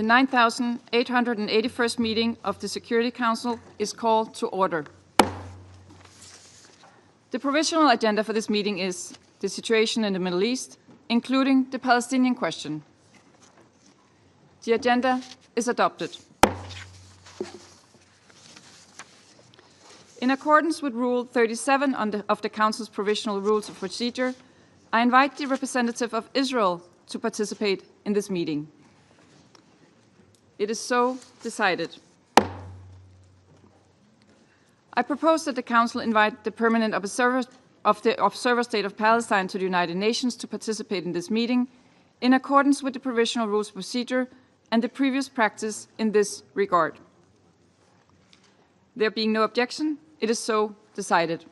The 9,881st meeting of the Security Council is called to order. The provisional agenda for this meeting is the situation in the Middle East, including the Palestinian question. The agenda is adopted. In accordance with Rule 37 of the Council's Provisional Rules of Procedure, I invite the representative of Israel to participate in this meeting. It is so decided. I propose that the Council invite the permanent observer of the Observer State of Palestine to the United Nations to participate in this meeting in accordance with the Provisional Rules of Procedure and the previous practice in this regard. There being no objection, it is so decided.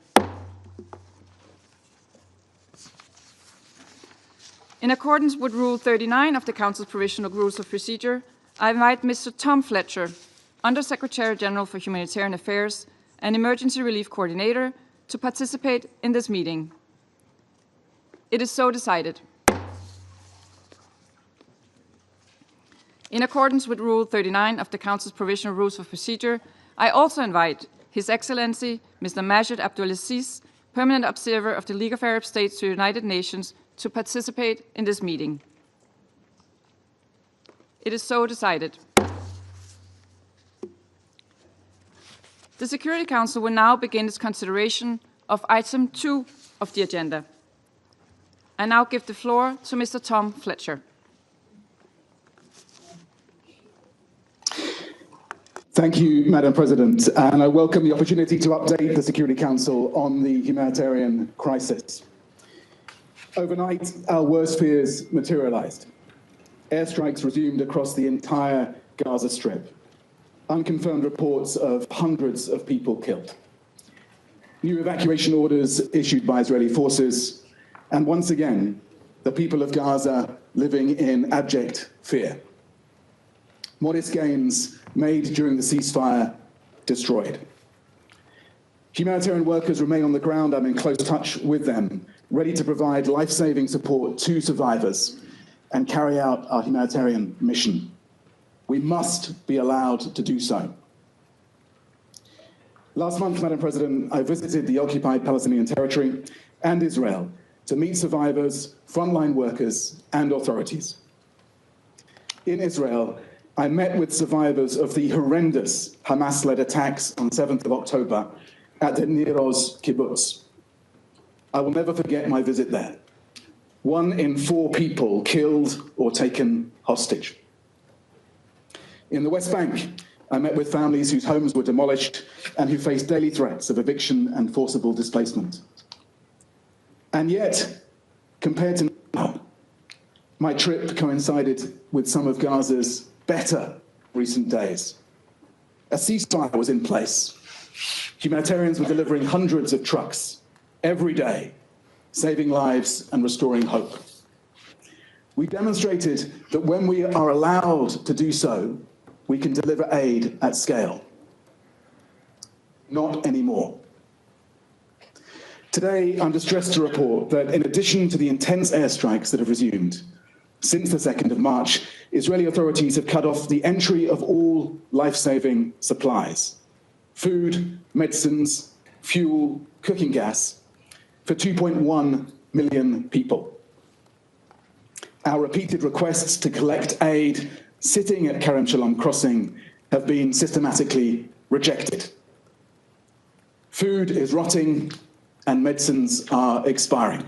In accordance with Rule 39 of the Council's Provisional Rules of Procedure, I invite Mr. Tom Fletcher, Under-Secretary General for Humanitarian Affairs and Emergency Relief Coordinator, to participate in this meeting. It is so decided. In accordance with Rule 39 of the Council's Provisional Rules of Procedure, I also invite His Excellency Mr. Majid Abdulaziz, Permanent Observer of the League of Arab States to the United Nations, to participate in this meeting. It is so decided. The Security Council will now begin its consideration of item 2 of the agenda. I now give the floor to Mr. Tom Fletcher. Thank you, Madam President, and I welcome the opportunity to update the Security Council on the humanitarian crisis. Overnight, our worst fears materialized. Airstrikes resumed across the entire Gaza Strip. Unconfirmed reports of hundreds of people killed. New evacuation orders issued by Israeli forces, and once again, the people of Gaza living in abject fear. Modest gains made during the ceasefire destroyed. Humanitarian workers remain on the ground. I'm in close touch with them, ready to provide life-saving support to survivors and carry out our humanitarian mission. We must be allowed to do so. Last month, Madam President, I visited the occupied Palestinian territory and Israel to meet survivors, frontline workers, and authorities. In Israel, I met with survivors of the horrendous Hamas-led attacks on 7th of October at the Nir Oz kibbutz. I will never forget my visit there. 1 in 4 people killed or taken hostage. In the West Bank, I met with families whose homes were demolished and who faced daily threats of eviction and forcible displacement. And yet, compared to now, my trip coincided with some of Gaza's better recent days. A ceasefire was in place. Humanitarians were delivering hundreds of trucks every day, saving lives and restoring hope. We demonstrated that when we are allowed to do so, we can deliver aid at scale. Not anymore. Today, I'm distressed to report that in addition to the intense airstrikes that have resumed, since the 2nd of March, Israeli authorities have cut off the entry of all life-saving supplies, food, medicines, fuel, cooking gas, for 2.1 million people. Our repeated requests to collect aid sitting at Kerem Shalom crossing have been systematically rejected. Food is rotting and medicines are expiring.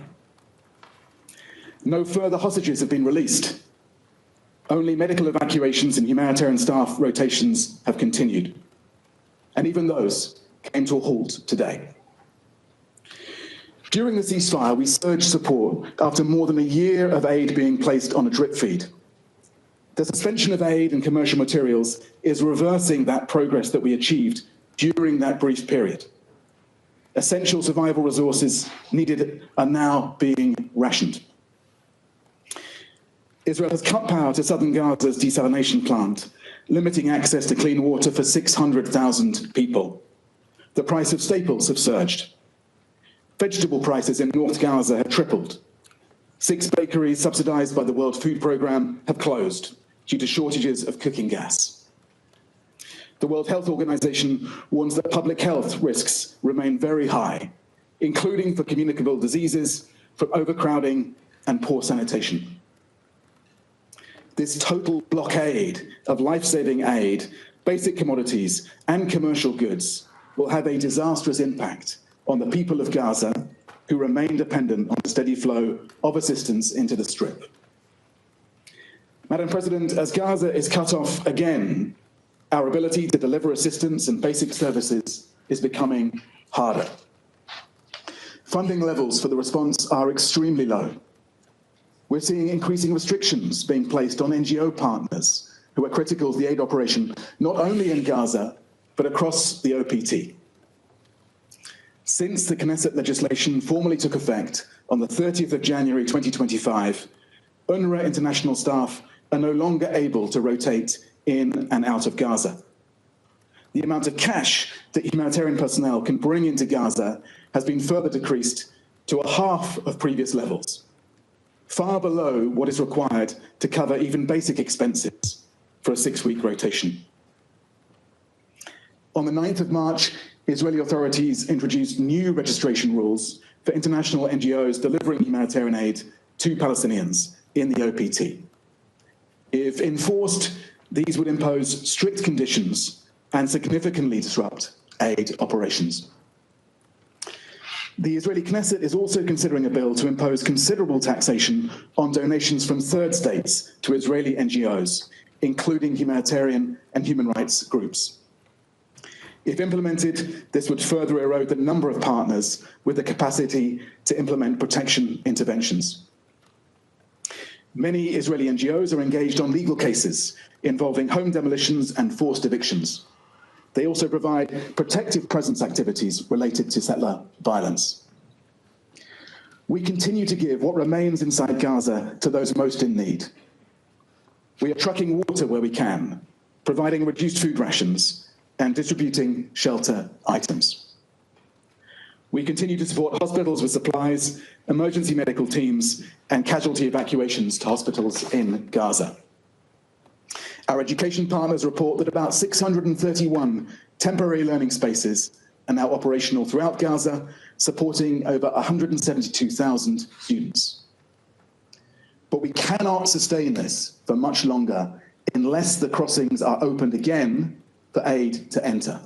No further hostages have been released. Only medical evacuations and humanitarian staff rotations have continued. And even those came to a halt today. During the ceasefire, we surged support after more than a year of aid being placed on a drip feed. The suspension of aid and commercial materials is reversing that progress that we achieved during that brief period. Essential survival resources needed are now being rationed. Israel has cut power to southern Gaza's desalination plant, limiting access to clean water for 600,000 people. The price of staples have surged. Vegetable prices in North Gaza have tripled. 6 bakeries subsidized by the World Food Programme have closed. due to shortages of cooking gas. The World Health Organization warns that public health risks remain very high, including for communicable diseases, from overcrowding and poor sanitation. This total blockade of life-saving aid, basic commodities, and commercial goods will have a disastrous impact on the people of Gaza, who remain dependent on the steady flow of assistance into the Strip. Madam President, as Gaza is cut off again, our ability to deliver assistance and basic services is becoming harder. Funding levels for the response are extremely low. We're seeing increasing restrictions being placed on NGO partners who are critical to the aid operation, not only in Gaza, but across the OPT. Since the Knesset legislation formally took effect on the 30th of January 2025, UNRWA international staff are no longer able to rotate in and out of Gaza. The amount of cash that humanitarian personnel can bring into Gaza has been further decreased to a half of previous levels, far below what is required to cover even basic expenses for a 6-week rotation. On the 9th of March, Israeli authorities introduced new registration rules for international NGOs delivering humanitarian aid to Palestinians in the OPT. If enforced, these would impose strict conditions and significantly disrupt aid operations. The Israeli Knesset is also considering a bill to impose considerable taxation on donations from third states to Israeli NGOs, including humanitarian and human rights groups. If implemented, this would further erode the number of partners with the capacity to implement protection interventions. Many Israeli NGOs are engaged on legal cases involving home demolitions and forced evictions. They also provide protective presence activities related to settler violence. We continue to give what remains inside Gaza to those most in need. We are trucking water where we can, providing reduced food rations, and distributing shelter items. We continue to support hospitals with supplies, emergency medical teams, and casualty evacuations to hospitals in Gaza. Our education partners report that about 631 temporary learning spaces are now operational throughout Gaza, supporting over 172,000 students. But we cannot sustain this for much longer unless the crossings are opened again for aid to enter.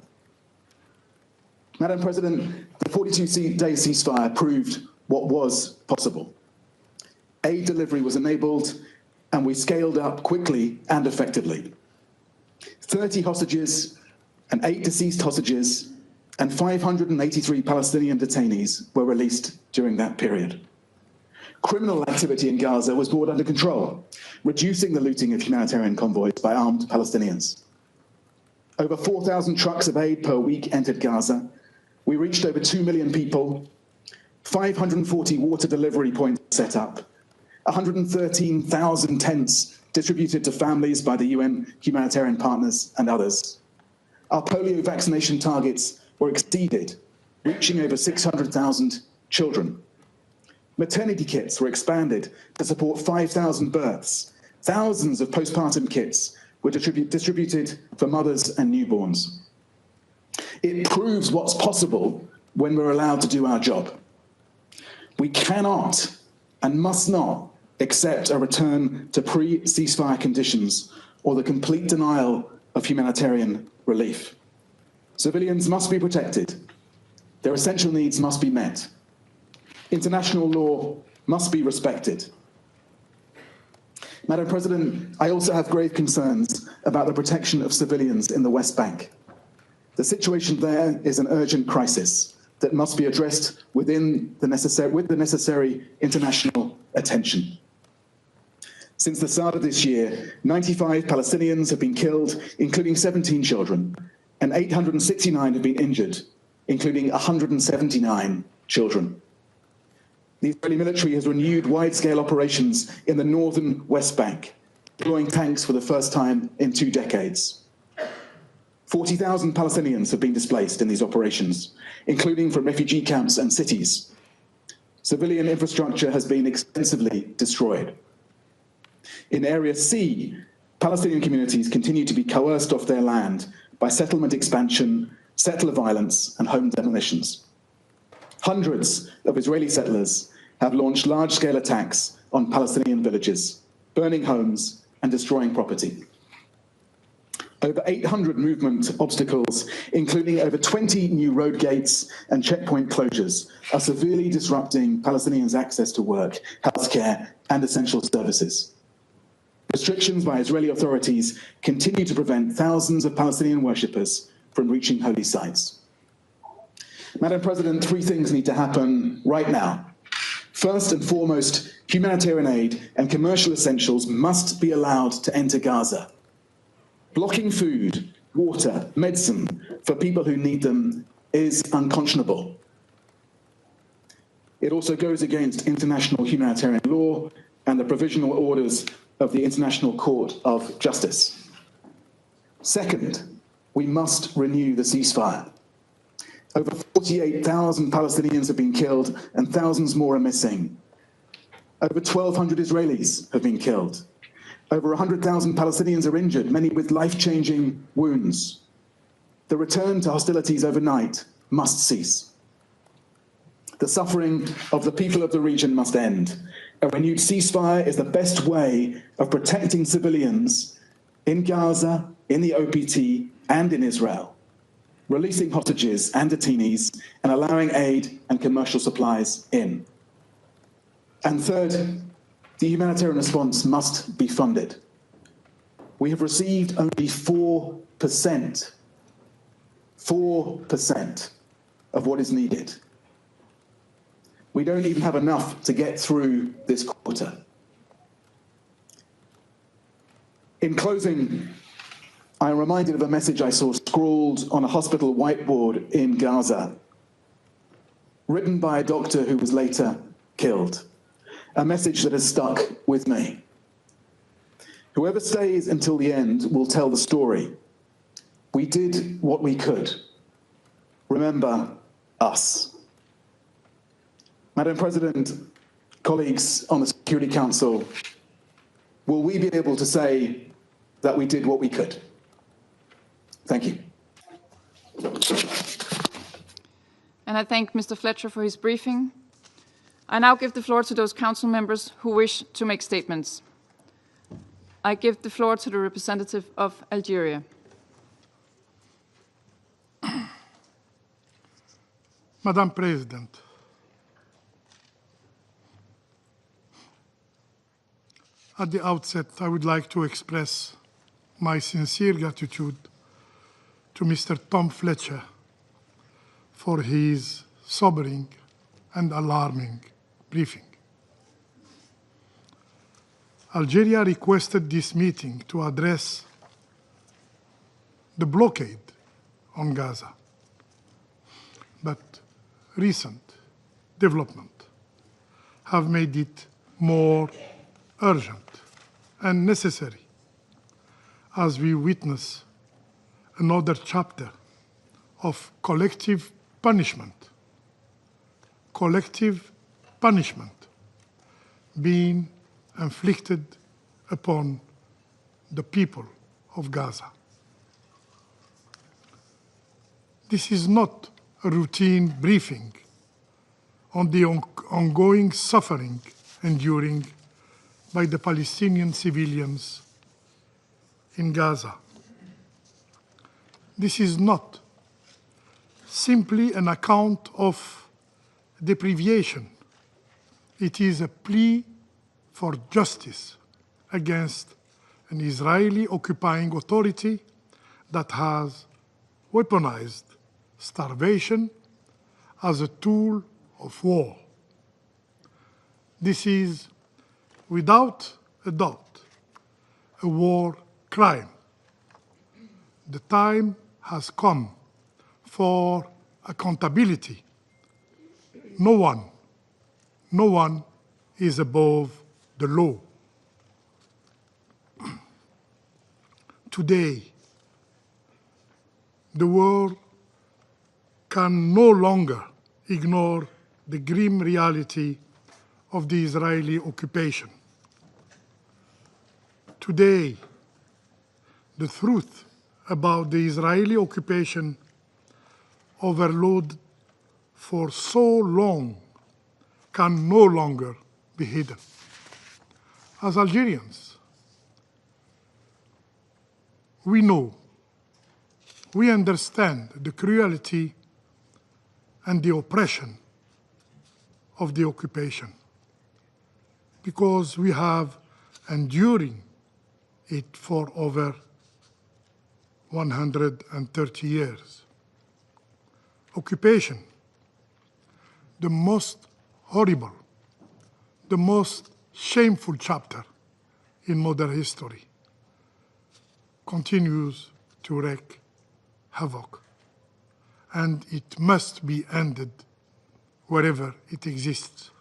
Madam President, the 42-day ceasefire proved what was possible. Aid delivery was enabled, and we scaled up quickly and effectively. 30 hostages and 8 deceased hostages and 583 Palestinian detainees were released during that period. Criminal activity in Gaza was brought under control, reducing the looting of humanitarian convoys by armed Palestinians. Over 4,000 trucks of aid per week entered Gaza. We reached over 2 million people, 540 water delivery points set up, 113,000 tents distributed to families by the UN humanitarian partners and others. Our polio vaccination targets were exceeded, reaching over 600,000 children. Maternity kits were expanded to support 5,000 births. Thousands of postpartum kits were distributed for mothers and newborns. It proves what's possible when we're allowed to do our job. We cannot and must not accept a return to pre-ceasefire conditions or the complete denial of humanitarian relief. Civilians must be protected. Their essential needs must be met. International law must be respected. Madam President, I also have grave concerns about the protection of civilians in the West Bank. The situation there is an urgent crisis that must be addressed with the necessary international attention. Since the start of this year, 95 Palestinians have been killed, including 17 children, and 869 have been injured, including 179 children. The Israeli military has renewed wide-scale operations in the northern West Bank, deploying tanks for the first time in 2 decades. 40,000 Palestinians have been displaced in these operations, including from refugee camps and cities. Civilian infrastructure has been extensively destroyed. In Area C, Palestinian communities continue to be coerced off their land by settlement expansion, settler violence, and home demolitions. Hundreds of Israeli settlers have launched large-scale attacks on Palestinian villages, burning homes and destroying property. Over 800 movement obstacles, including over 20 new road gates and checkpoint closures, are severely disrupting Palestinians' access to work, healthcare, and essential services. Restrictions by Israeli authorities continue to prevent thousands of Palestinian worshippers from reaching holy sites. Madam President, three things need to happen right now. First and foremost, humanitarian aid and commercial essentials must be allowed to enter Gaza. Blocking food, water, medicine for people who need them is unconscionable. It also goes against international humanitarian law and the provisional orders of the International Court of Justice. Second, we must renew the ceasefire. Over 48,000 Palestinians have been killed and thousands more are missing. Over 1,200 Israelis have been killed. Over 100,000 Palestinians are injured, many with life-changing wounds. The return to hostilities overnight must cease. The suffering of the people of the region must end. A renewed ceasefire is the best way of protecting civilians in Gaza, in the OPT, and in Israel, releasing hostages and detainees, and allowing aid and commercial supplies in. And third, the humanitarian response must be funded. We have received only 4% of what is needed. We don't even have enough to get through this quarter. In closing, I am reminded of a message I saw scrawled on a hospital whiteboard in Gaza, written by a doctor who was later killed. A message that has stuck with me. Whoever stays until the end will tell the story. We did what we could. Remember us. Madam President, colleagues on the Security Council, will we be able to say that we did what we could? Thank you. And I thank Mr. Fletcher for his briefing. I now give the floor to those council members who wish to make statements. I give the floor to the representative of Algeria. Madam President, at the outset, I would like to express my sincere gratitude to Mr. Tom Fletcher for his sobering and alarming briefing. Algeria requested this meeting to address the blockade on Gaza, but recent developments have made it more urgent and necessary as we witness another chapter of collective punishment being inflicted upon the people of Gaza. This is not a routine briefing on the ongoing suffering enduring by the Palestinian civilians in Gaza. This is not simply an account of deprivation. It is a plea for justice against an Israeli occupying authority that has weaponized starvation as a tool of war. This is, without a doubt, a war crime. The time has come for accountability. No one is above the law. Today, the world can no longer ignore the grim reality of the Israeli occupation. Today, The truth about the Israeli occupation overload for so long can no longer be hidden. As Algerians, we know, we understand the cruelty and the oppression of the occupation because we have enduring it for over 130 years. Occupation, the most horrible, the most shameful chapter in modern history, continues to wreak havoc, and it must be ended wherever it exists.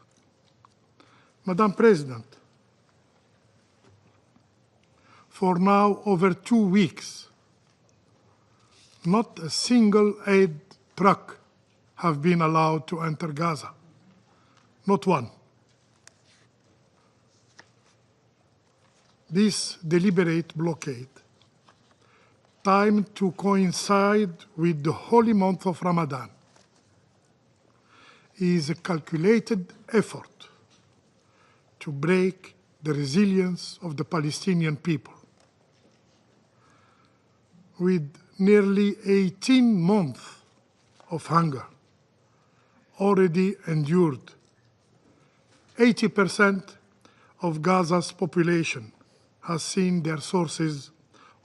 Madam President, for now over 2 weeks, not a single aid truck have been allowed to enter Gaza. Not one. This deliberate blockade, timed to coincide with the holy month of Ramadan, is a calculated effort to break the resilience of the Palestinian people. With nearly 18 months of hunger already endured, 80% of Gaza's population has seen their sources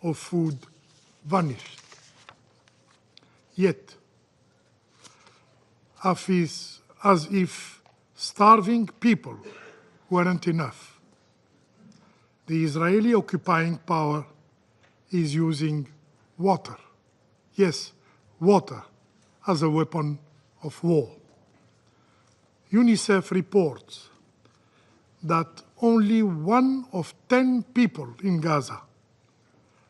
of food vanished. Yet, as if starving people weren't enough, the Israeli occupying power is using water, yes, water, as a weapon of war. UNICEF reports that only 1 of 10 people in Gaza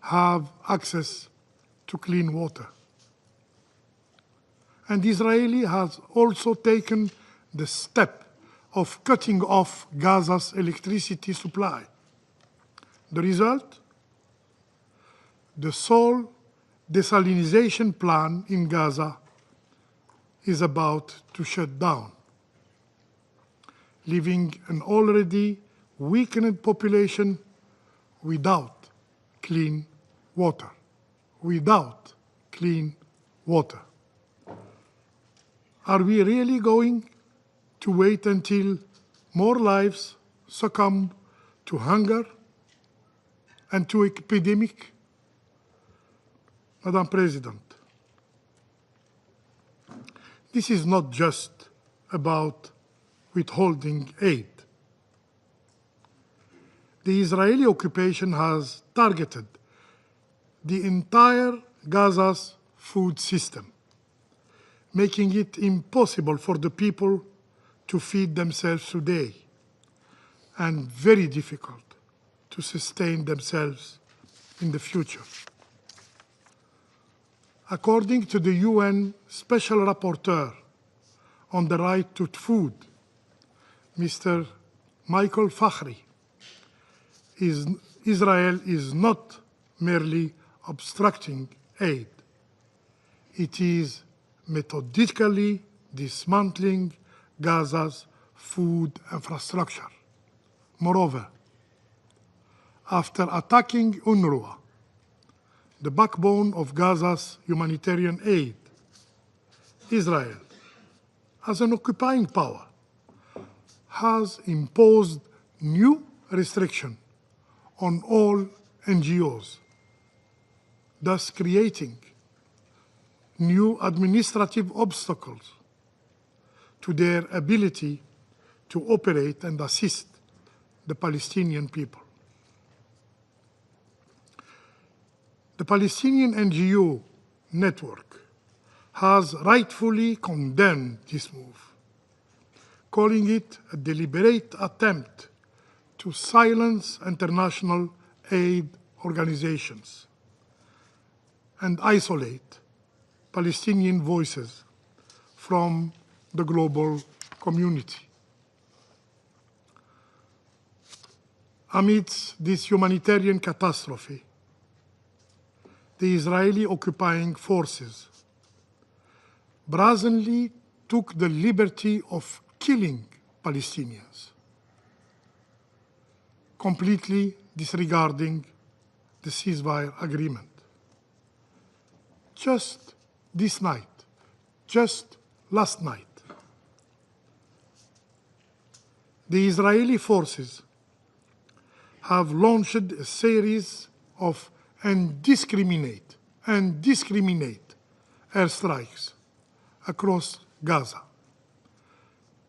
have access to clean water. And Israel has also taken the step of cutting off Gaza's electricity supply. The result? The sole desalination plant in Gaza is about to shut down, leaving an already weakened population without clean water. Without clean water. Are we really going to wait until more lives succumb to hunger and to epidemic? Madam President, this is not just about withholding aid. The Israeli occupation has targeted the entire Gaza's food system, making it impossible for the people to feed themselves today, and very difficult to sustain themselves in the future. According to the UN Special Rapporteur on the right to food, Mr. Michael Fakhri, Israel is not merely obstructing aid. It is methodically dismantling Gaza's food infrastructure. Moreover, after attacking UNRWA, the backbone of Gaza's humanitarian aid, Israel, as an occupying power, has imposed new restrictions on all NGOs, thus creating new administrative obstacles to their ability to operate and assist the Palestinian people. The Palestinian NGO network has rightfully condemned this move, calling it a deliberate attempt to silence international aid organizations and isolate Palestinian voices from the global community. Amidst this humanitarian catastrophe, the Israeli occupying forces brazenly took the liberty of killing Palestinians, completely disregarding the ceasefire agreement. Just this night, just last night, the Israeli forces have launched a series of indiscriminate airstrikes across Gaza,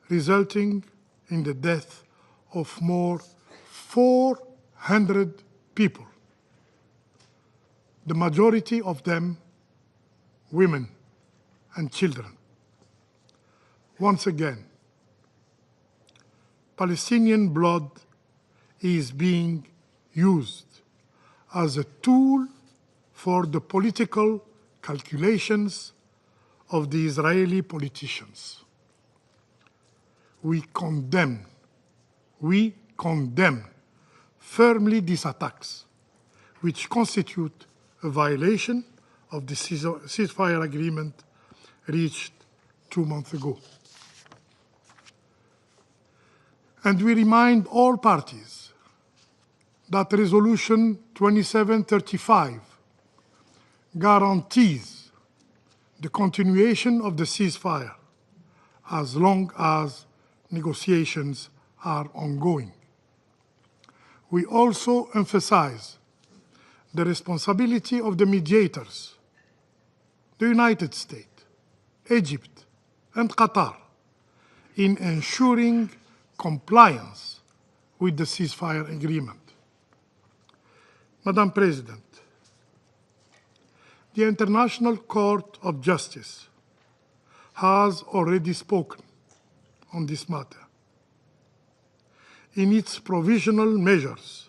resulting in the death of more 400 people, the majority of them women and children. Once again, Palestinian blood is being used as a tool for the political calculations of the Israeli politicians. We condemn firmly these attacks, which constitute a violation of the ceasefire agreement reached 2 months ago. And we remind all parties that Resolution 2735 guarantees the continuation of the ceasefire as long as negotiations are ongoing. We also emphasize the responsibility of the mediators, the United States, Egypt, and Qatar, in ensuring compliance with the ceasefire agreement. Madam President, the International Court of Justice has already spoken on this matter. In its provisional measures,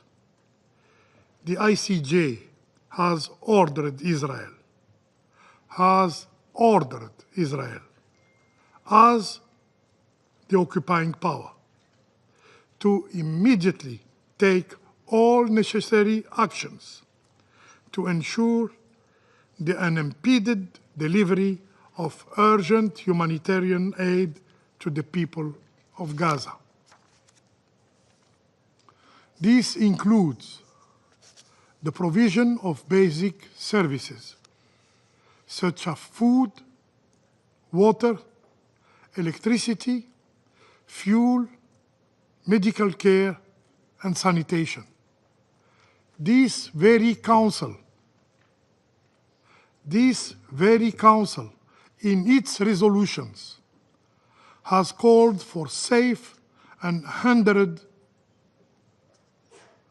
the ICJ has ordered Israel as the occupying power to immediately take all necessary actions to ensure the unimpeded delivery of urgent humanitarian aid to the people of Gaza. This includes the provision of basic services such as food, water, electricity, fuel, medical care, and sanitation. This very council, in its resolutions, has called for safe and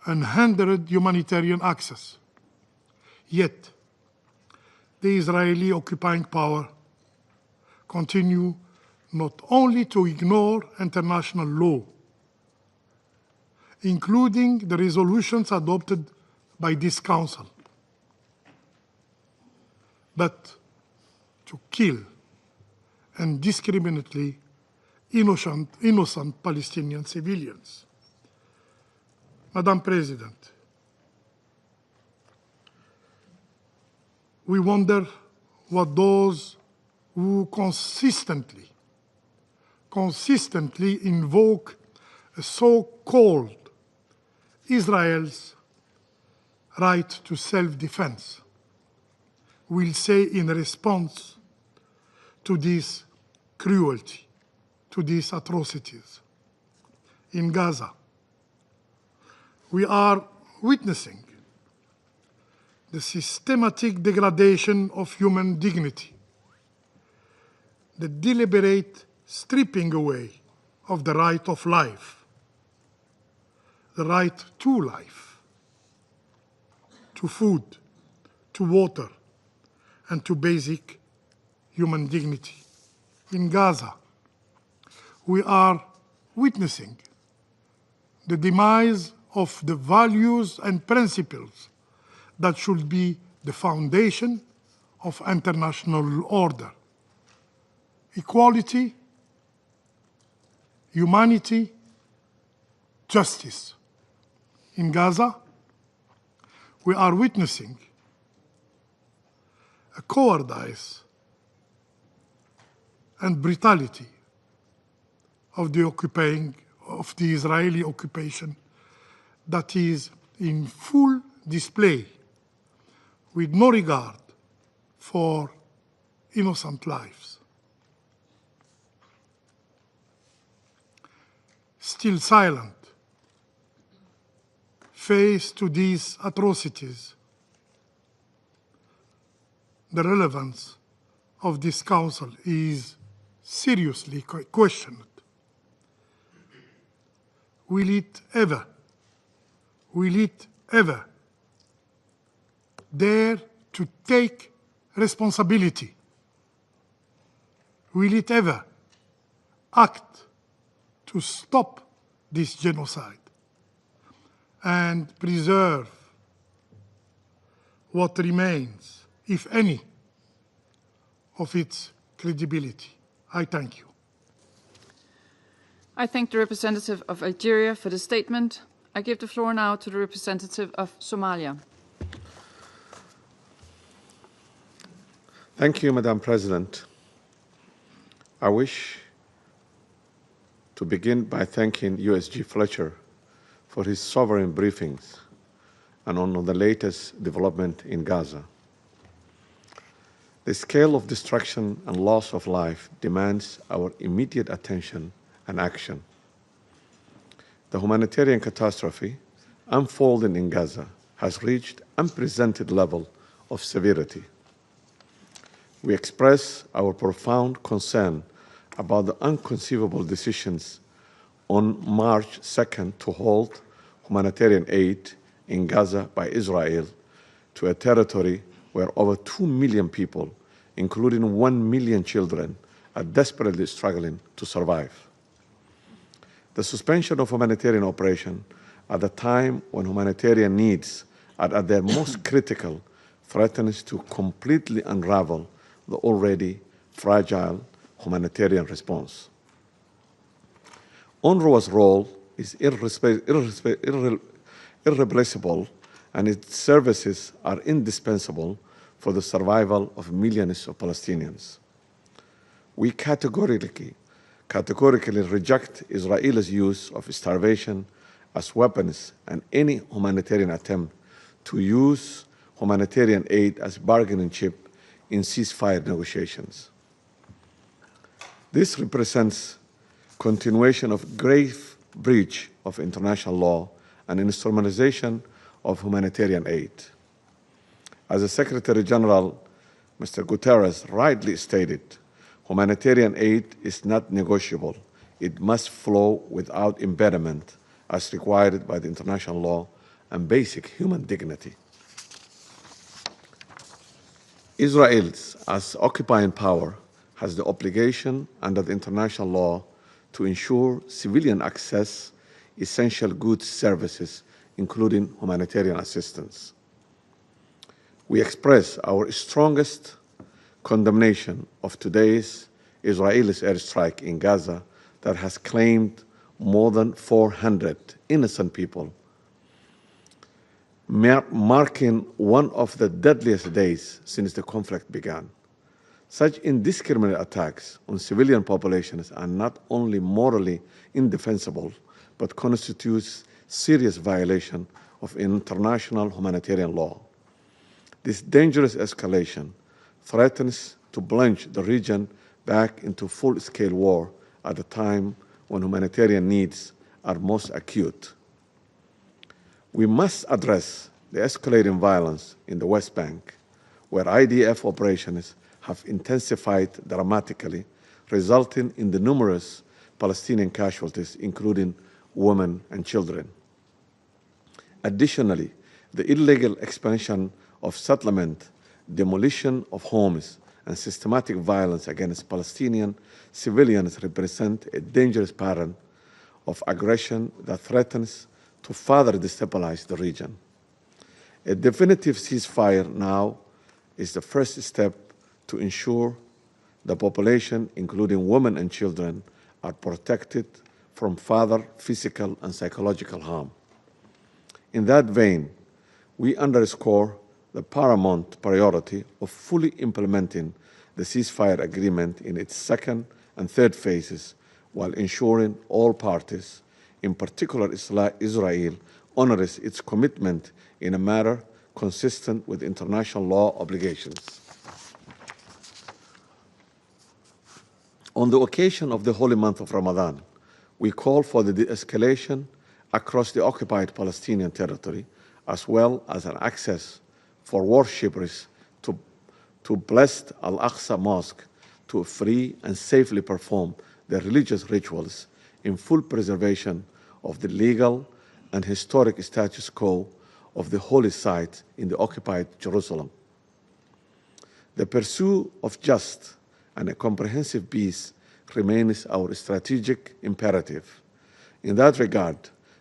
unhindered humanitarian access. Yet, the Israeli occupying power continue not only to ignore international law, including the resolutions adopted by this Council, but to kill indiscriminately innocent Palestinian civilians. Madam President, we wonder what those who consistently invoke a so-called Israel's right to self-defense will say in response to this cruelty, to these atrocities. In Gaza, we are witnessing the systematic degradation of human dignity, the deliberate stripping away of the right of life, the right to life, to food, to water, and to basic human dignity. In Gaza, we are witnessing the demise of the values and principles that should be the foundation of international order: equality, humanity, justice. In Gaza, we are witnessing cowardice and brutality of the Israeli occupation that is in full display with no regard for innocent lives. Still silent, face to these atrocities, the relevance of this Council is seriously questioned. Will it ever dare to take responsibility? Will it ever act to stop this genocide and preserve what remains, if any, of its credibility? I thank you. I thank the representative of Algeria for the statement. I give the floor now to the representative of Somalia. Thank you, Madam President. I wish to begin by thanking USG Fletcher for his sovereign briefings and on the latest development in Gaza. The scale of destruction and loss of life demands our immediate attention and action. The humanitarian catastrophe unfolding in Gaza has reached unprecedented level of severity. We express our profound concern about the inconceivable decisions on March 2nd to halt humanitarian aid in Gaza by Israel to a territory where over 2 million people, including 1 million children, are desperately struggling to survive. The suspension of humanitarian operation at the time when humanitarian needs are at their most critical threatens to completely unravel the already fragile humanitarian response. UNRWA's role is irreplaceable, and its services are indispensable for the survival of millions of Palestinians. We categorically reject Israel's use of starvation as weapons and any humanitarian attempt to use humanitarian aid as bargaining chip in ceasefire negotiations. This represents continuation of grave breach of international law and instrumentalization of humanitarian aid. As the Secretary General, Mr. Guterres, rightly stated, humanitarian aid is not negotiable. It must flow without impediment as required by the international law and basic human dignity. Israel, as occupying power, has the obligation under the international law to ensure civilian access essential goods services, including humanitarian assistance. We express our strongest condemnation of today's Israeli airstrike in Gaza that has claimed more than 400 innocent people, marking one of the deadliest days since the conflict began. Such indiscriminate attacks on civilian populations are not only morally indefensible, but constitutes serious violation of international humanitarian law. This dangerous escalation threatens to plunge the region back into full-scale war at a time when humanitarian needs are most acute. We must address the escalating violence in the West Bank, where IDF operations have intensified dramatically, resulting in the numerous Palestinian casualties, including women and children. Additionally, the illegal expansion of settlement, demolition of homes, and systematic violence against Palestinian civilians represent a dangerous pattern of aggression that threatens to further destabilize the region. A definitive ceasefire now is the first step to ensure the population, including women and children, are protected from further physical and psychological harm. In that vein, we underscore the paramount priority of fully implementing the ceasefire agreement in its second and third phases, while ensuring all parties, in particular Israel, honors its commitment in a manner consistent with international law obligations. On the occasion of the holy month of Ramadan, we call for the de-escalation across the occupied Palestinian territory, as well as an access for worshippers to blessed Al-Aqsa Mosque to free and safely perform their religious rituals in full preservation of the legal and historic status quo of the holy site in the occupied Jerusalem. The pursuit of just and a comprehensive peace remains our strategic imperative. In that regard,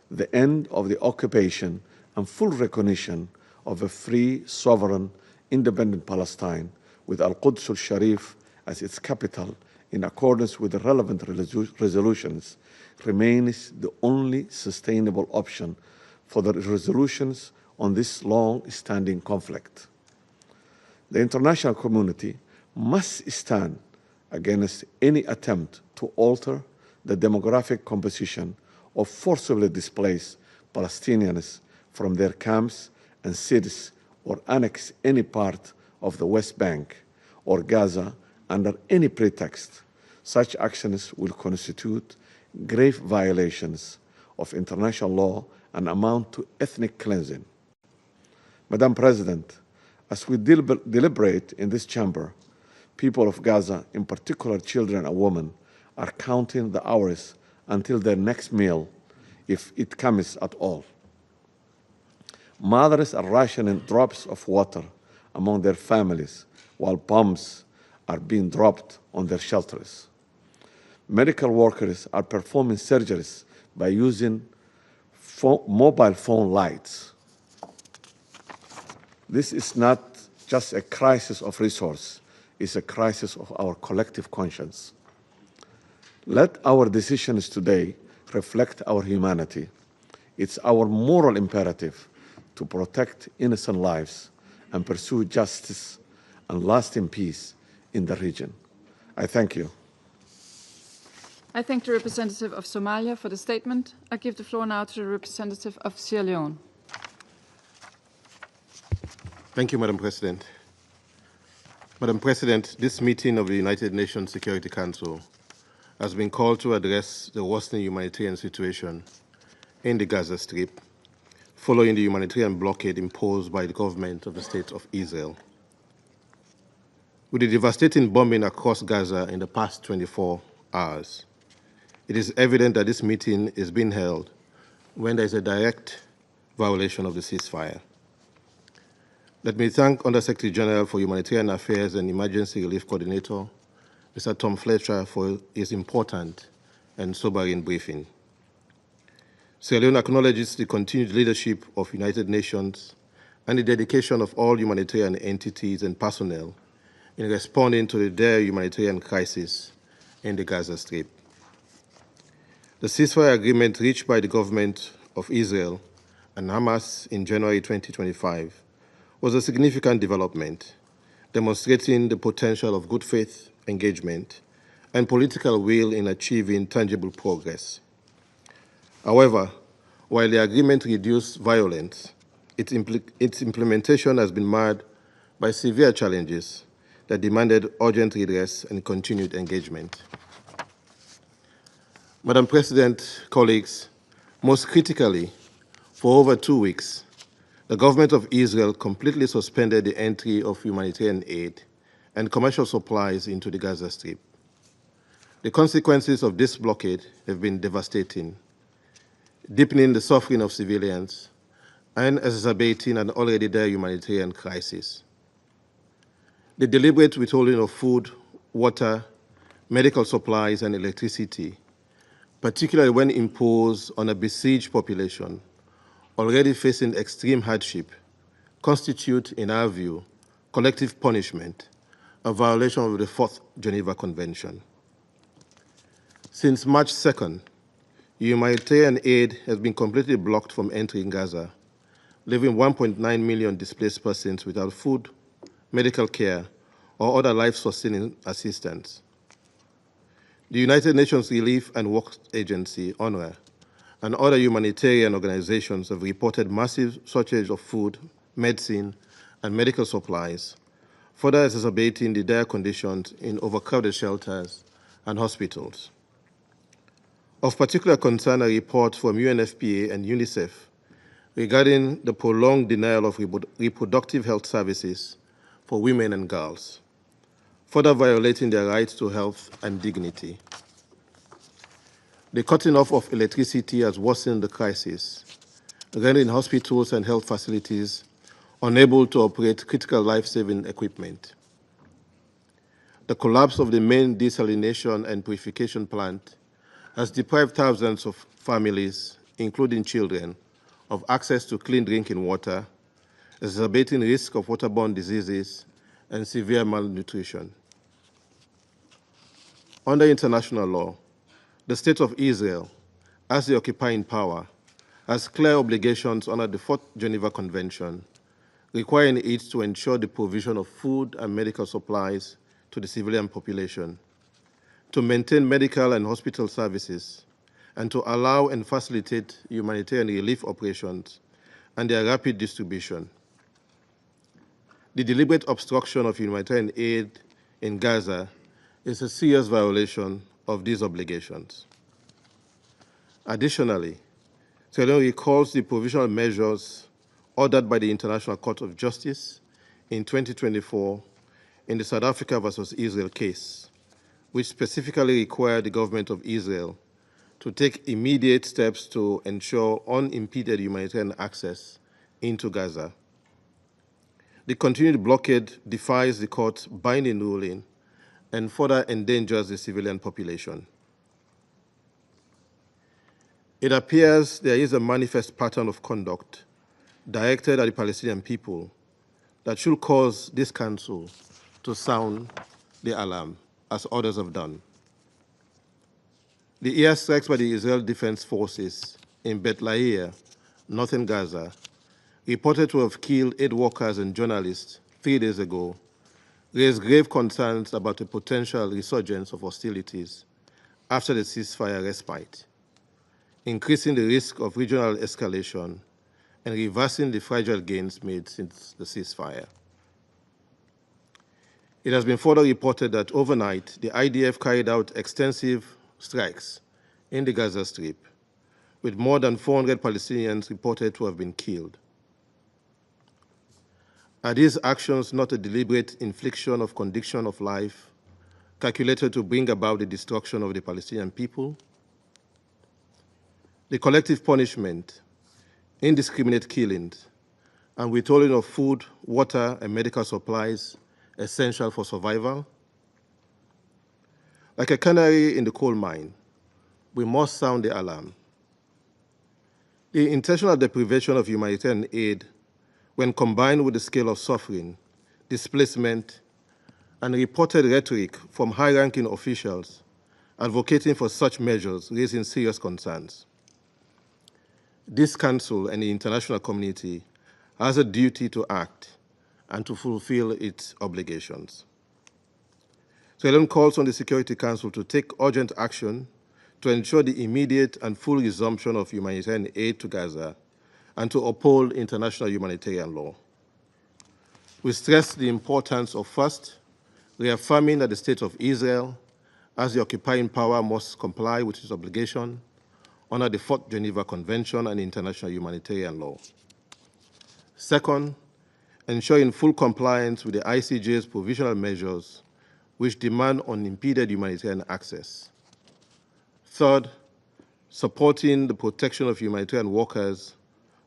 the end of the occupation and full recognition of a free, sovereign, independent Palestine with Al-Quds al-Sharif as its capital in accordance with the relevant resolutions remains the only sustainable option for the resolutions on this long-standing conflict. The international community must stand against any attempt to alter the demographic composition or forcibly displace Palestinians from their camps and cities or annex any part of the West Bank or Gaza under any pretext. Such actions will constitute grave violations of international law and amount to ethnic cleansing. Madam President, as we deliberate in this chamber, people of Gaza, in particular children and women, are counting the hours until their next meal, if it comes at all. Mothers are rationing drops of water among their families while bombs are being dropped on their shelters. Medical workers are performing surgeries by using mobile phone lights. This is not just a crisis of resource, it's a crisis of our collective conscience. Let our decisions today reflect our humanity. It's our moral imperative to protect innocent lives and pursue justice and lasting peace in the region. I thank you. I thank the representative of Somalia for the statement. I give the floor now to the representative of Sierra Leone. Thank you, Madam President. Madam President, this meeting of the United Nations Security Council has been called to address the worsening humanitarian situation in the Gaza Strip following the humanitarian blockade imposed by the government of the State of Israel. With the devastating bombing across Gaza in the past 24 hours, it is evident that this meeting is being held when there is a direct violation of the ceasefire. Let me thank Under-Secretary General for Humanitarian Affairs and Emergency Relief Coordinator, Mr. Tom Fletcher, for his important and sobering briefing. Sierra Leone acknowledges the continued leadership of United Nations and the dedication of all humanitarian entities and personnel in responding to the dire humanitarian crisis in the Gaza Strip. The ceasefire agreement reached by the government of Israel and Hamas in January 2025 was a significant development, demonstrating the potential of good faith engagement and political will in achieving tangible progress. However, while the agreement reduced violence, its implementation has been marred by severe challenges that demanded urgent redress and continued engagement. Madam President, colleagues, most critically, for over 2 weeks, the government of Israel completely suspended the entry of humanitarian aid and commercial supplies into the Gaza Strip. The consequences of this blockade have been devastating, deepening the suffering of civilians and exacerbating an already dire humanitarian crisis. The deliberate withholding of food, water, medical supplies, and electricity, particularly when imposed on a besieged population already facing extreme hardship, constitute, in our view, collective punishment, a violation of the Fourth Geneva Convention. Since March 2nd, humanitarian aid has been completely blocked from entering Gaza, leaving 1.9 million displaced persons without food, medical care, or other life-sustaining assistance. The United Nations Relief and Work Agency, UNRWA, and other humanitarian organizations have reported massive shortage of food, medicine, and medical supplies, further exacerbating the dire conditions in overcrowded shelters and hospitals. Of particular concern are reports from UNFPA and UNICEF regarding the prolonged denial of reproductive health services for women and girls, further violating their rights to health and dignity. The cutting off of electricity has worsened the crisis, rendering hospitals and health facilities unable to operate critical life-saving equipment. The collapse of the main desalination and purification plant has deprived thousands of families, including children, of access to clean drinking water, exacerbating risk of waterborne diseases and severe malnutrition. Under international law, the State of Israel, as the occupying power, has clear obligations under the Fourth Geneva Convention, requiring it to ensure the provision of food and medical supplies to the civilian population, to maintain medical and hospital services, and to allow and facilitate humanitarian relief operations and their rapid distribution. The deliberate obstruction of humanitarian aid in Gaza is a serious violation of these obligations. Additionally, Sierra Leone recalls the provisional measures ordered by the International Court of Justice in 2024 in the South Africa versus Israel case, which specifically required the government of Israel to take immediate steps to ensure unimpeded humanitarian access into Gaza. The continued blockade defies the court's binding ruling and further endangers the civilian population. It appears there is a manifest pattern of conduct directed at the Palestinian people that should cause this council to sound the alarm, as others have done. The airstrikes by the Israel Defense Forces in Beit Lahia, northern Gaza, reported to have killed 8 workers and journalists 3 days ago, raised grave concerns about a potential resurgence of hostilities after the ceasefire respite, increasing the risk of regional escalation and reversing the fragile gains made since the ceasefire. It has been further reported that overnight, the IDF carried out extensive strikes in the Gaza Strip, with more than 400 Palestinians reported to have been killed. Are these actions not a deliberate infliction of condition of life calculated to bring about the destruction of the Palestinian people? The collective punishment, indiscriminate killings, and withholding of food, water, and medical supplies essential for survival? Like a canary in the coal mine, we must sound the alarm. The intentional deprivation of humanitarian aid, when combined with the scale of suffering, displacement, and reported rhetoric from high-ranking officials advocating for such measures, raising serious concerns. This Council and the international community has a duty to act and to fulfill its obligations. Sierra Leone calls on the Security Council to take urgent action to ensure the immediate and full resumption of humanitarian aid to Gaza and to uphold international humanitarian law. We stress the importance of, first, reaffirming that the State of Israel, as the occupying power, must comply with its obligation under the Fourth Geneva Convention and international humanitarian law. Second, ensuring full compliance with the ICJ's provisional measures which demand unimpeded humanitarian access. Third, supporting the protection of humanitarian workers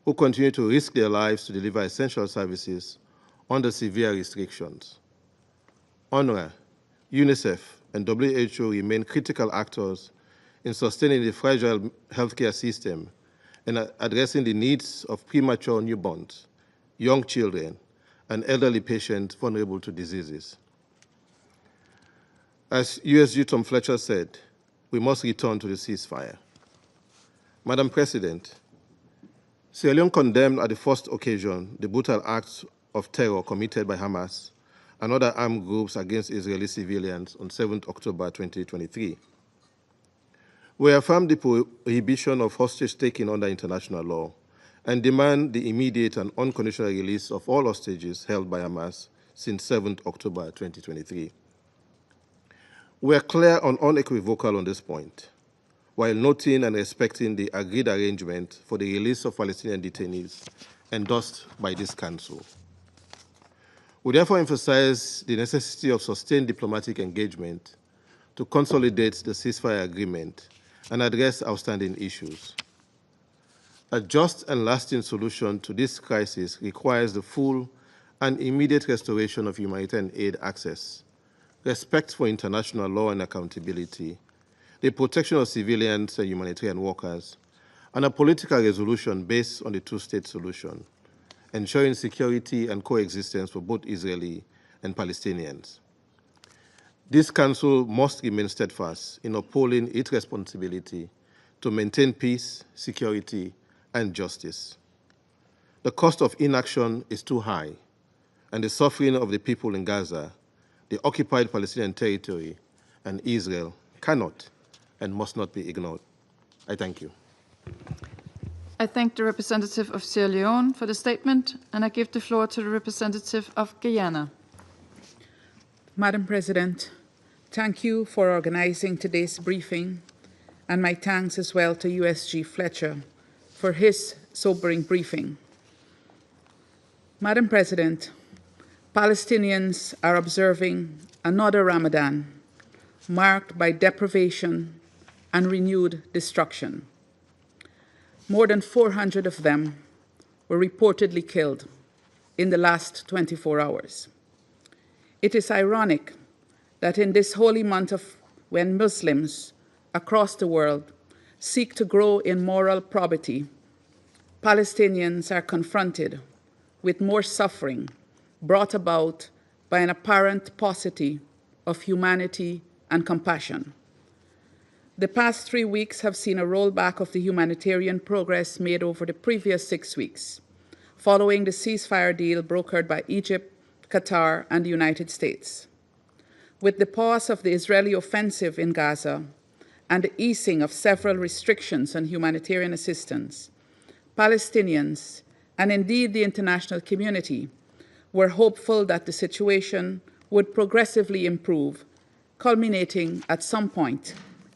who continue to risk their lives to deliver essential services under severe restrictions. UNRWA, UNICEF, and WHO remain critical actors in sustaining the fragile healthcare system and addressing the needs of premature newborns, young children, and elderly patients vulnerable to diseases. As USG Tom Fletcher said, we must return to the ceasefire. Madam President, Sierra Leone condemned at the first occasion the brutal acts of terror committed by Hamas and other armed groups against Israeli civilians on 7 October 2023. We affirm the prohibition of hostage-taking under international law and demand the immediate and unconditional release of all hostages held by Hamas since 7 October 2023. We are clear and unequivocal on this point, while noting and respecting the agreed arrangement for the release of Palestinian detainees endorsed by this Council. We therefore emphasize the necessity of sustained diplomatic engagement to consolidate the ceasefire agreement and address outstanding issues. A just and lasting solution to this crisis requires the full and immediate restoration of humanitarian aid access, respect for international law and accountability, the protection of civilians and humanitarian workers, and a political resolution based on the two-state solution, ensuring security and coexistence for both Israeli and Palestinians. This Council must remain steadfast in upholding its responsibility to maintain peace, security, and justice. The cost of inaction is too high, and the suffering of the people in Gaza, the occupied Palestinian territory, and Israel cannot and must not be ignored. I thank you. I thank the representative of Sierra Leone for the statement, and I give the floor to the representative of Guyana. Madam President, thank you for organizing today's briefing, and my thanks as well to USG Fletcher for his sobering briefing. Madam President, Palestinians are observing another Ramadan marked by deprivation and renewed destruction. More than 400 of them were reportedly killed in the last 24 hours. It is ironic that in this holy month when Muslims across the world seek to grow in moral probity, Palestinians are confronted with more suffering brought about by an apparent paucity of humanity and compassion. The past 3 weeks have seen a rollback of the humanitarian progress made over the previous 6 weeks, following the ceasefire deal brokered by Egypt, Qatar, and the United States. With the pause of the Israeli offensive in Gaza and the easing of several restrictions on humanitarian assistance, Palestinians, and indeed the international community, were hopeful that the situation would progressively improve, culminating at some point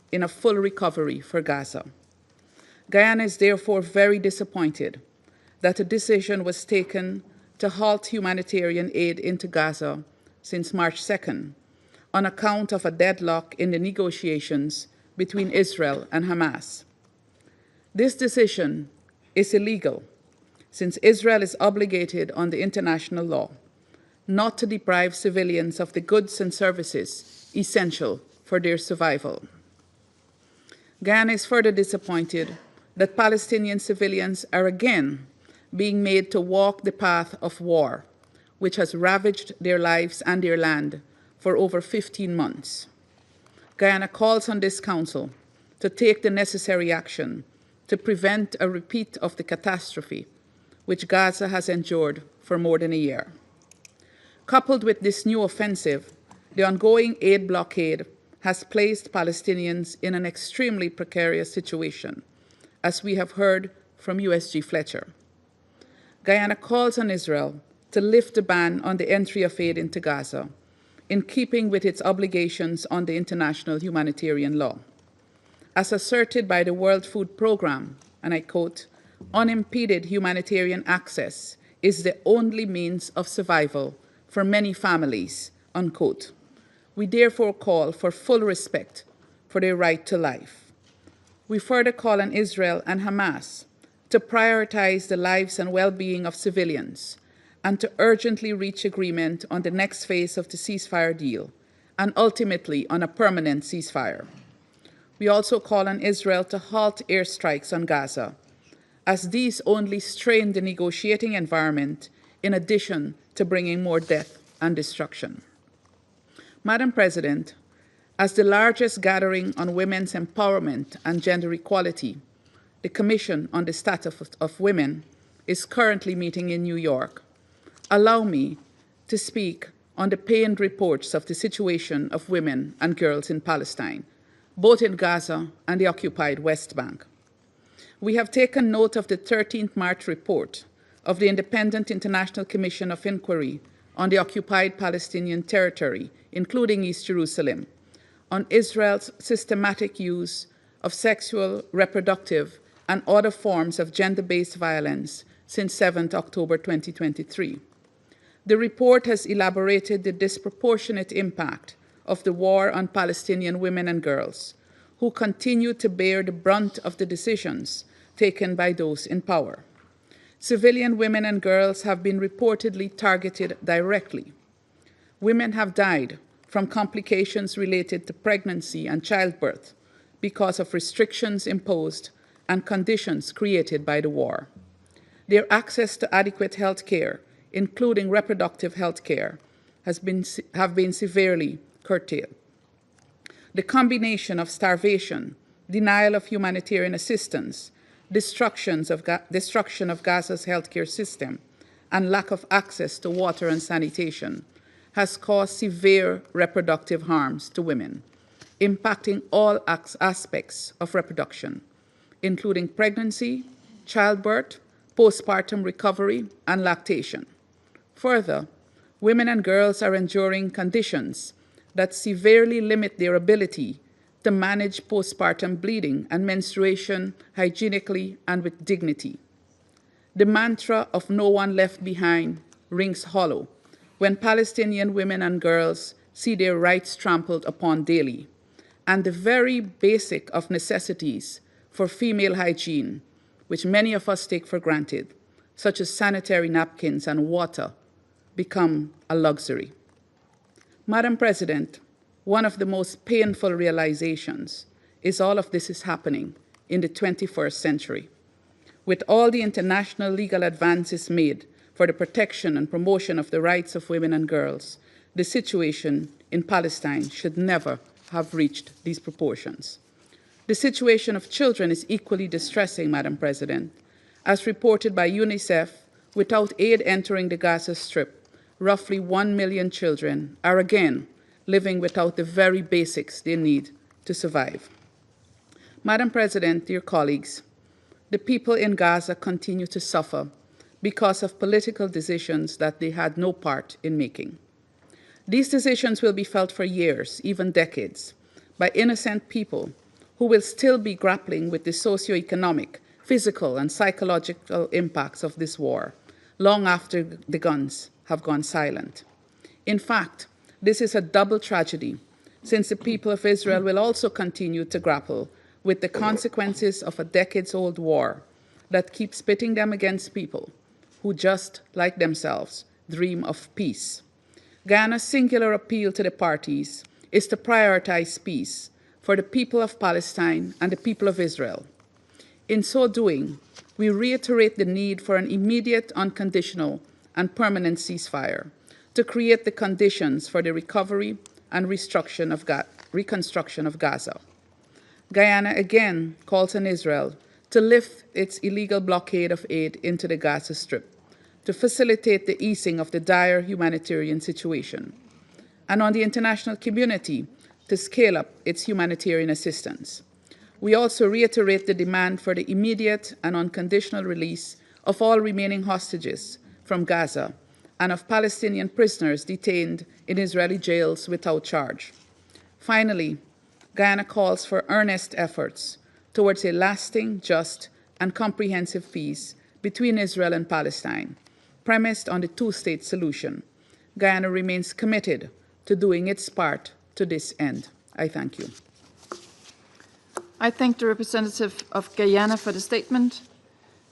in a full recovery for Gaza. Guyana is therefore very disappointed that a decision was taken to halt humanitarian aid into Gaza since March 2nd on account of a deadlock in the negotiations between Israel and Hamas. This decision is illegal, since Israel is obligated under international law not to deprive civilians of the goods and services essential for their survival. Guyana is further disappointed that Palestinian civilians are again being made to walk the path of war, which has ravaged their lives and their land for over 15 months. Guyana calls on this Council to take the necessary action to prevent a repeat of the catastrophe which Gaza has endured for more than a year. Coupled with this new offensive, the ongoing aid blockade has placed Palestinians in an extremely precarious situation, as we have heard from USG Fletcher. Guyana calls on Israel to lift the ban on the entry of aid into Gaza, in keeping with its obligations under international humanitarian law. As asserted by the World Food Programme, and I quote, "Unimpeded humanitarian access is the only means of survival for many families," unquote. We therefore call for full respect for their right to life. We further call on Israel and Hamas to prioritize the lives and well-being of civilians and to urgently reach agreement on the next phase of the ceasefire deal and ultimately on a permanent ceasefire. We also call on Israel to halt airstrikes on Gaza, as these only strain the negotiating environment in addition to bringing more death and destruction. Madam President, as the largest gathering on women's empowerment and gender equality, the Commission on the Status of Women, is currently meeting in New York, allow me to speak on the pained reports of the situation of women and girls in Palestine, both in Gaza and the occupied West Bank. We have taken note of the 13th March report of the Independent International Commission of Inquiry on the occupied Palestinian territory, including East Jerusalem, on Israel's systematic use of sexual, reproductive, and other forms of gender-based violence since 7 October 2023. The report has elaborated the disproportionate impact of the war on Palestinian women and girls, who continue to bear the brunt of the decisions taken by those in power. Civilian women and girls have been reportedly targeted directly. Women have died from complications related to pregnancy and childbirth because of restrictions imposed and conditions created by the war. Their access to adequate health care, including reproductive health care, have been severely curtailed. The combination of starvation, denial of humanitarian assistance, destruction of Gaza's healthcare system, and lack of access to water and sanitation has caused severe reproductive harms to women, impacting all aspects of reproduction, including pregnancy, childbirth, postpartum recovery, and lactation. Further, women and girls are enduring conditions that severely limit their ability to manage postpartum bleeding and menstruation hygienically and with dignity. The mantra of no one left behind rings hollow when Palestinian women and girls see their rights trampled upon daily, and the very basic of necessities for female hygiene, which many of us take for granted, such as sanitary napkins and water, become a luxury. Madam President, one of the most painful realizations is all of this is happening in the 21st century. With all the international legal advances made for the protection and promotion of the rights of women and girls, the situation in Palestine should never have reached these proportions. The situation of children is equally distressing, Madam President. As reported by UNICEF, without aid entering the Gaza Strip, roughly 1 million children are again living without the very basics they need to survive. Madam President, dear colleagues, the people in Gaza continue to suffer because of political decisions that they had no part in making. These decisions will be felt for years, even decades, by innocent people who will still be grappling with the socioeconomic, physical, and psychological impacts of this war, long after the guns have gone silent. In fact, this is a double tragedy, since the people of Israel will also continue to grapple with the consequences of a decades-old war that keeps pitting them against people who, just like themselves, dream of peace. Guyana's singular appeal to the parties is to prioritize peace for the people of Palestine and the people of Israel. In so doing, we reiterate the need for an immediate, unconditional, and permanent ceasefire to create the conditions for the recovery and reconstruction of Gaza. Guyana again calls on Israel to lift its illegal blockade of aid into the Gaza Strip to facilitate the easing of the dire humanitarian situation, and on the international community to scale up its humanitarian assistance. We also reiterate the demand for the immediate and unconditional release of all remaining hostages from Gaza and of Palestinian prisoners detained in Israeli jails without charge. Finally, Guyana calls for earnest efforts towards a lasting, just, and comprehensive peace between Israel and Palestine, premised on the two-state solution. Guyana remains committed to doing its part to this end. I thank you. I thank the representative of Guyana for the statement.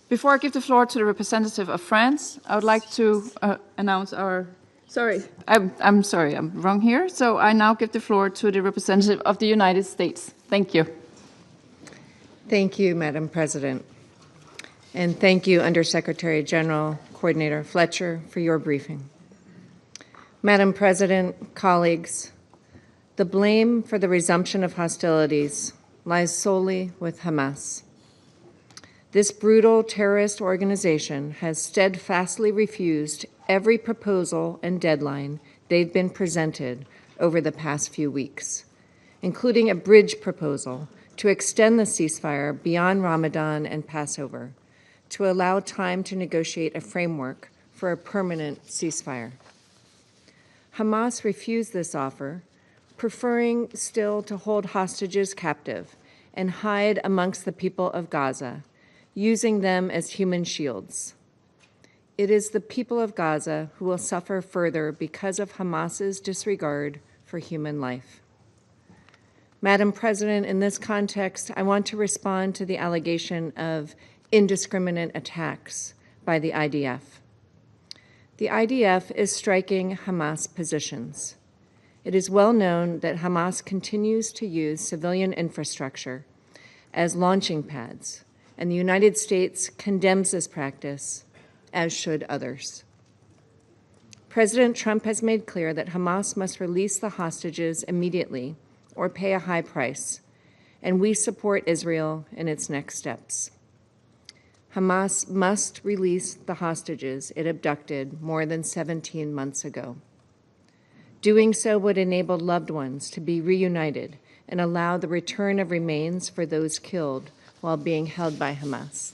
Before I give the floor to the representative of France, I would like to announce our... Sorry, I'm sorry, I'm wrong here. So I now give the floor to the representative of the United States. Thank you. Thank you, Madam President. And thank you, Undersecretary General Coordinator Fletcher, for your briefing. Madam President, colleagues, the blame for the resumption of hostilities lies solely with Hamas. This brutal terrorist organization has steadfastly refused every proposal and deadline they've been presented over the past few weeks, including a bridge proposal to extend the ceasefire beyond Ramadan and Passover, to allow time to negotiate a framework for a permanent ceasefire. Hamas refused this offer, preferring still to hold hostages captive and hide amongst the people of Gaza, using them as human shields. It is the people of Gaza who will suffer further because of Hamas's disregard for human life. Madam President, in this context, I want to respond to the allegation of indiscriminate attacks by the IDF. The IDF is striking Hamas positions. It is well known that Hamas continues to use civilian infrastructure as launching pads, and the United States condemns this practice, as should others. President Trump has made clear that Hamas must release the hostages immediately or pay a high price, and we support Israel in its next steps. Hamas must release the hostages it abducted more than 17 months ago. Doing so would enable loved ones to be reunited and allow the return of remains for those killed while being held by Hamas.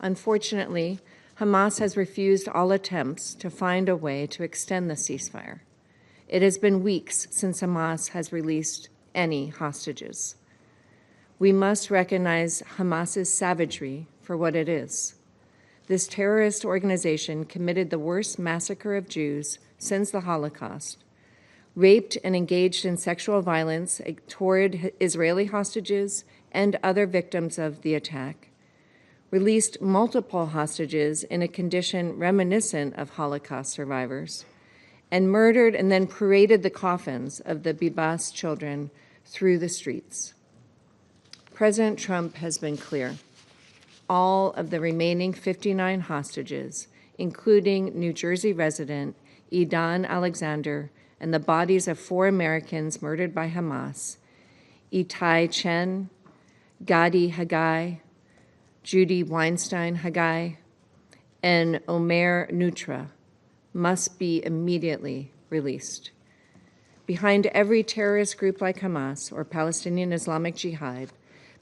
Unfortunately, Hamas has refused all attempts to find a way to extend the ceasefire. It has been weeks since Hamas has released any hostages. We must recognize Hamas's savagery for what it is. This terrorist organization committed the worst massacre of Jews since the Holocaust, raped and engaged in sexual violence toward Israeli hostages and other victims of the attack, released multiple hostages in a condition reminiscent of Holocaust survivors, and murdered and then paraded the coffins of the Bibas children through the streets. President Trump has been clear. All of the remaining 59 hostages, including New Jersey resident Idan Alexander and the bodies of 4 Americans murdered by Hamas, Itai Chen, Gadi Hagai, Judy Weinstein Hagai, and Omer Nutra, must be immediately released. Behind every terrorist group like Hamas or Palestinian Islamic Jihad,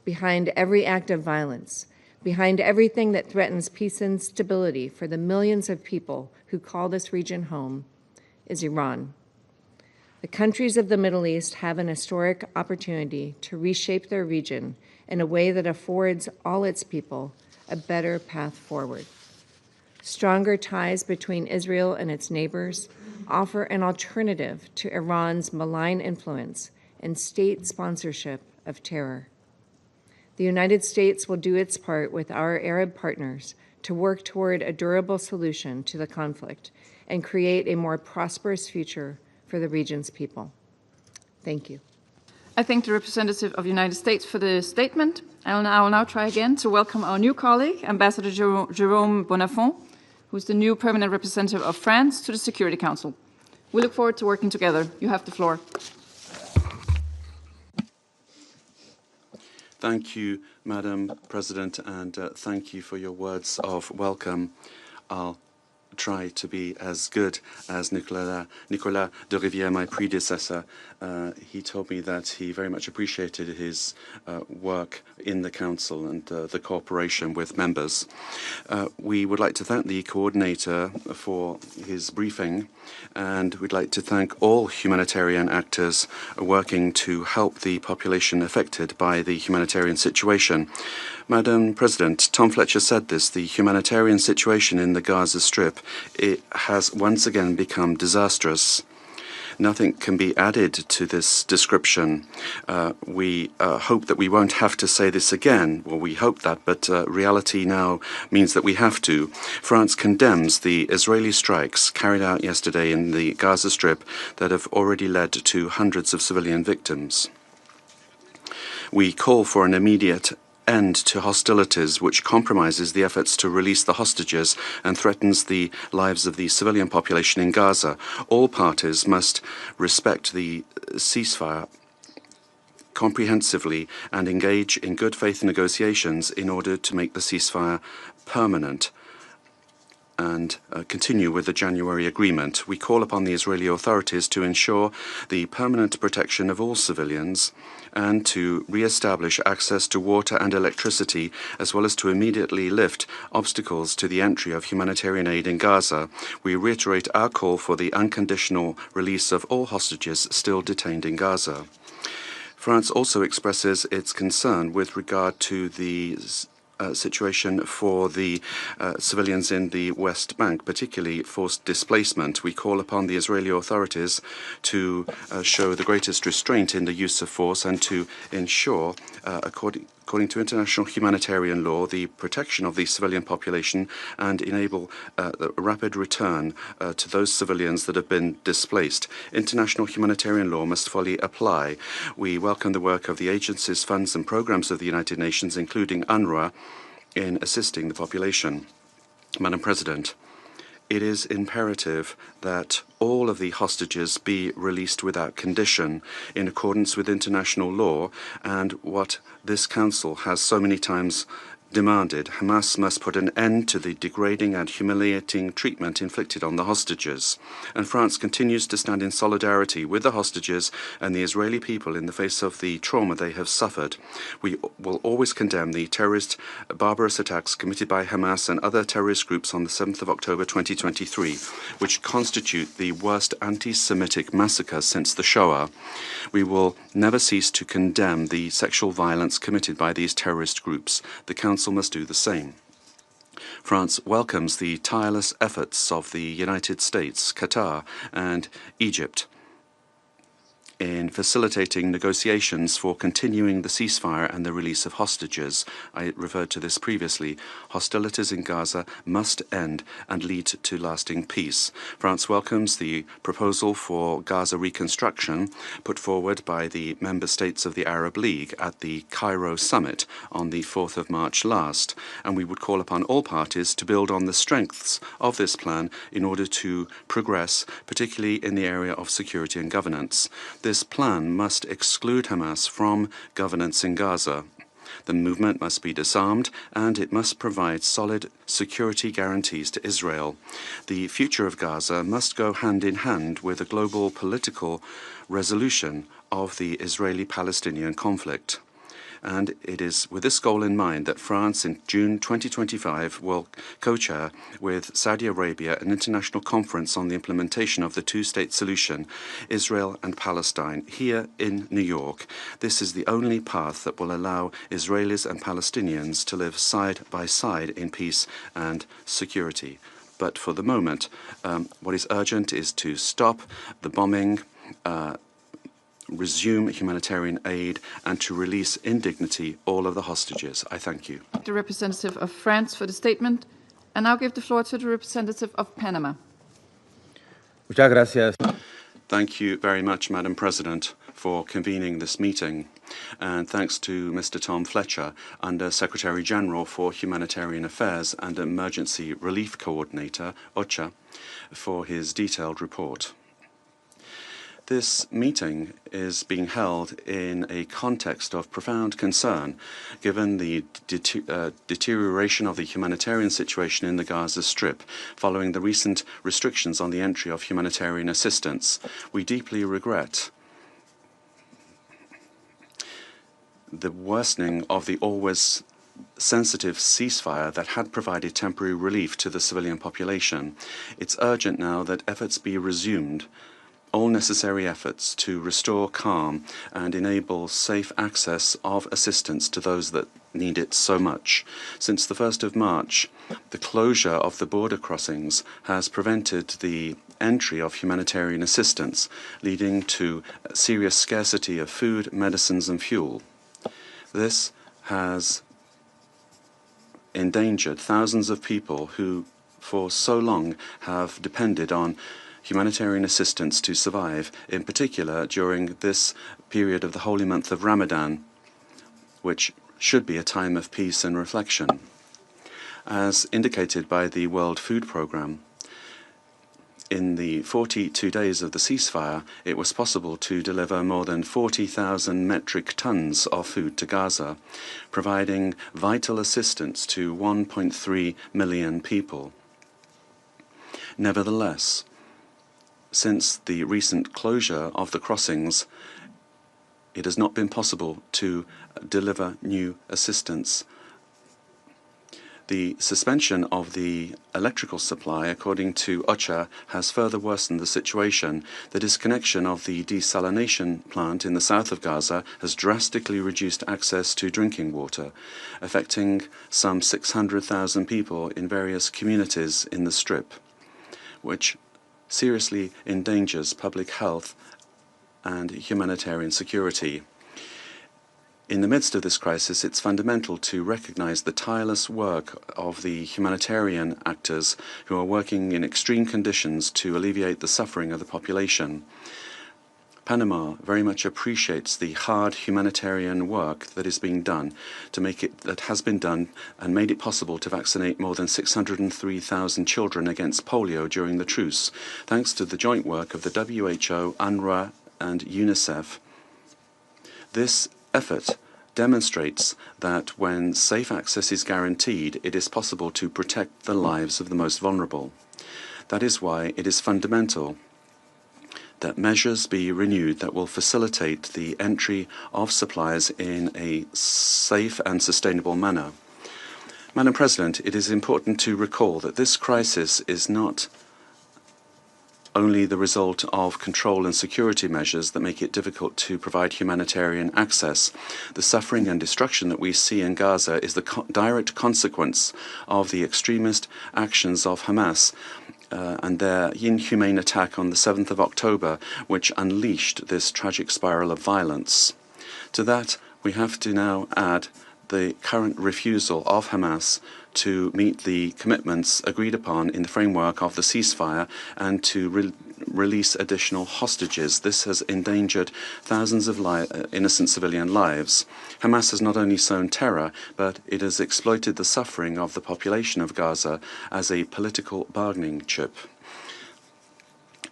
behind every act of violence, behind everything that threatens peace and stability for the millions of people who call this region home, is Iran. The countries of the Middle East have an historic opportunity to reshape their region in a way that affords all its people a better path forward. Stronger ties between Israel and its neighbors offer an alternative to Iran's malign influence and state sponsorship of terror. The United States will do its part with our Arab partners to work toward a durable solution to the conflict and create a more prosperous future for the region's people. Thank you. I thank the representative of the United States for the statement. I will now try again to welcome our new colleague, Ambassador Jérôme Bonafont, who's the new permanent representative of France to the Security Council. We look forward to working together. You have the floor. Thank you, Madam President, and thank you for your words of welcome. I'll try to be as good as Nicolas de Rivière, my predecessor. He told me that he very much appreciated his work in the Council and the cooperation with members. We would like to thank the coordinator for his briefing, and we'd like to thank all humanitarian actors working to help the population affected by the humanitarian situation. Madam President, Tom Fletcher said this, the humanitarian situation in the Gaza Strip, it has once again become disastrous. Nothing can be added to this description. We hope that we won't have to say this again. Well, we hope that, but reality now means that we have to. France condemns the Israeli strikes carried out yesterday in the Gaza Strip that have already led to hundreds of civilian victims. We call for an immediate end to hostilities which compromises the efforts to release the hostages and threatens the lives of the civilian population in Gaza. All parties must respect the ceasefire comprehensively and engage in good faith negotiations in order to make the ceasefire permanent and continue with the January agreement. We call upon the Israeli authorities to ensure the permanent protection of all civilians and to re-establish access to water and electricity, as well as to immediately lift obstacles to the entry of humanitarian aid in Gaza. We reiterate our call for the unconditional release of all hostages still detained in Gaza. France also expresses its concern with regard to the situation for the civilians in the West Bank, particularly forced displacement. We call upon the Israeli authorities to show the greatest restraint in the use of force and to ensure, according to international humanitarian law, the protection of the civilian population and enable the rapid return to those civilians that have been displaced. International humanitarian law must fully apply. We welcome the work of the agencies, funds and programs of the United Nations, including UNRWA, in assisting the population. Madam President, it is imperative that all of the hostages be released without condition in accordance with international law and what this Council has so many times demanded. Hamas must put an end to the degrading and humiliating treatment inflicted on the hostages. And France continues to stand in solidarity with the hostages and the Israeli people in the face of the trauma they have suffered. We will always condemn the terrorist, barbarous attacks committed by Hamas and other terrorist groups on the 7th of October 2023, which constitute the worst anti-Semitic massacre since the Shoah. We will never cease to condemn the sexual violence committed by these terrorist groups. The Council must do the same. France welcomes the tireless efforts of the United States, Qatar, and Egypt in facilitating negotiations for continuing the ceasefire and the release of hostages. I referred to this previously. Hostilities in Gaza must end and lead to lasting peace. France welcomes the proposal for Gaza reconstruction put forward by the member states of the Arab League at the Cairo summit on the 4th of March last, and we would call upon all parties to build on the strengths of this plan in order to progress, particularly in the area of security and governance. This plan must exclude Hamas from governance in Gaza. The movement must be disarmed and it must provide solid security guarantees to Israel. The future of Gaza must go hand in hand with a global political resolution of the Israeli-Palestinian conflict. And it is with this goal in mind that France in June 2025 will co-chair with Saudi Arabia an international conference on the implementation of the two-state solution, Israel and Palestine, here in New York. This is the only path that will allow Israelis and Palestinians to live side by side in peace and security. But for the moment, what is urgent is to stop the bombing, resume humanitarian aid and to release in dignity all of the hostages. I thank you. The representative of France for the statement. And now give the floor to the representative of Panama. Muchas gracias. Thank you very much, Madam President, for convening this meeting. And thanks to Mr. Tom Fletcher, Under Secretary General for Humanitarian Affairs and Emergency Relief Coordinator, OCHA, for his detailed report. This meeting is being held in a context of profound concern, given the deterioration of the humanitarian situation in the Gaza Strip, following the recent restrictions on the entry of humanitarian assistance. We deeply regret the worsening of the always sensitive ceasefire that had provided temporary relief to the civilian population. It's urgent now that efforts be resumed, all necessary efforts to restore calm and enable safe access of assistance to those that need it so much. Since the 1st of March, the closure of the border crossings has prevented the entry of humanitarian assistance, leading to serious scarcity of food, medicines and fuel. This has endangered thousands of people who for so long have depended on humanitarian assistance to survive, in particular during this period of the holy month of Ramadan, which should be a time of peace and reflection. As indicated by the World Food Programme, In the 42 days of the ceasefire, it was possible to deliver more than 40,000 metric tons of food to Gaza, providing vital assistance to 1.3 million people. Nevertheless, since the recent closure of the crossings, it has not been possible to deliver new assistance. The suspension of the electrical supply, according to OCHA, has further worsened the situation. The disconnection of the desalination plant in the south of Gaza has drastically reduced access to drinking water, affecting some 600,000 people in various communities in the Strip, which seriously endangers public health and humanitarian security. In the midst of this crisis, it's fundamental to recognize the tireless work of the humanitarian actors who are working in extreme conditions to alleviate the suffering of the population. Panama very much appreciates the hard humanitarian work that is being done that has been done and made it possible to vaccinate more than 603,000 children against polio during the truce, thanks to the joint work of the WHO, UNRWA, and UNICEF. This effort demonstrates that when safe access is guaranteed, it is possible to protect the lives of the most vulnerable. That is why it is fundamental that measures be renewed that will facilitate the entry of supplies in a safe and sustainable manner. Madam President, it is important to recall that this crisis is not only the result of control and security measures that make it difficult to provide humanitarian access. The suffering and destruction that we see in Gaza is the direct consequence of the extremist actions of Hamas and their inhumane attack on the 7th of October, which unleashed this tragic spiral of violence. To that, we have to now add the current refusal of Hamas to meet the commitments agreed upon in the framework of the ceasefire and to release additional hostages. This has endangered thousands of innocent civilian lives. Hamas has not only sown terror, but it has exploited the suffering of the population of Gaza as a political bargaining chip.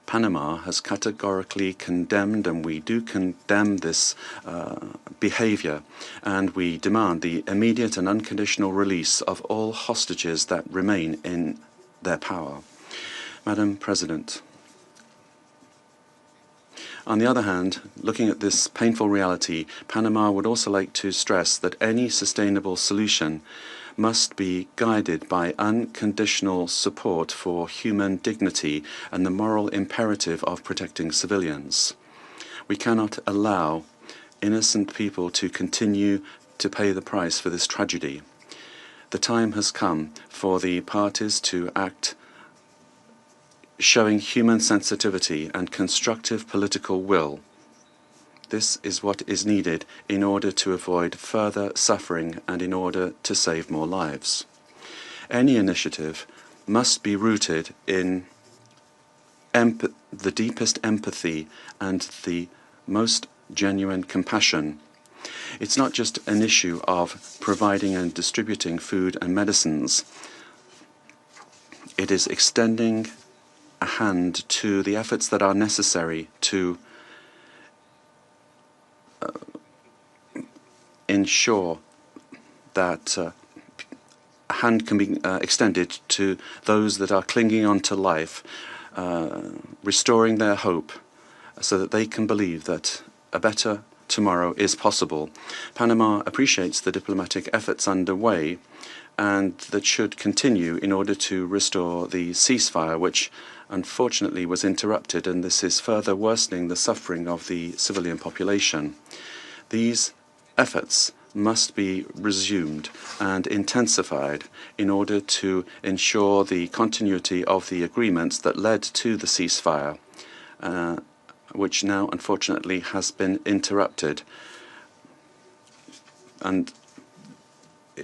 Panama has categorically condemned, and we do condemn this behavior, and we demand the immediate and unconditional release of all hostages that remain in their power. Madam President, on the other hand, looking at this painful reality, Panama would also like to stress that any sustainable solution must be guided by unconditional support for human dignity and the moral imperative of protecting civilians. We cannot allow innocent people to continue to pay the price for this tragedy. The time has come for the parties to act showing human sensitivity and constructive political will. This is what is needed in order to avoid further suffering and in order to save more lives. Any initiative must be rooted in the deepest empathy and the most genuine compassion. It's not just an issue of providing and distributing food and medicines. It is extending a hand to the efforts that are necessary to ensure that a hand can be extended to those that are clinging on to life, restoring their hope so that they can believe that a better tomorrow is possible. Panama appreciates the diplomatic efforts underway and that should continue in order to restore the ceasefire, which unfortunately was interrupted, and this is further worsening the suffering of the civilian population. These efforts must be resumed and intensified in order to ensure the continuity of the agreements that led to the ceasefire, which now unfortunately has been interrupted. And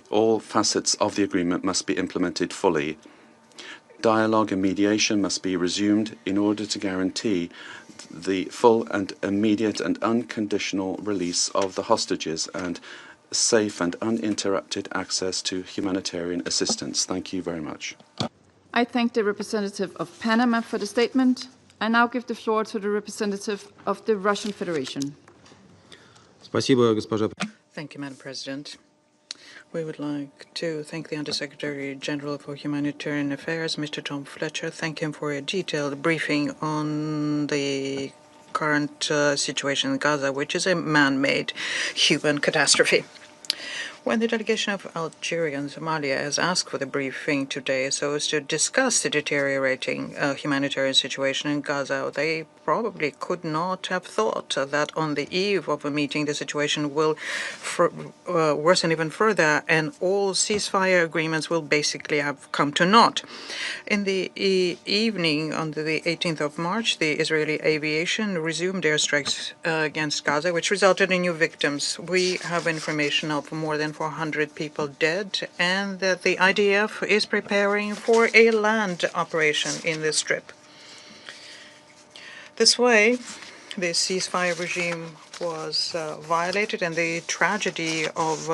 all facets of the agreement must be implemented fully. Dialogue and mediation must be resumed in order to guarantee the full and immediate and unconditional release of the hostages and safe and uninterrupted access to humanitarian assistance. Thank you very much. I thank the representative of Panama for the statement. I now give the floor to the representative of the Russian Federation. Thank you, Madam President. We would like to thank the Undersecretary General for Humanitarian Affairs, Mr. Tom Fletcher. Thank him for a detailed briefing on the current situation in Gaza, which is a man-made human catastrophe. When the delegation of Algeria and Somalia has asked for the briefing today so as to discuss the deteriorating humanitarian situation in Gaza, they probably could not have thought that on the eve of a meeting the situation will worsen even further and all ceasefire agreements will basically have come to naught. In the evening on the 18th of March, the Israeli aviation resumed airstrikes against Gaza, which resulted in new victims. We have information of more than 400 people dead, and that the IDF is preparing for a land operation in the Strip. This way, the ceasefire regime was violated, and the tragedy of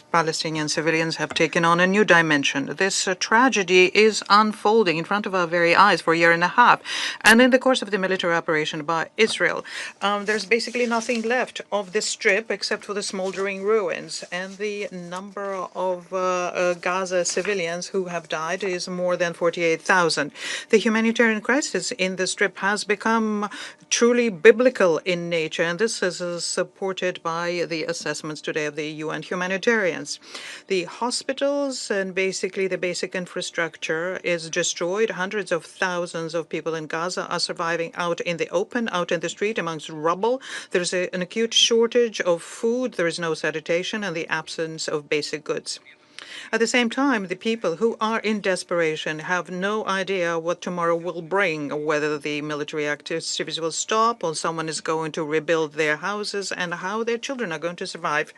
Palestinian civilians have taken on a new dimension. This tragedy is unfolding in front of our very eyes for a year and a half. And in the course of the military operation by Israel, there's basically nothing left of the Strip except for the smoldering ruins. And the number of Gaza civilians who have died is more than 48,000. The humanitarian crisis in the Strip has become truly biblical in nature, and this is supported by the assessments today of the UN humanitarians. The hospitals and basically the basic infrastructure is destroyed. Hundreds of thousands of people in Gaza are surviving out in the open, out in the street amongst rubble. There's an acute shortage of food. There is no sanitation and the absence of basic goods. At the same time, the people who are in desperation have no idea what tomorrow will bring, whether the military activities will stop or someone is going to rebuild their houses and how their children are going to survive.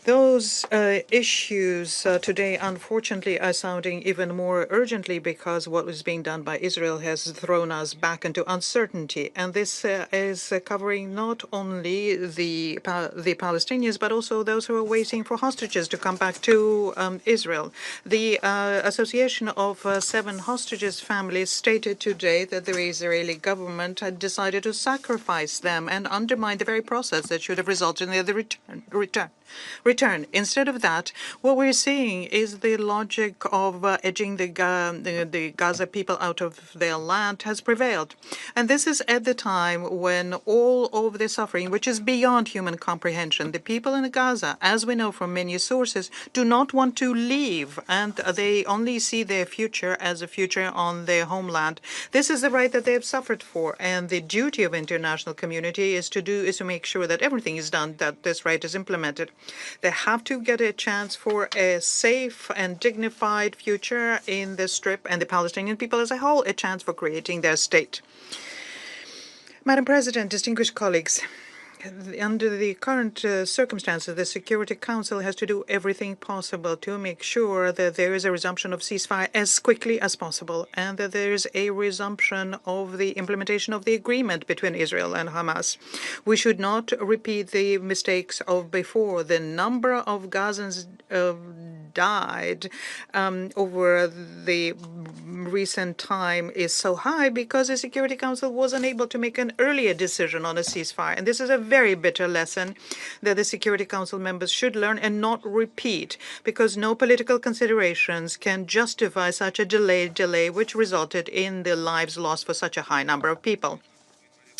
Those issues today, unfortunately, are sounding even more urgently because what was being done by Israel has thrown us back into uncertainty. And this is covering not only the Palestinians, but also those who are waiting for hostages to come back to Israel. The Association of 7 Hostages families stated today that the Israeli government had decided to sacrifice them and undermine the very process that should have resulted in their return. Instead of that, what we're seeing is the logic of edging the Gaza people out of their land has prevailed. And this is at the time when all of the suffering, which is beyond human comprehension, the people in Gaza, as we know from many sources, do not want to leave, and they only see their future as a future on their homeland. This is the right that they have suffered for, and the duty of the international community is to make sure that everything is done, that this right is implemented. They have to get a chance for a safe and dignified future in the Strip, and the Palestinian people as a whole a chance for creating their state. Madam President, distinguished colleagues, under the current circumstances, the Security Council has to do everything possible to make sure that there is a resumption of ceasefire as quickly as possible and that there is a resumption of the implementation of the agreement between Israel and Hamas. We should not repeat the mistakes of before. The number of Gazans died over the recent time is so high because the Security Council was unable to make an earlier decision on a ceasefire. And this is a very bitter lesson that the Security Council members should learn and not repeat, because no political considerations can justify such a delay which resulted in the lives lost for such a high number of people.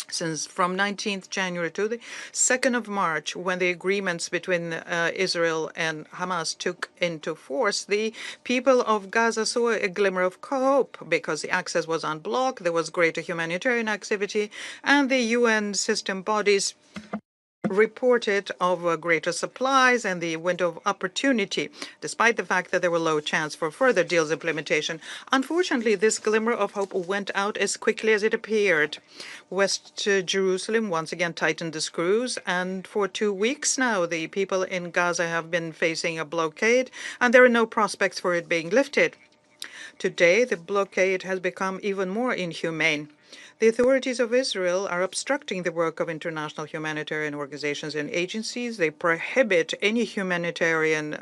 Since from 19th January to the 2nd of March, when the agreements between Israel and Hamas took into force, the people of Gaza saw a glimmer of hope because the access was unblocked, there was greater humanitarian activity, and the UN system bodies reported of greater supplies and the window of opportunity, despite the fact that there were low chance for further deals implementation. Unfortunately, this glimmer of hope went out as quickly as it appeared. West Jerusalem once again tightened the screws, and for 2 weeks now, the people in Gaza have been facing a blockade, and there are no prospects for it being lifted. Today, the blockade has become even more inhumane. The authorities of Israel are obstructing the work of international humanitarian organizations and agencies. They prohibit any humanitarian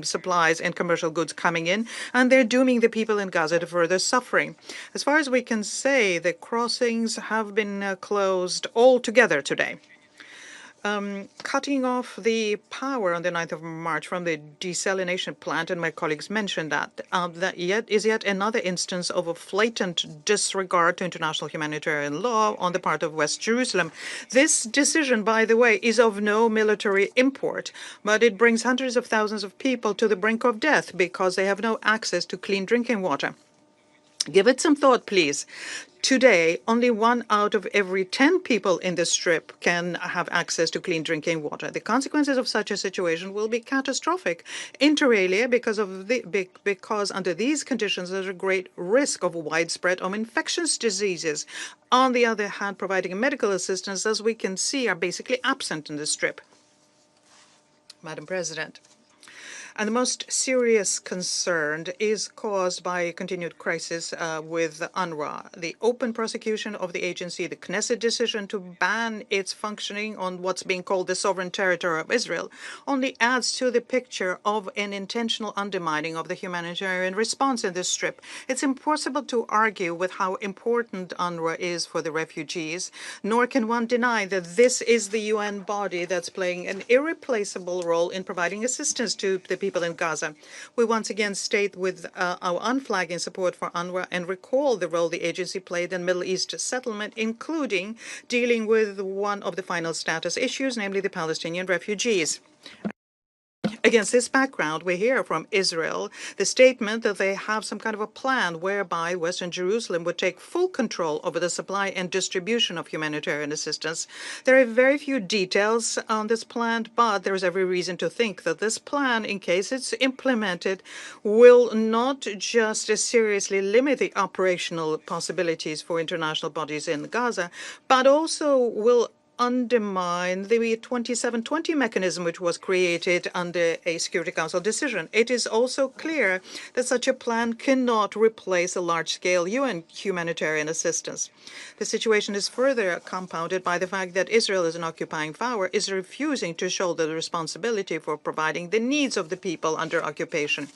supplies and commercial goods coming in, and they're dooming the people in Gaza to further suffering. As far as we can say, the crossings have been closed altogether today. Cutting off the power on the 9th of March from the desalination plant, and my colleagues mentioned that, is yet another instance of a blatant disregard to international humanitarian law on the part of West Jerusalem. This decision, by the way, is of no military import, but it brings hundreds of thousands of people to the brink of death because they have no access to clean drinking water. Give it some thought, please. Today, only 1 out of every 10 people in the Strip can have access to clean drinking water. The consequences of such a situation will be catastrophic, inter alia, because under these conditions there's a great risk of widespread infectious diseases. On the other hand, providing medical assistance, as we can see, are basically absent in the Strip. Madam President. And the most serious concern is caused by a continued crisis with UNRWA. The open prosecution of the agency, the Knesset decision to ban its functioning on what's being called the sovereign territory of Israel, only adds to the picture of an intentional undermining of the humanitarian response in this Strip. It's impossible to argue with how important UNRWA is for the refugees, nor can one deny that this is the UN body that's playing an irreplaceable role in providing assistance to the people in Gaza. We once again state with our unflagging support for UNRWA and recall the role the agency played in Middle East settlement, including dealing with one of the final status issues, namely the Palestinian refugees. Against this background, we hear from Israel the statement that they have some kind of a plan whereby Western Jerusalem would take full control over the supply and distribution of humanitarian assistance. There are very few details on this plan, but there is every reason to think that this plan, in case it's implemented, will not just seriously limit the operational possibilities for international bodies in Gaza, but also will undermine the 2720 mechanism which was created under a Security Council decision. It is also clear that such a plan cannot replace a large-scale UN humanitarian assistance. The situation is further compounded by the fact that Israel, as an occupying power, is refusing to shoulder the responsibility for providing the needs of the people under occupation.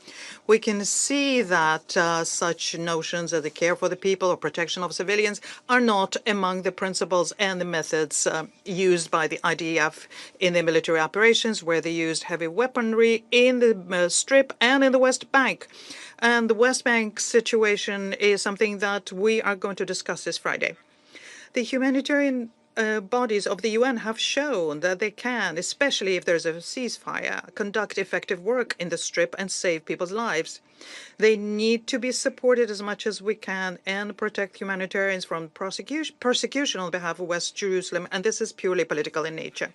We can see that such notions as the care for the people or protection of civilians are not among the principles and the methods used by the IDF in their military operations, where they used heavy weaponry in the Strip and in the West Bank. And the West Bank situation is something that we are going to discuss this Friday. The humanitarian bodies of the UN have shown that they can, especially if there's a ceasefire, conduct effective work in the Strip and save people's lives. They need to be supported as much as we can and protect humanitarians from persecution on behalf of West Jerusalem, and this is purely political in nature.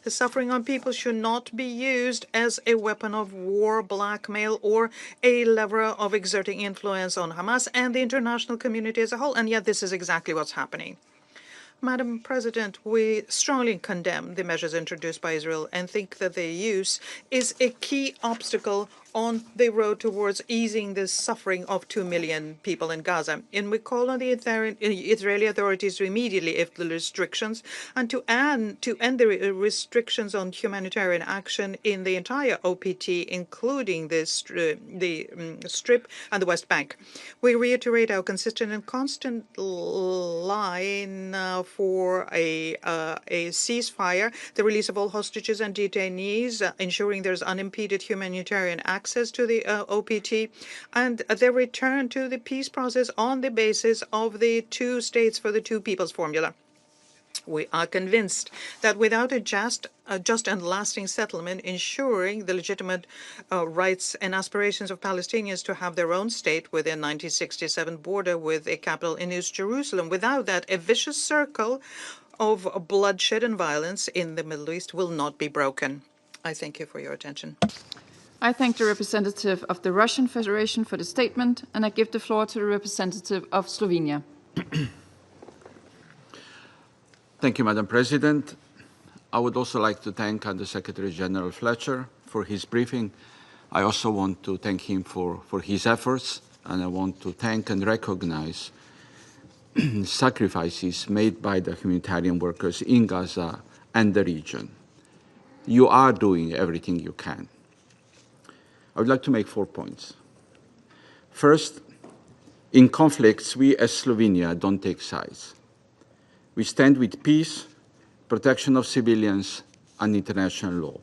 The suffering on people should not be used as a weapon of war, blackmail, or a lever of exerting influence on Hamas and the international community as a whole, and yet this is exactly what's happening. Madam President, we strongly condemn the measures introduced by Israel and think that their use is a key obstacle on the road towards easing the suffering of 2 million people in Gaza. And we call on the Israeli authorities to immediately lift the restrictions and to end the restrictions on humanitarian action in the entire OPT, including the Strip and the West Bank. We reiterate our consistent and constant line for a ceasefire, the release of all hostages and detainees, ensuring there's unimpeded humanitarian access to the OPT, and their return to the peace process on the basis of the two states for the two peoples formula. We are convinced that without a just and lasting settlement ensuring the legitimate rights and aspirations of Palestinians to have their own state within 1967 border with a capital in East Jerusalem, without that, a vicious circle of bloodshed and violence in the Middle East will not be broken. I thank you for your attention. I thank the representative of the Russian Federation for the statement, and I give the floor to the representative of Slovenia. Thank you, Madam President. I would also like to thank Under-Secretary General Fletcher for his briefing. I also want to thank him for his efforts, and I want to thank and recognize sacrifices made by the humanitarian workers in Gaza and the region. You are doing everything you can. I would like to make 4 points. First, in conflicts, we as Slovenia don't take sides. We stand with peace, protection of civilians, and international law.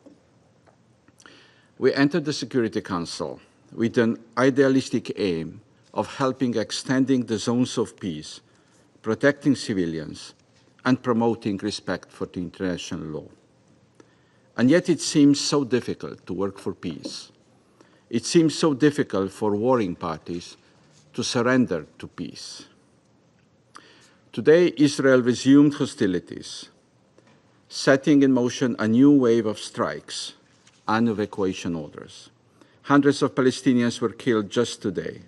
We entered the Security Council with an idealistic aim of helping extending the zones of peace, protecting civilians, and promoting respect for the international law. And yet it seems so difficult to work for peace. It seems so difficult for warring parties to surrender to peace. Today, Israel resumed hostilities, setting in motion a new wave of strikes and evacuation orders. Hundreds of Palestinians were killed just today,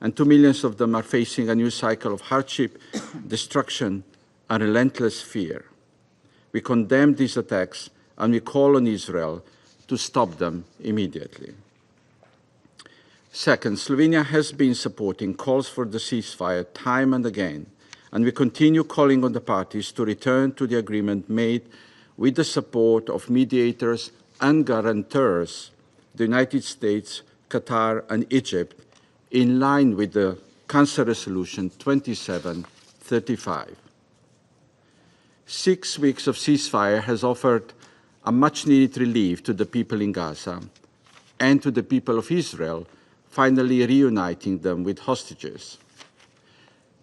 and 2 million of them are facing a new cycle of hardship, destruction, and relentless fear. We condemn these attacks, and we call on Israel to stop them immediately. Second, Slovenia has been supporting calls for the ceasefire time and again, and we continue calling on the parties to return to the agreement made with the support of mediators and guarantors, the United States, Qatar, and Egypt, in line with the Council Resolution 2735. 6 weeks of ceasefire has offered a much-needed relief to the people in Gaza and to the people of Israel, finally reuniting them with hostages.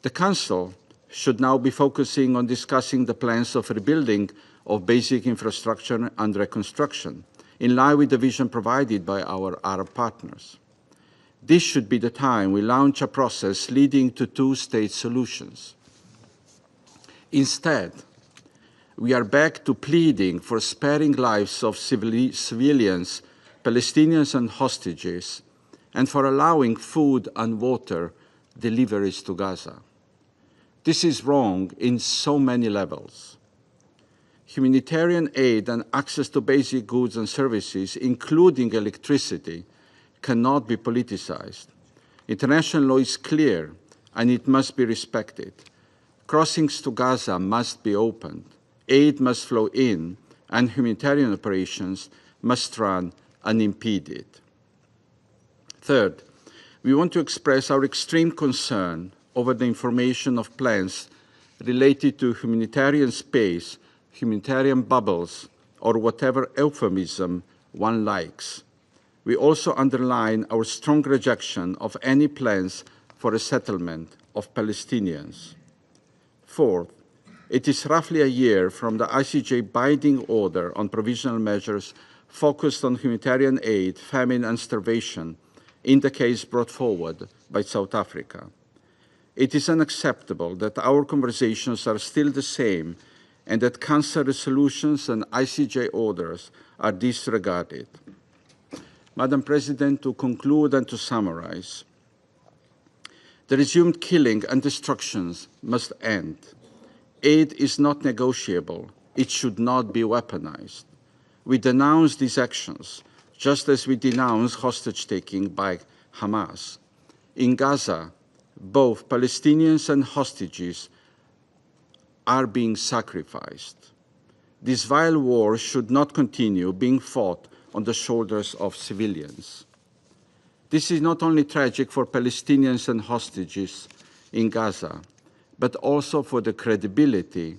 The Council should now be focusing on discussing the plans of rebuilding of basic infrastructure and reconstruction, in line with the vision provided by our Arab partners. This should be the time we launch a process leading to two-state solutions. Instead, we are back to pleading for sparing lives of civilians, Palestinians and hostages, and for allowing food and water deliveries to Gaza. This is wrong in so many levels. Humanitarian aid and access to basic goods and services, including electricity, cannot be politicized. International law is clear, and it must be respected. Crossings to Gaza must be opened. Aid must flow in, and humanitarian operations must run unimpeded. Third, we want to express our extreme concern over the information of plans related to humanitarian space, humanitarian bubbles, or whatever euphemism one likes. We also underline our strong rejection of any plans for a settlement of Palestinians. Fourth, it is roughly a year from the ICJ binding order on provisional measures focused on humanitarian aid, famine, and starvation in the case brought forward by South Africa. It is unacceptable that our conversations are still the same and that Council resolutions and ICJ orders are disregarded. Madam President, to conclude and to summarize, the resumed killing and destructions must end. Aid is not negotiable. It should not be weaponized. We denounce these actions, just as we denounce hostage-taking by Hamas. In Gaza, both Palestinians and hostages are being sacrificed. This vile war should not continue being fought on the shoulders of civilians. This is not only tragic for Palestinians and hostages in Gaza, but also for the credibility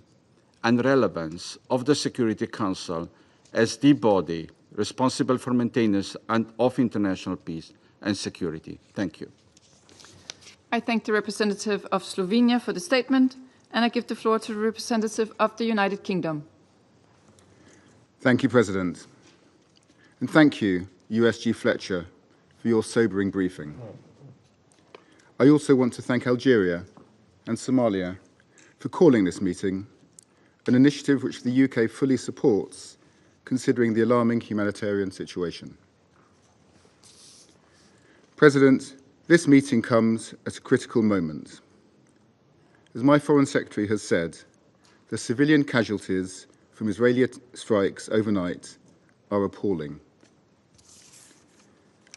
and relevance of the Security Council as the body responsible for maintenance of international peace and security. Thank you. I thank the representative of Slovenia for the statement, and I give the floor to the representative of the United Kingdom. Thank you, President. And thank you, USG Fletcher, for your sobering briefing. I also want to thank Algeria and Somalia for calling this meeting, an initiative which the UK fully supports, considering the alarming humanitarian situation. President, this meeting comes at a critical moment. As my Foreign Secretary has said, the civilian casualties from Israeli strikes overnight are appalling.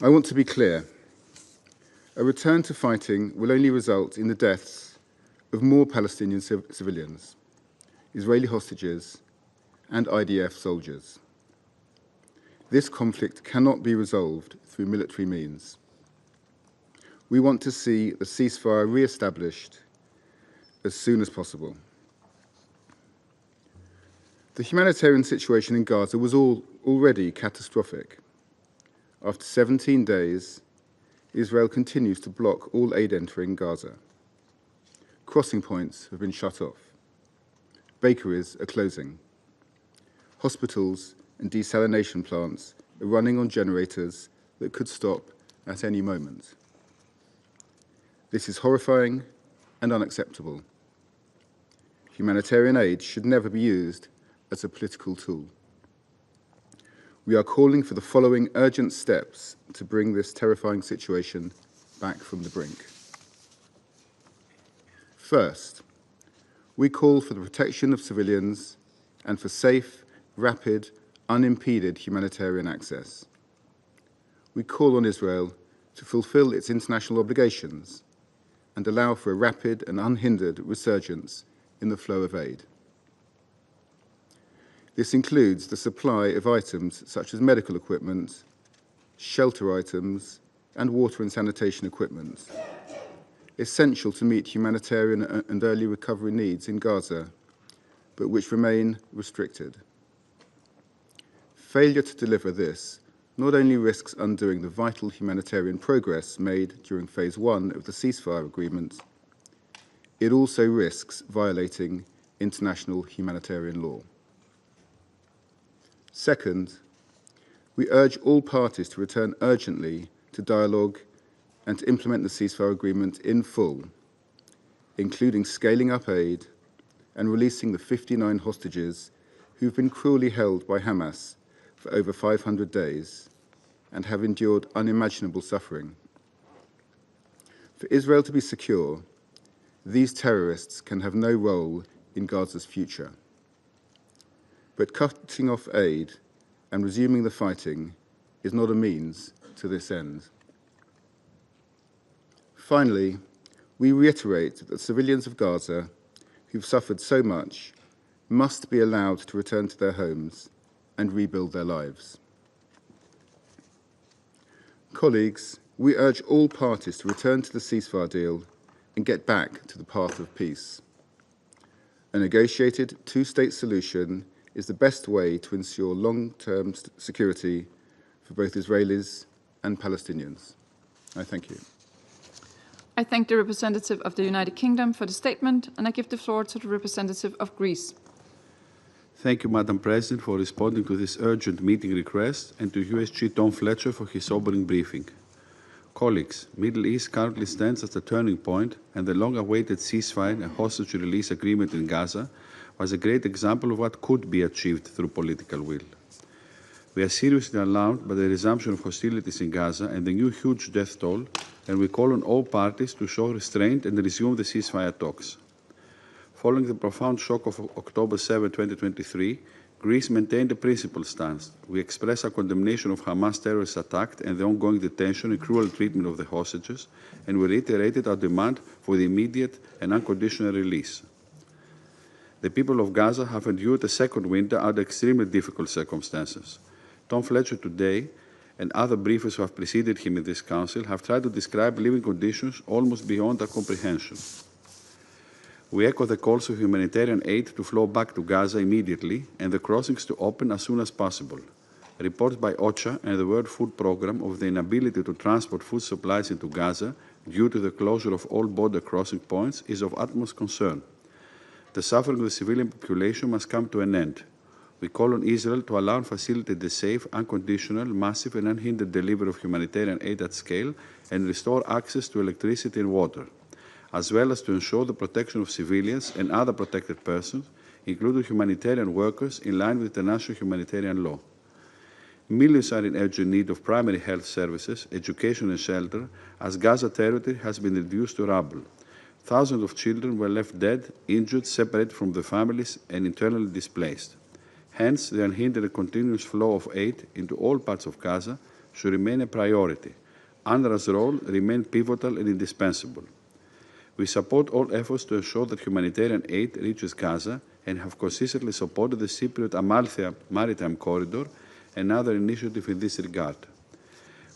I want to be clear. A return to fighting will only result in the deaths of more Palestinian civilians, Israeli hostages, and IDF soldiers. This conflict cannot be resolved through military means. We want to see the ceasefire re-established as soon as possible. The humanitarian situation in Gaza was already catastrophic. After 17 days, Israel continues to block all aid entering Gaza. Crossing points have been shut off. Bakeries are closing. Hospitals and desalination plants are running on generators that could stop at any moment. This is horrifying and unacceptable. Humanitarian aid should never be used as a political tool. We are calling for the following urgent steps to bring this terrifying situation back from the brink. First, we call for the protection of civilians and for safe, rapid, unimpeded humanitarian access. We call on Israel to fulfill its international obligations and allow for a rapid and unhindered resurgence in the flow of aid. This includes the supply of items such as medical equipment, shelter items, and water and sanitation equipment, essential to meet humanitarian and early recovery needs in Gaza, but which remain restricted. Failure to deliver this not only risks undoing the vital humanitarian progress made during Phase 1 of the ceasefire agreement, it also risks violating international humanitarian law. Second, we urge all parties to return urgently to dialogue and to implement the ceasefire agreement in full, including scaling up aid and releasing the 59 hostages who've been cruelly held by Hamas for over 500 days and have endured unimaginable suffering. For Israel to be secure, these terrorists can have no role in Gaza's future. But cutting off aid and resuming the fighting is not a means to this end. Finally, we reiterate that civilians of Gaza who've suffered so much must be allowed to return to their homes and rebuild their lives. Colleagues, we urge all parties to return to the ceasefire deal and get back to the path of peace. A negotiated two-state solution is the best way to ensure long-term security for both Israelis and Palestinians. I thank you. I thank the representative of the United Kingdom for the statement, and I give the floor to the representative of Greece. Thank you, Madam President, for responding to this urgent meeting request, and to USG Tom Fletcher for his sobering briefing. Colleagues, Middle East currently stands at a turning point, and the long-awaited ceasefire and hostage release agreement in Gaza was a great example of what could be achieved through political will. We are seriously alarmed by the resumption of hostilities in Gaza and the new huge death toll, and we call on all parties to show restraint and resume the ceasefire talks. Following the profound shock of October 7, 2023, Greece maintained a principled stance. We express our condemnation of Hamas terrorist attack and the ongoing detention and cruel treatment of the hostages, and we reiterated our demand for the immediate and unconditional release. The people of Gaza have endured a second winter under extremely difficult circumstances. Tom Fletcher today and other briefers who have preceded him in this Council have tried to describe living conditions almost beyond our comprehension. We echo the calls for humanitarian aid to flow back to Gaza immediately and the crossings to open as soon as possible. Reports by OCHA and the World Food Programme of the inability to transport food supplies into Gaza due to the closure of all border crossing points is of utmost concern. The suffering of the civilian population must come to an end. We call on Israel to allow and facilitate the safe, unconditional, massive and unhindered delivery of humanitarian aid at scale and restore access to electricity and water, as well as to ensure the protection of civilians and other protected persons, including humanitarian workers, in line with international humanitarian law. Millions are in urgent need of primary health services, education and shelter, as Gaza territory has been reduced to rubble. Thousands of children were left dead, injured, separated from their families, and internally displaced. Hence, the unhindered and continuous flow of aid into all parts of Gaza should remain a priority. UNRWA's role remains pivotal and indispensable. We support all efforts to ensure that humanitarian aid reaches Gaza and have consistently supported the Cypriot-Amalthea Maritime Corridor and other initiatives in this regard.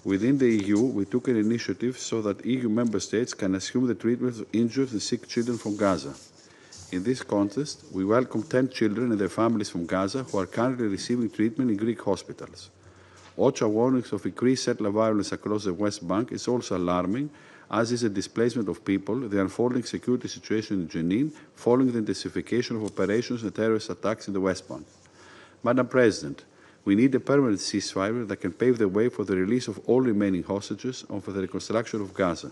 Within the EU, we took an initiative so that EU member states can assume the treatment of injured and sick children from Gaza. In this context, we welcome 10 children and their families from Gaza who are currently receiving treatment in Greek hospitals. OCHA warnings of increased settler violence across the West Bank is also alarming, as is the displacement of people, the unfolding security situation in Jenin following the intensification of operations and terrorist attacks in the West Bank. Madam President, we need a permanent ceasefire that can pave the way for the release of all remaining hostages and for the reconstruction of Gaza.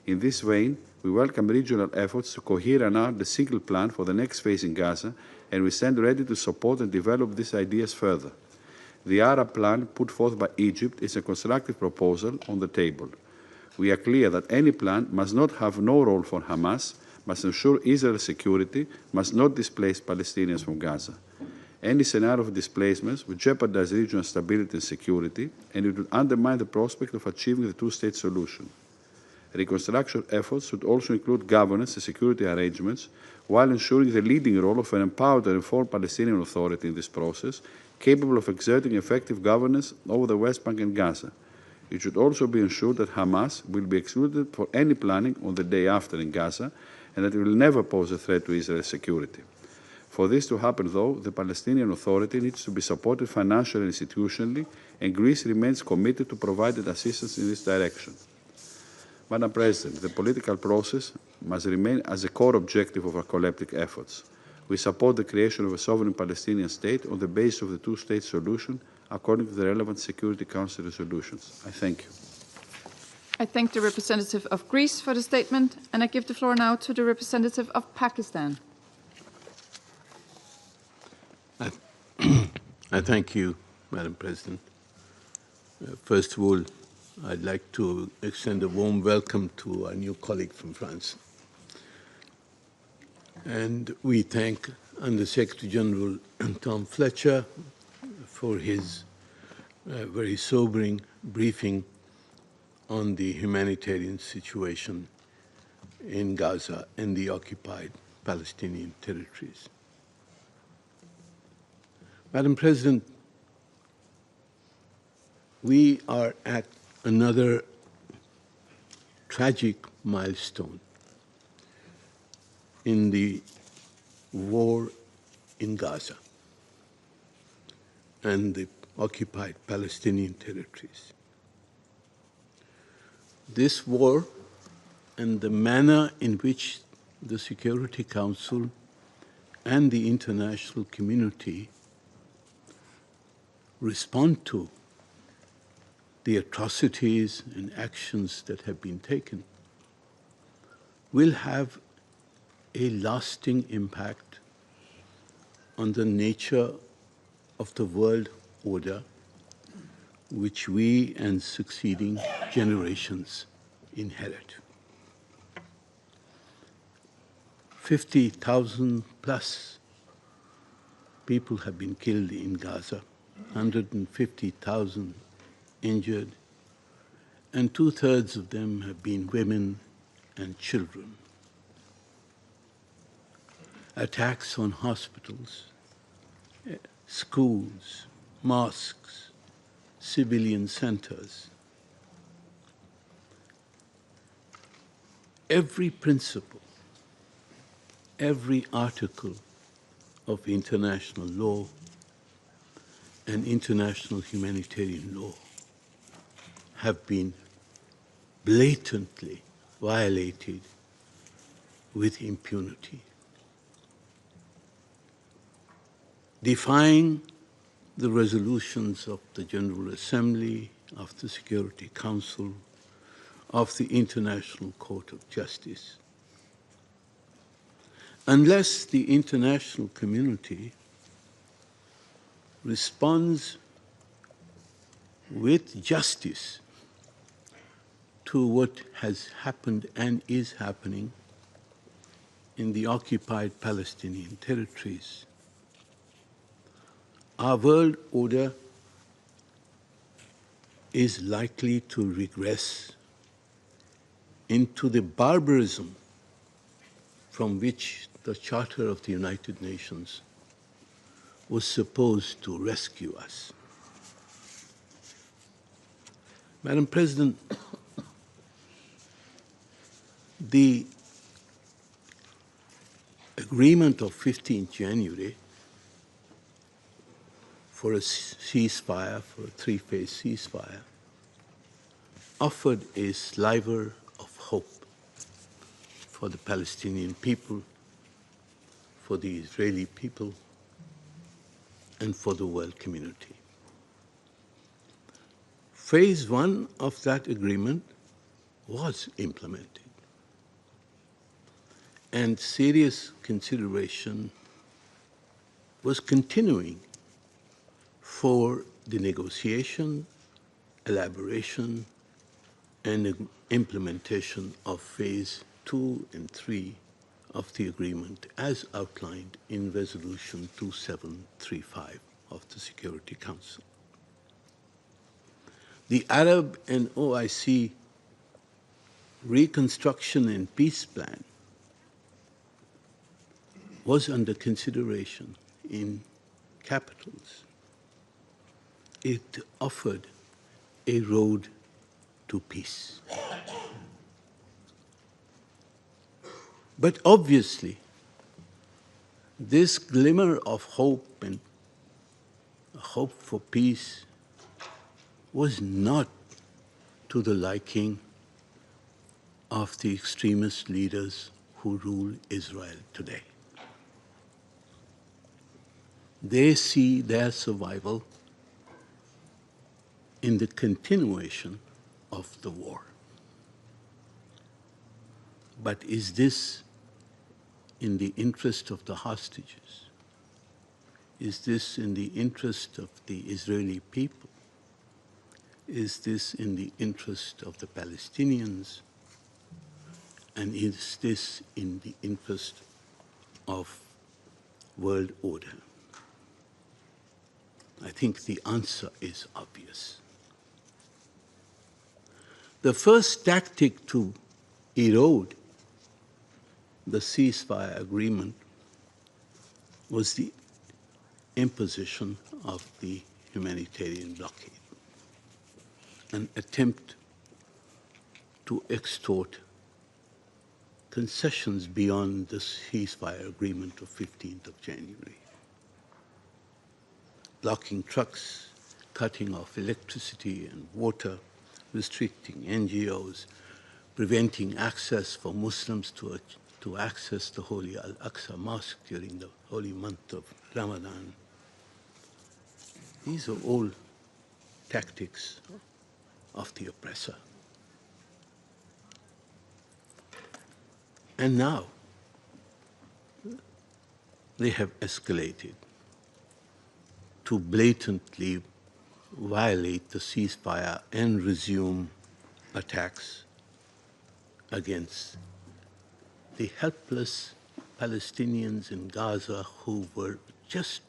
In this vein, we welcome regional efforts to cohere and art the single plan for the next phase in Gaza, and we stand ready to support and develop these ideas further. The Arab plan put forth by Egypt is a constructive proposal on the table. We are clear that any plan must not have no role for Hamas, must ensure Israel's security, must not displace Palestinians from Gaza. Any scenario of displacements would jeopardize regional stability and security, and it would undermine the prospect of achieving the two-state solution. Reconstruction efforts should also include governance and security arrangements, while ensuring the leading role of an empowered and informed Palestinian Authority in this process, capable of exerting effective governance over the West Bank and Gaza. It should also be ensured that Hamas will be excluded for any planning on the day after in Gaza, and that it will never pose a threat to Israel's security. For this to happen, though, the Palestinian Authority needs to be supported financially and institutionally, and Greece remains committed to providing assistance in this direction. Madam President, the political process must remain as a core objective of our collective efforts. We support the creation of a sovereign Palestinian state on the basis of the two-state solution, according to the relevant Security Council resolutions. I thank you. I thank the representative of Greece for the statement, and I give the floor now to the representative of Pakistan. I thank you, Madam President. First of all, I'd like to extend a warm welcome to our new colleague from France. And we thank Under-Secretary General Tom Fletcher for his very sobering briefing on the humanitarian situation in Gaza and the occupied Palestinian territories. Madam President, we are at another tragic milestone in the war in Gaza and the occupied Palestinian territories. This war and the manner in which the Security Council and the international community respond to the atrocities and actions that have been taken will have a lasting impact on the nature of the world order which we and succeeding generations inherit. 50,000 plus people have been killed in Gaza, 150,000 injured, and 2/3 of them have been women and children. Attacks on hospitals, schools, mosques, civilian centers. Every principle, every article of international law and international humanitarian law have been blatantly violated with impunity. Defying the resolutions of the General Assembly, of the Security Council, of the International Court of Justice. Unless the international community responds with justice to what has happened and is happening in the occupied Palestinian territories, our world order is likely to regress into the barbarism from which the Charter of the United Nations was supposed to rescue us. Madam President, the agreement of 15th January for a ceasefire, for a three-phase ceasefire, offered a sliver of hope for the Palestinian people, for the Israeli people, and for the world community. Phase one of that agreement was implemented, and serious consideration was continuing for the negotiation, elaboration, and implementation of phase 2 and 3 of the agreement as outlined in Resolution 2735 of the Security Council. The Arab and OIC Reconstruction and Peace Plan was under consideration in capitals. It offered a road to peace. But obviously, this glimmer of hope and hope for peace was not to the liking of the extremist leaders who rule Israel today. They see their survival in the continuation of the war. But is this in the interest of the hostages? Is this in the interest of the Israeli people? Is this in the interest of the Palestinians? And is this in the interest of world order? I think the answer is obvious. The first tactic to erode the ceasefire agreement was the imposition of the humanitarian blockade, an attempt to extort concessions beyond the ceasefire agreement of 15th of January. Blocking trucks, cutting off electricity and water, restricting NGOs, preventing access for Muslims to access the holy Al-Aqsa Mosque during the holy month of Ramadan. These are all tactics of the oppressor. And now they have escalated to blatantly violate the ceasefire and resume attacks against the helpless Palestinians in Gaza who were just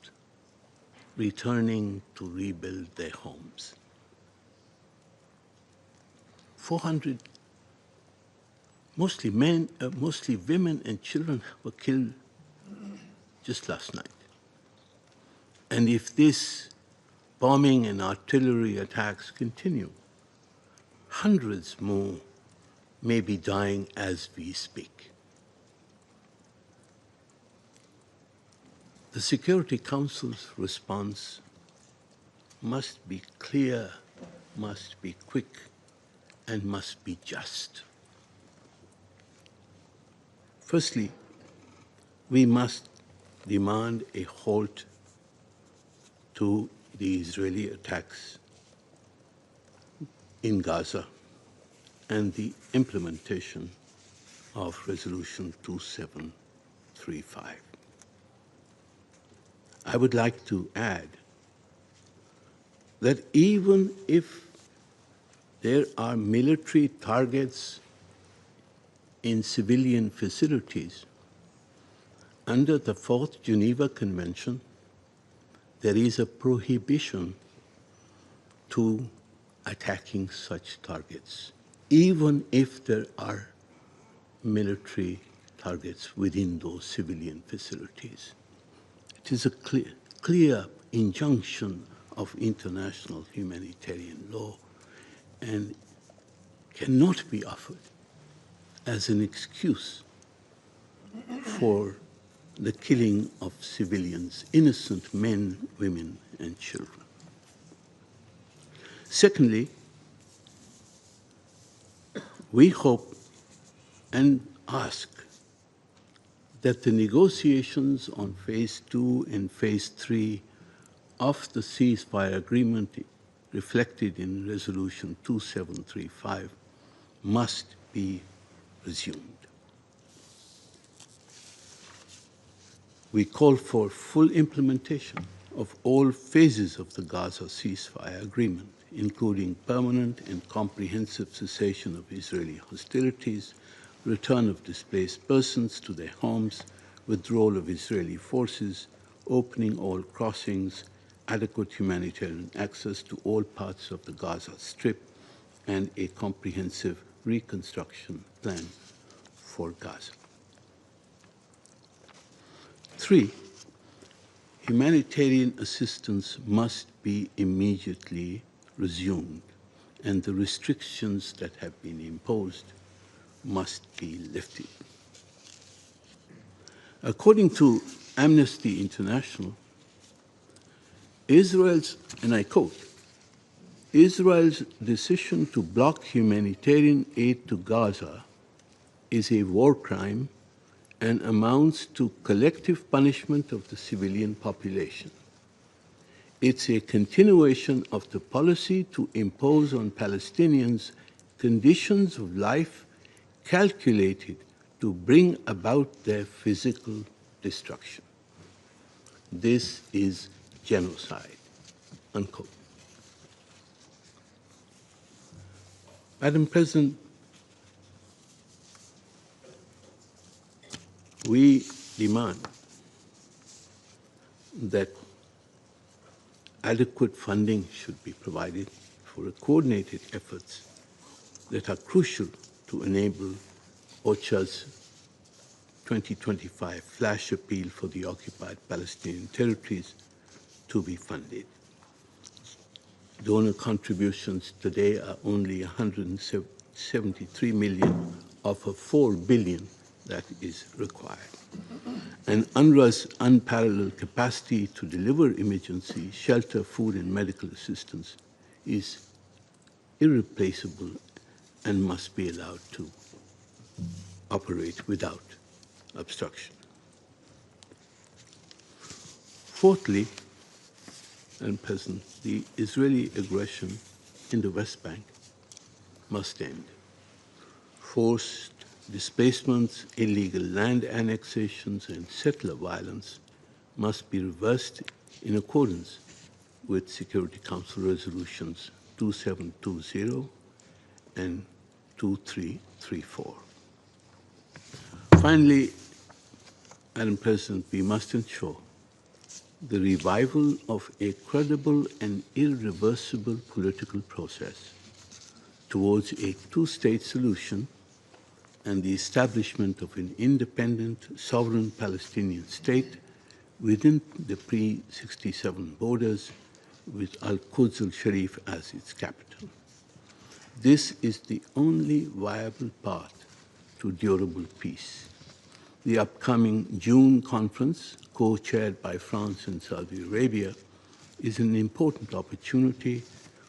returning to rebuild their homes. 400, mostly women and children were killed just last night. And if this bombing and artillery attacks continue, hundreds more may be dying as we speak. The Security Council's response must be clear, must be quick, and must be just. Firstly, we must demand a halt to the Israeli attacks in Gaza and the implementation of Resolution 2735. I would like to add that even if there are military targets in civilian facilities, under the Fourth Geneva Convention, there is a prohibition to attacking such targets, even if there are military targets within those civilian facilities. It is a clear injunction of international humanitarian law and cannot be offered as an excuse for the killing of civilians, innocent men, women, and children. Secondly, we hope and ask that the negotiations on Phase 2 and Phase 3 of the ceasefire agreement reflected in Resolution 2735 must be resumed. We call for full implementation of all phases of the Gaza ceasefire agreement, including permanent and comprehensive cessation of Israeli hostilities, return of displaced persons to their homes, withdrawal of Israeli forces, opening all crossings, adequate humanitarian access to all parts of the Gaza Strip, and a comprehensive reconstruction plan for Gaza. 3, humanitarian assistance must be immediately resumed, and the restrictions that have been imposed must be lifted. According to Amnesty International, Israel's, and I quote, Israel's decision to block humanitarian aid to Gaza is a war crime and amounts to collective punishment of the civilian population. It's a continuation of the policy to impose on Palestinians conditions of life calculated to bring about their physical destruction. This is genocide, unquote. Madam President, we demand that adequate funding should be provided for coordinated efforts that are crucial to enable OCHA's 2025 flash appeal for the occupied Palestinian territories to be funded. Donor contributions today are only 173 million of a 4 billion that is required. And UNRWA's unparalleled capacity to deliver emergency, shelter, food, and medical assistance is irreplaceable and must be allowed to operate without obstruction. Fourthly, Madam President, the Israeli aggression in the West Bank must end. Forced displacements, illegal land annexations, and settler violence must be reversed in accordance with Security Council resolutions 2720 and 2334. Finally, Madam President, we must ensure the revival of a credible and irreversible political process towards a two-state solution and the establishment of an independent, sovereign Palestinian state within the pre-67 borders with Al-Quds al-Sharif as its capital. This is the only viable path to durable peace. The upcoming June conference, co-chaired by France and Saudi Arabia, is an important opportunity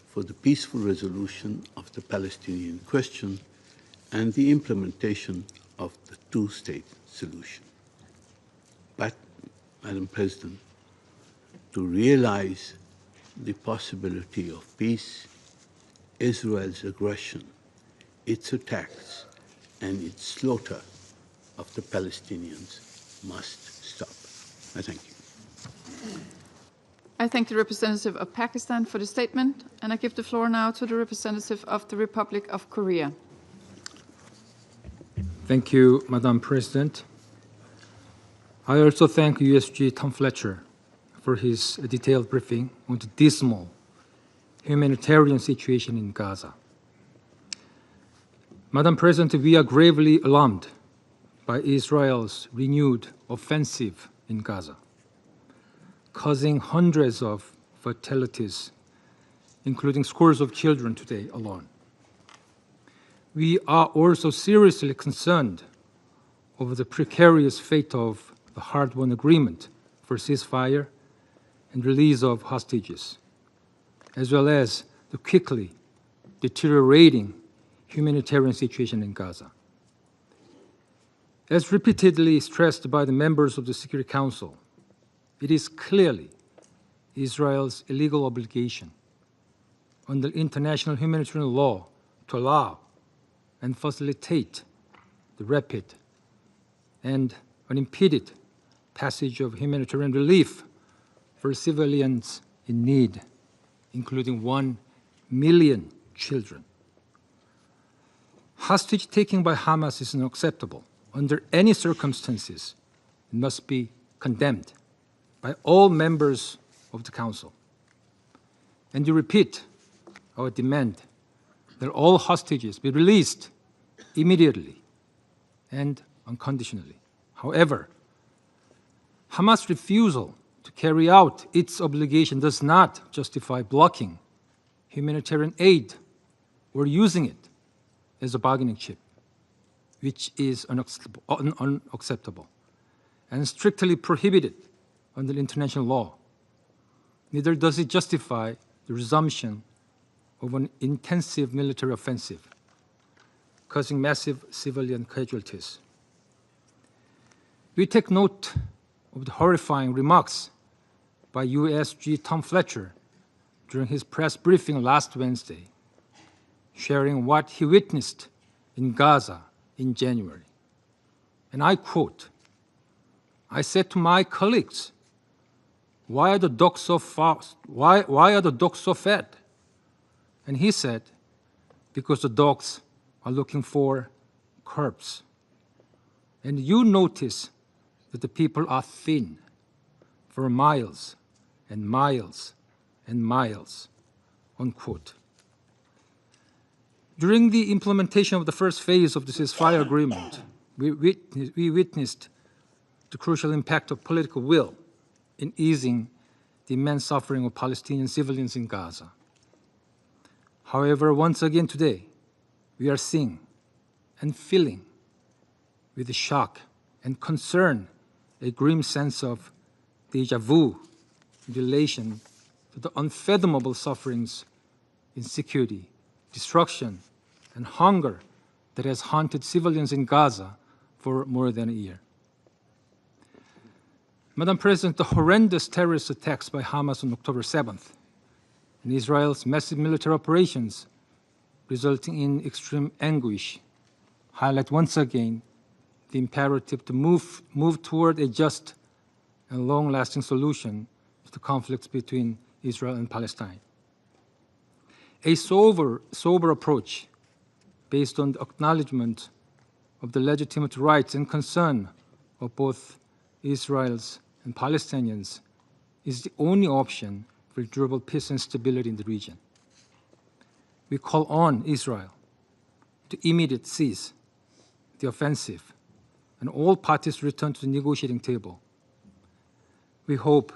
for the peaceful resolution of the Palestinian question and the implementation of the two-state solution. But, Madam President, to realize the possibility of peace, Israel's aggression, its attacks, and its slaughter of the Palestinians must stop. I thank you. I thank the representative of Pakistan for the statement, and I give the floor now to the representative of the Republic of Korea. Thank you, Madam President. I also thank USG Tom Fletcher for his detailed briefing on the dismal humanitarian situation in Gaza. Madam President, we are gravely alarmed by Israel's renewed offensive in Gaza, causing hundreds of fatalities, including scores of children today alone. We are also seriously concerned over the precarious fate of the hard-won agreement for ceasefire and release of hostages, as well as the quickly deteriorating humanitarian situation in Gaza. As repeatedly stressed by the members of the Security Council, it is clearly Israel's illegal obligation under international humanitarian law to allow and facilitate the rapid and unimpeded passage of humanitarian relief for civilians in need, including 1 million children. Hostage taking by Hamas is unacceptable under any circumstances. It must be condemned by all members of the Council. And we repeat our demand that all hostages be released immediately and unconditionally. However, Hamas' refusal to carry out its obligation does not justify blocking humanitarian aid or using it as a bargaining chip, which is unacceptable and strictly prohibited under international law. Neither does it justify the resumption of an intensive military offensive, causing massive civilian casualties. We take note of the horrifying remarks by USG Tom Fletcher during his press briefing last Wednesday, sharing what he witnessed in Gaza in January. And I quote, "I said to my colleagues, why are the dogs so fast? Why are the dogs so fat?" And he said, "Because the dogs are looking for curbs." And you notice that the people are thin for miles and miles and miles, unquote. During the implementation of the first phase of the ceasefire agreement, we witnessed the crucial impact of political will in easing the immense suffering of Palestinian civilians in Gaza. However, once again today, we are seeing and feeling with shock and concern a grim sense of déjà vu in relation to the unfathomable sufferings, insecurity, destruction, and hunger that has haunted civilians in Gaza for more than a year. Madam President, the horrendous terrorist attacks by Hamas on October 7th and Israel's massive military operations resulting in extreme anguish highlight once again the imperative to move toward a just and long-lasting solution to the conflicts between Israel and Palestine. A sober approach based on the acknowledgement of the legitimate rights and concern of both Israel's and Palestinians is the only option for durable peace and stability in the region. We call on Israel to immediately cease the offensive and all parties return to the negotiating table. We hope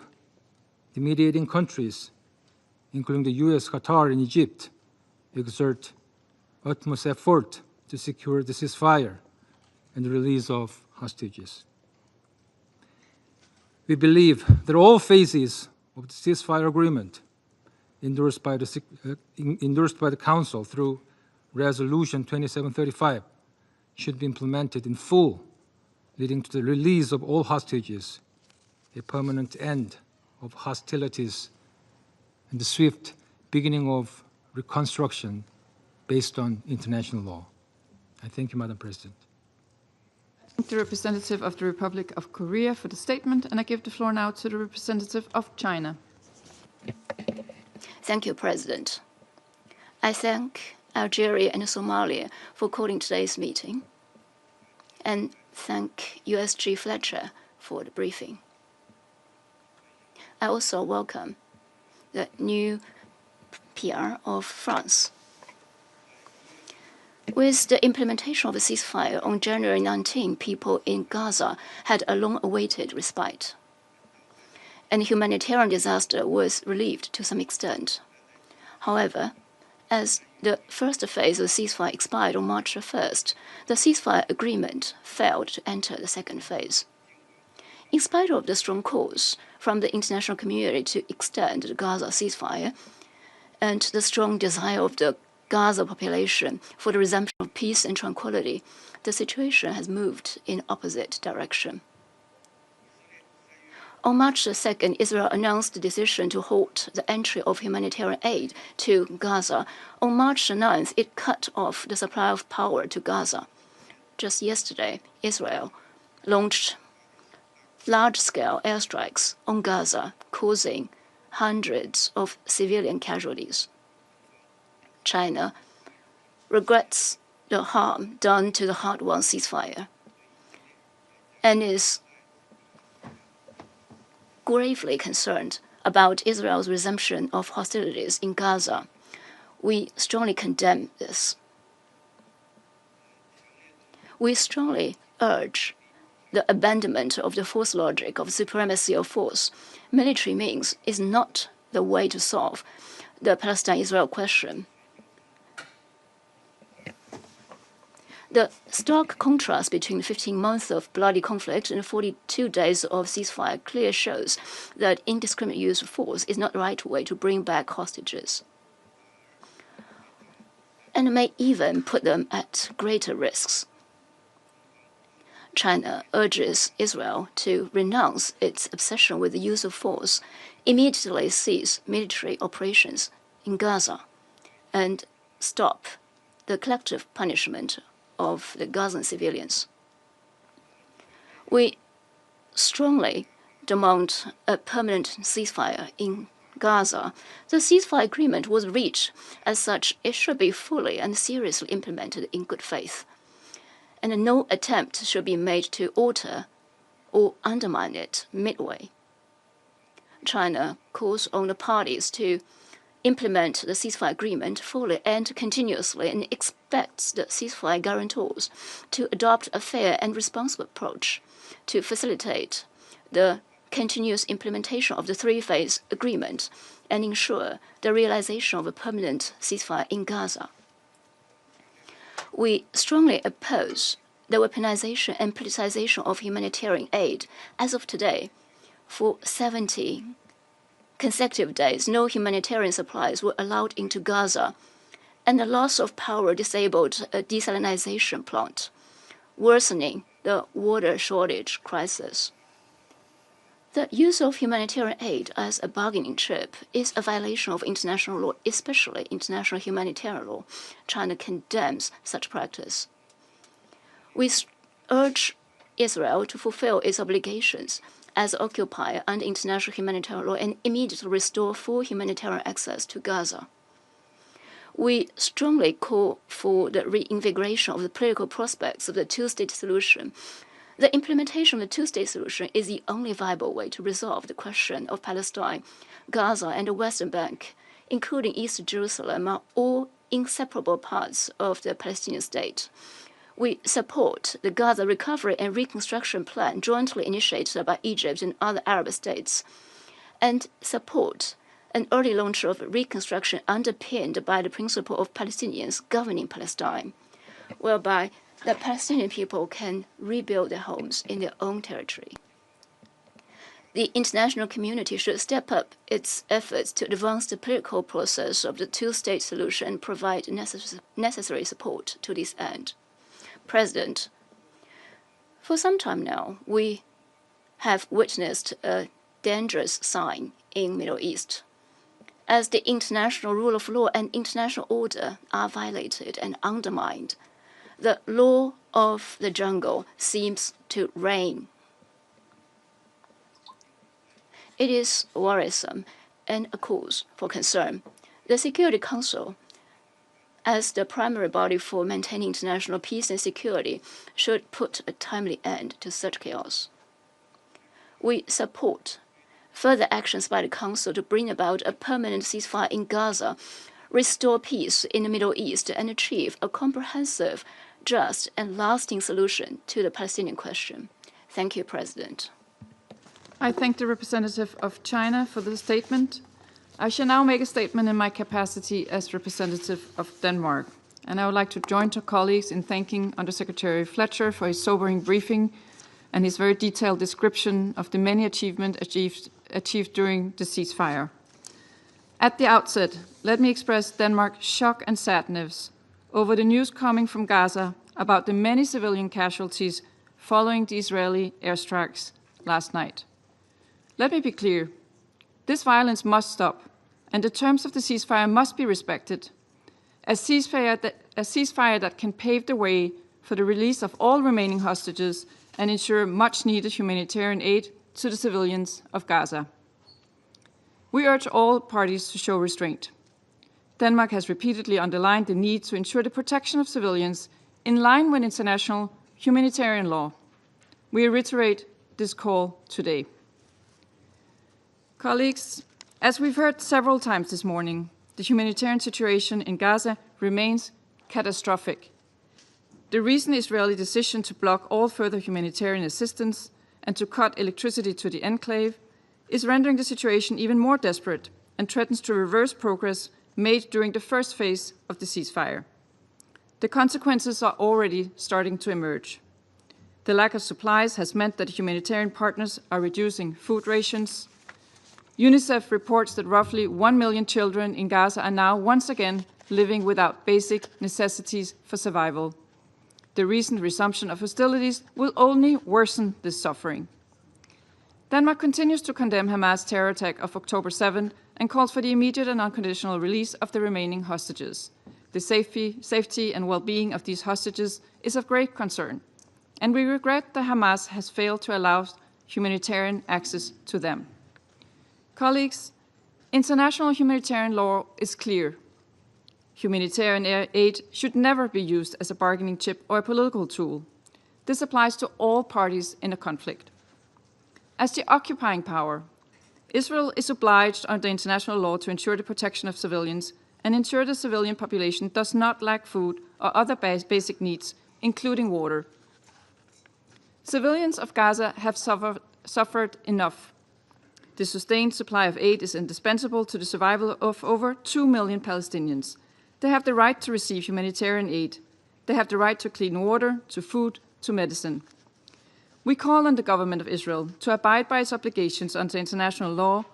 the mediating countries, including the US, Qatar, and Egypt, exert utmost effort to secure the ceasefire and the release of hostages. We believe that all phases of the ceasefire agreement endorsed by the Council through Resolution 2735 should be implemented in full, leading to the release of all hostages, a permanent end of hostilities, and the swift beginning of reconstruction based on international law. I thank you, Madam President. I thank the representative of the Republic of Korea for the statement, and I give the floor now to the representative of China. Thank you, President. I thank Algeria and Somalia for calling today's meeting, and thank USG Fletcher for the briefing. I also welcome the new PR of France. With the implementation of a ceasefire on January 19, people in Gaza had a long-awaited respite, and humanitarian disaster was relieved to some extent. However, as the first phase of the ceasefire expired on March 1st, the ceasefire agreement failed to enter the second phase. In spite of the strong calls from the international community to extend the Gaza ceasefire and the strong desire of the Gaza population for the resumption of peace and tranquility, the situation has moved in opposite direction. On March 2nd, Israel announced the decision to halt the entry of humanitarian aid to Gaza. On March 9th, it cut off the supply of power to Gaza. Just yesterday, Israel launched large-scale airstrikes on Gaza, causing hundreds of civilian casualties. China regrets the harm done to the hard-won ceasefire and is gravely concerned about Israel's resumption of hostilities in Gaza. We strongly condemn this. We strongly urge the abandonment of the force logic of supremacy of force. Military means is not the way to solve the Palestine-Israel question. The stark contrast between 15 months of bloody conflict and 42 days of ceasefire clearly shows that indiscriminate use of force is not the right way to bring back hostages, and may even put them at greater risks. China urges Israel to renounce its obsession with the use of force, immediately cease military operations in Gaza, and stop the collective punishment of the Gazan civilians. We strongly demand a permanent ceasefire in Gaza. The ceasefire agreement was reached. As such, it should be fully and seriously implemented in good faith, and no attempt should be made to alter or undermine it midway. China calls on the parties to implement the ceasefire agreement fully and continuously, and expects the ceasefire guarantors to adopt a fair and responsible approach to facilitate the continuous implementation of the three-phase agreement and ensure the realization of a permanent ceasefire in Gaza. We strongly oppose the weaponization and politicization of humanitarian aid. As of today, for 70 consecutive days, no humanitarian supplies were allowed into Gaza, and the loss of power disabled a desalinization plant, worsening the water shortage crisis. The use of humanitarian aid as a bargaining chip is a violation of international law, especially international humanitarian law. China condemns such practice. We urge Israel to fulfill its obligations as occupier under international humanitarian law and immediately restore full humanitarian access to Gaza. We strongly call for the reinvigoration of the political prospects of the two-state solution. The implementation of the two-state solution is the only viable way to resolve the question of Palestine. Gaza and the Western Bank, including East Jerusalem, are all inseparable parts of the Palestinian state. We support the Gaza Recovery and Reconstruction Plan jointly initiated by Egypt and other Arab states, and support an early launch of reconstruction underpinned by the principle of Palestinians governing Palestine, whereby the Palestinian people can rebuild their homes in their own territory. The international community should step up its efforts to advance the political process of the two-state solution and provide necessary support to this end. President, for some time now, we have witnessed a dangerous sign in the Middle East. As the international rule of law and international order are violated and undermined, the law of the jungle seems to reign. It is worrisome and a cause for concern. The Security Council, as the primary body for maintaining international peace and security, should put a timely end to such chaos. We support further actions by the Council to bring about a permanent ceasefire in Gaza, restore peace in the Middle East, and achieve a comprehensive, just, and lasting solution to the Palestinian question. Thank you, President. I thank the representative of China for the statement. I shall now make a statement in my capacity as representative of Denmark. And I would like to join to colleagues in thanking Undersecretary Fletcher for his sobering briefing and his very detailed description of the many achievements achieved during the ceasefire. At the outset, let me express Denmark's shock and sadness over the news coming from Gaza about the many civilian casualties following the Israeli airstrikes last night. Let me be clear, this violence must stop, and the terms of the ceasefire must be respected. A ceasefire that can pave the way for the release of all remaining hostages and ensure much-needed humanitarian aid to the civilians of Gaza. We urge all parties to show restraint. Denmark has repeatedly underlined the need to ensure the protection of civilians in line with international humanitarian law. We reiterate this call today. Colleagues, as we've heard several times this morning, the humanitarian situation in Gaza remains catastrophic. The recent Israeli decision to block all further humanitarian assistance and to cut electricity to the enclave is rendering the situation even more desperate and threatens to reverse progress made during the first phase of the ceasefire. The consequences are already starting to emerge. The lack of supplies has meant that humanitarian partners are reducing food rations. UNICEF reports that roughly 1 million children in Gaza are now once again living without basic necessities for survival. The recent resumption of hostilities will only worsen this suffering. Denmark continues to condemn Hamas' terror attack of October 7 and calls for the immediate and unconditional release of the remaining hostages. The safety and well-being of these hostages is of great concern, and we regret that Hamas has failed to allow humanitarian access to them. Colleagues, international humanitarian law is clear. Humanitarian aid should never be used as a bargaining chip or a political tool. This applies to all parties in a conflict. As the occupying power, Israel is obliged under international law to ensure the protection of civilians and ensure the civilian population does not lack food or other basic needs, including water. Civilians of Gaza have suffered enough. The sustained supply of aid is indispensable to the survival of over 2 million Palestinians. They have the right to receive humanitarian aid. They have the right to clean water, to food, to medicine. We call on the government of Israel to abide by its obligations under international law,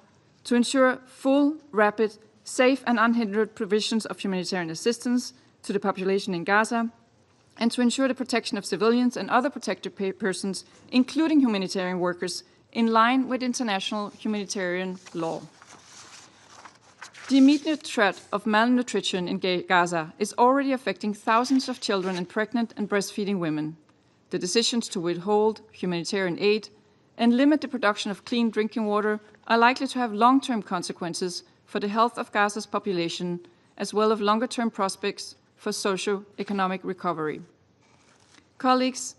to ensure full, rapid, safe and unhindered provisions of humanitarian assistance to the population in Gaza, and to ensure the protection of civilians and other protected persons, including humanitarian workers, in line with international humanitarian law. The immediate threat of malnutrition in Gaza is already affecting thousands of children and pregnant and breastfeeding women. The decisions to withhold humanitarian aid and limit the production of clean drinking water are likely to have long-term consequences for the health of Gaza's population, as well as longer-term prospects for socio-economic recovery. Colleagues,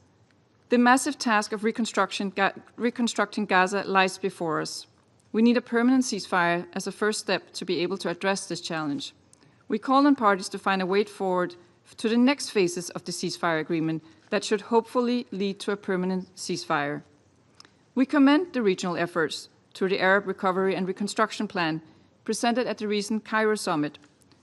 the massive task of reconstructing Gaza lies before us. We need a permanent ceasefire as a first step to be able to address this challenge. We call on parties to find a way forward to the next phases of the ceasefire agreement that should hopefully lead to a permanent ceasefire. We commend the regional efforts through the Arab Recovery and Reconstruction Plan presented at the recent Cairo summit.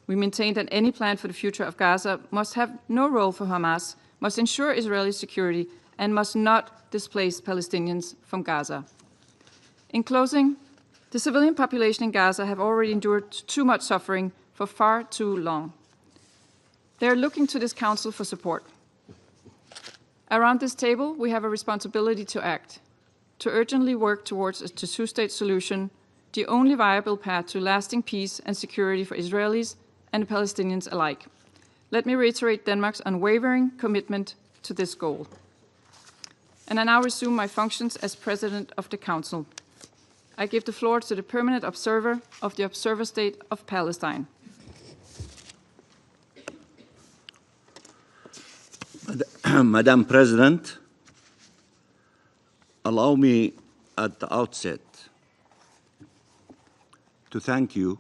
We maintain that any plan for the future of Gaza must have no role for Hamas, must ensure Israeli security, and must not displace Palestinians from Gaza. In closing, the civilian population in Gaza have already endured too much suffering for far too long. They are looking to this Council for support. Around this table, we have a responsibility to act, to urgently work towards a two-state solution, the only viable path to lasting peace and security for Israelis and Palestinians alike. Let me reiterate Denmark's unwavering commitment to this goal. And I now resume my functions as President of the Council. I give the floor to the permanent observer of the Observer State of Palestine. Madam President, allow me at the outset to thank you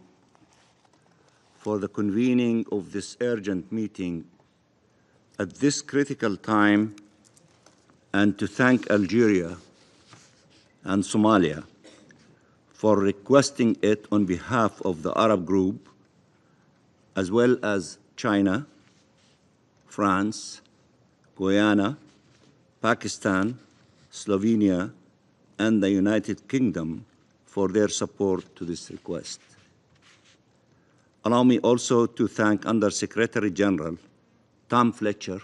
for the convening of this urgent meeting at this critical time, and to thank Algeria and Somalia for requesting it on behalf of the Arab group, as well as China, France, Guyana, Pakistan, Slovenia, and the United Kingdom for their support to this request. Allow me also to thank Under-Secretary General Tom Fletcher,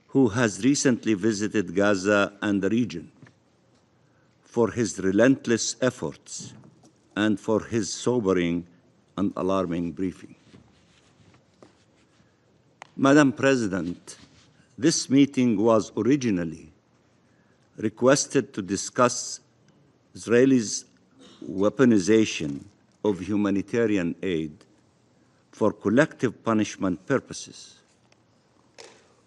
who has recently visited Gaza and the region, for his relentless efforts and for his sobering and alarming briefing. Madam President, this meeting was originally requested to discuss Israel's weaponization of humanitarian aid for collective punishment purposes,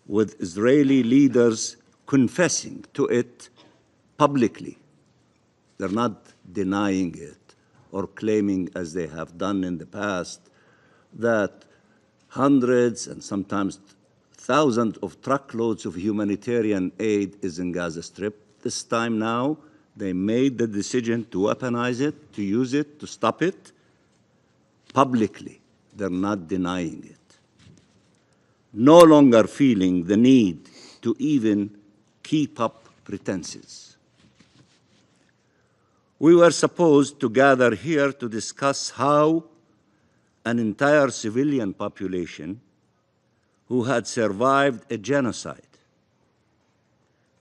with Israeli leaders confessing to it publicly. They're not denying it or claiming, as they have done in the past, that hundreds and sometimes thousands of truckloads of humanitarian aid is in Gaza Strip. This time now, they made the decision to weaponize it, to use it, to stop it publicly. They're not denying it. No longer feeling the need to even keep up pretenses. We were supposed to gather here to discuss how an entire civilian population who had survived a genocide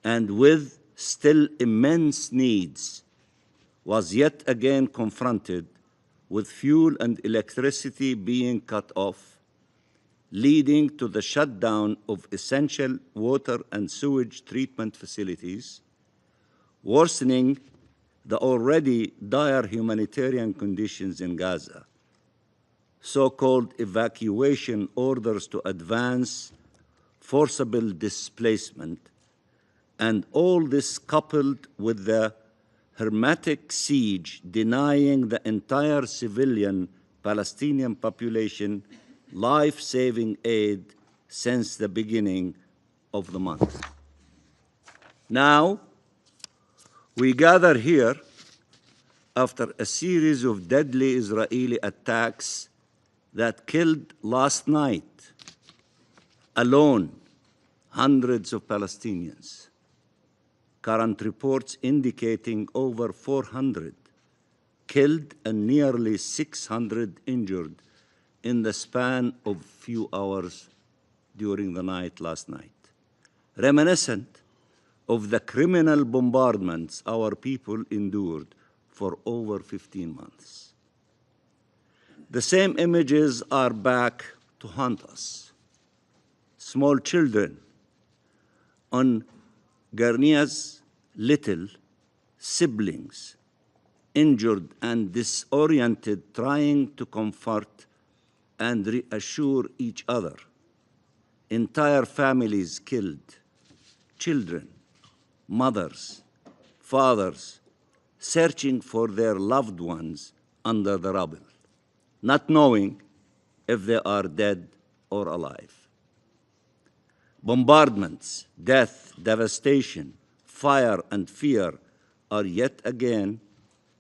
and with still immense needs was yet again confronted with fuel and electricity being cut off, leading to the shutdown of essential water and sewage treatment facilities, worsening the already dire humanitarian conditions in Gaza, so-called evacuation orders to advance, forcible displacement, and all this coupled with the hermetic siege denying the entire civilian Palestinian population life-saving aid since the beginning of the month. Now, we gather here after a series of deadly Israeli attacks that killed last night alone hundreds of Palestinians. Current reports indicating over 400 killed and nearly 600 injured in the span of few hours during the night last night, reminiscent of the criminal bombardments our people endured for over 15 months. The same images are back to haunt us. Small children on Garnia's little siblings, injured and disoriented, trying to comfort and reassure each other. Entire families killed, children, mothers, fathers, searching for their loved ones under the rubble, not knowing if they are dead or alive. Bombardments, death, devastation, fire, and fear are yet again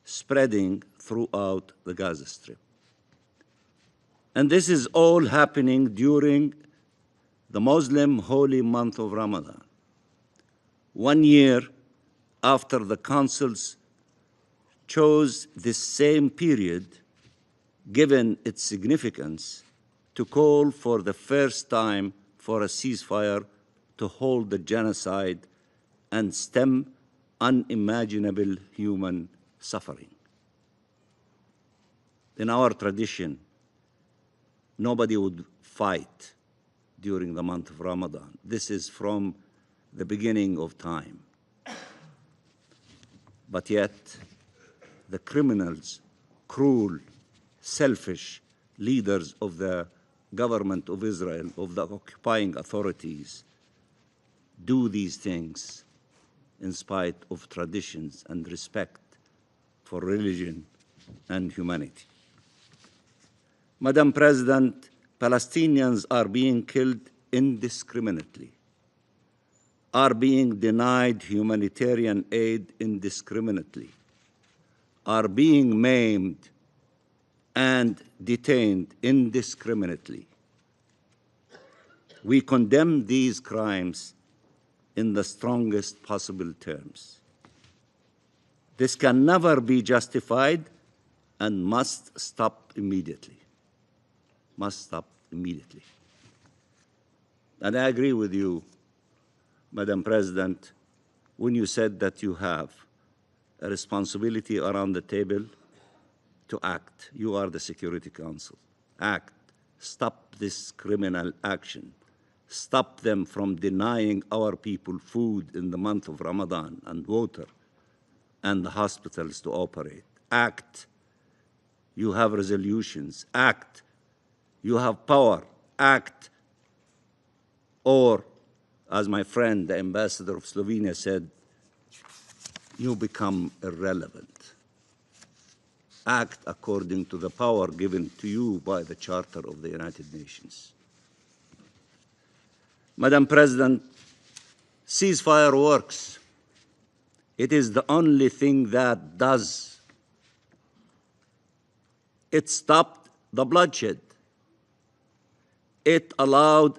spreading throughout the Gaza Strip. And this is all happening during the Muslim holy month of Ramadan, 1 year after the councils chose this same period, given its significance, to call for the first time for a ceasefire to hold the genocide and stem unimaginable human suffering. In our tradition, nobody would fight during the month of Ramadan. This is from the beginning of time. But yet, the criminals, cruel, selfish leaders of the government of Israel, of the occupying authorities, do these things in spite of traditions and respect for religion and humanity. Madam President, Palestinians are being killed indiscriminately, are being denied humanitarian aid indiscriminately, are being maimed and detained indiscriminately. We condemn these crimes in the strongest possible terms. This can never be justified and must stop immediately. Must stop immediately. And I agree with you, Madam President, when you said that you have a responsibility around the table to act. You are the Security Council. Act. Stop this criminal action. Stop them from denying our people food in the month of Ramadan and water and the hospitals to operate. Act. You have resolutions. Act. You have power. Act. Or, as my friend, the ambassador of Slovenia said, you become irrelevant. Act according to the power given to you by the Charter of the United Nations. Madam President, ceasefire works. It is the only thing that does. It stopped the bloodshed. It allowed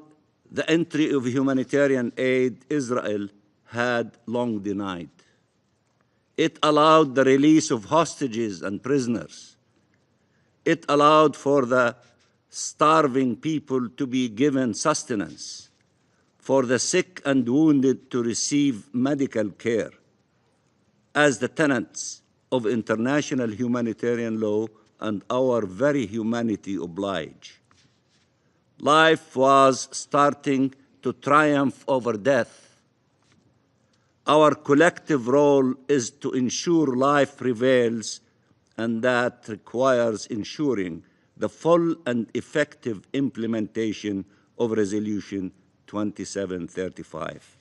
the entry of humanitarian aid Israel had long denied. It allowed the release of hostages and prisoners. It allowed for the starving people to be given sustenance, for the sick and wounded to receive medical care, as the tenets of international humanitarian law and our very humanity oblige. Life was starting to triumph over death. Our collective role is to ensure life prevails, and that requires ensuring the full and effective implementation of Resolution 2735.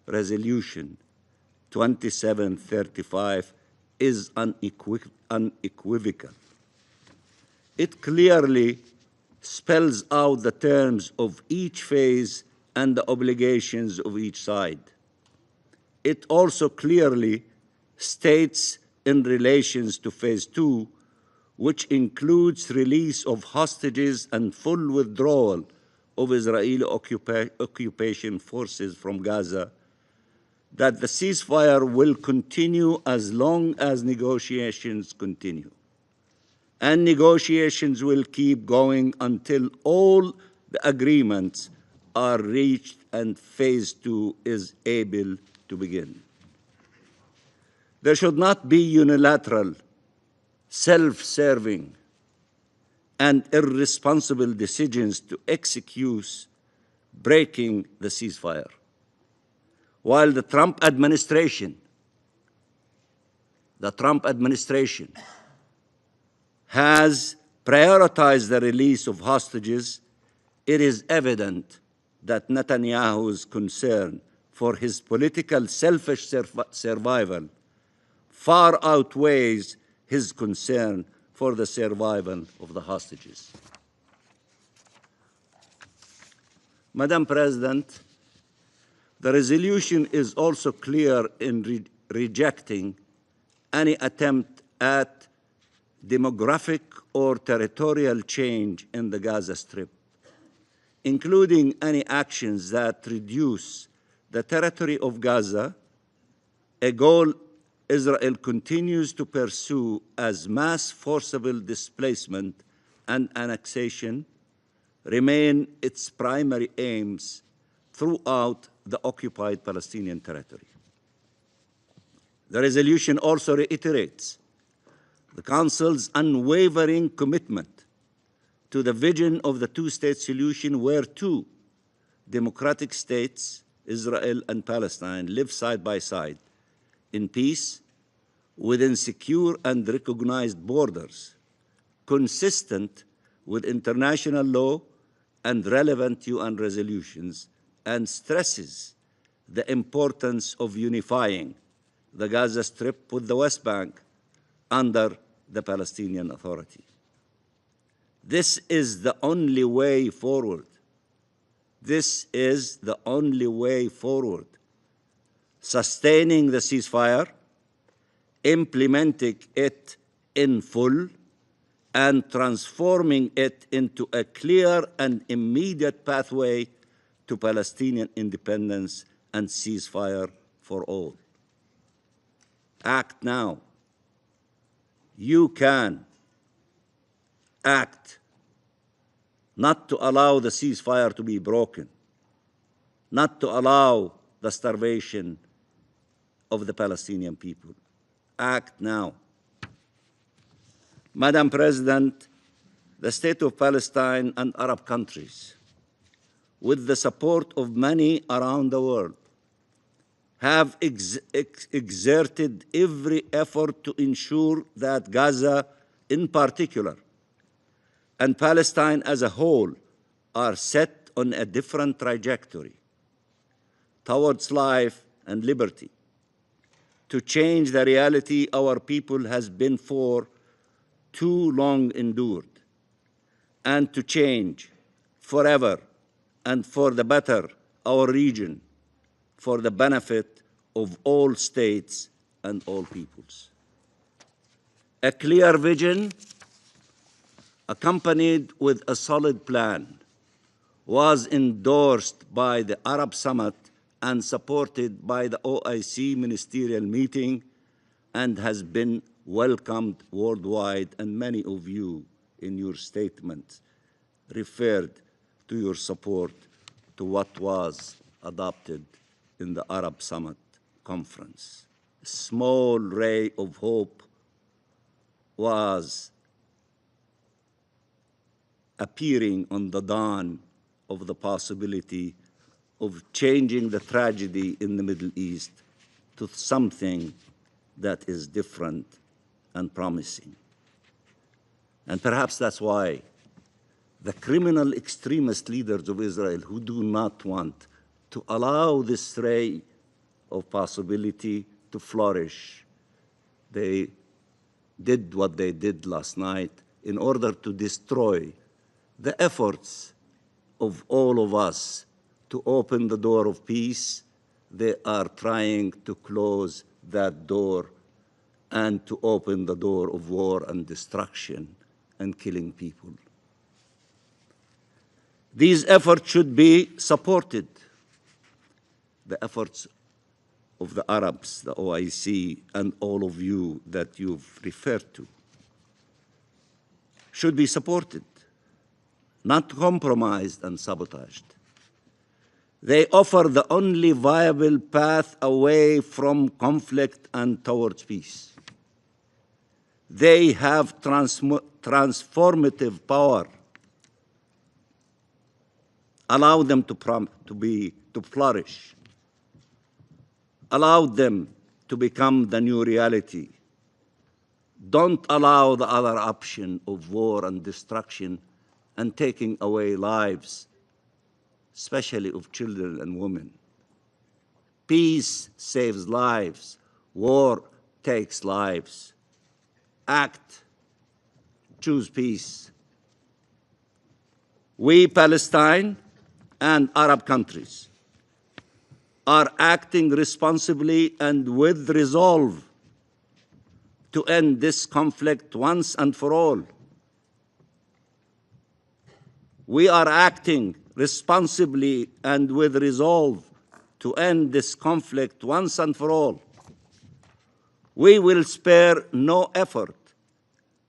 Resolution 2735 is unequivocal. It clearly spells out the terms of each phase and the obligations of each side. It also clearly states in relations to Phase 2, which includes release of hostages and full withdrawal of Israeli occupation forces from Gaza, that the ceasefire will continue as long as negotiations continue. And negotiations will keep going until all the agreements are reached and Phase 2 is able to begin. There should not be unilateral, self-serving, and irresponsible decisions to execute breaking the ceasefire. While the Trump administration has prioritized the release of hostages, it is evident that Netanyahu's concern for his political selfish survival far outweighs his concern for the survival of the hostages. Madam President, the resolution is also clear in rejecting any attempt at demographic or territorial change in the Gaza Strip, including any actions that reduce the territory of Gaza, a goal Israel continues to pursue as mass forcible displacement and annexation remain its primary aims throughout the occupied Palestinian territory. The resolution also reiterates the Council's unwavering commitment to the vision of the two-state solution where two democratic states, Israel and Palestine, live side by side in peace within secure and recognized borders, consistent with international law and relevant UN resolutions, and stresses the importance of unifying the Gaza Strip with the West Bank under the Palestinian Authority. This is the only way forward. This is the only way forward. Sustaining the ceasefire, implementing it in full, and transforming it into a clear and immediate pathway to Palestinian independence and ceasefire for all. Act now. You can act, not to allow the ceasefire to be broken, not to allow the starvation of the Palestinian people. Act now. Madam President, the State of Palestine and Arab countries, with the support of many around the world, have exerted every effort to ensure that Gaza in particular and Palestine as a whole are set on a different trajectory towards life and liberty, to change the reality our people has been for too long endured, and to change forever and for the better our region, for the benefit of all states and all peoples. A clear vision, accompanied with a solid plan, was endorsed by the Arab Summit and supported by the OIC ministerial meeting and has been welcomed worldwide, and many of you in your statements referred to your support to what was adopted in the Arab Summit conference. A small ray of hope was appearing on the dawn of the possibility of changing the tragedy in the Middle East to something that is different and promising. And perhaps that's why the criminal extremist leaders of Israel, who do not want to allow this ray of possibility to flourish, they did what they did last night in order to destroy the efforts of all of us to open the door of peace. They are trying to close that door and to open the door of war and destruction and killing people. These efforts should be supported. The efforts of the Arabs, the OIC, and all of you that you've referred to should be supported, not compromised and sabotaged. They offer the only viable path away from conflict and towards peace. They have transformative power. Allow them to flourish. Allow them to become the new reality. Don't allow the other option of war and destruction and taking away lives, especially of children and women. Peace saves lives. War takes lives. Act. Choose peace. We, Palestine and Arab countries, are acting responsibly and with resolve to end this conflict once and for all. We are acting responsibly and with resolve to end this conflict once and for all. We will spare no effort,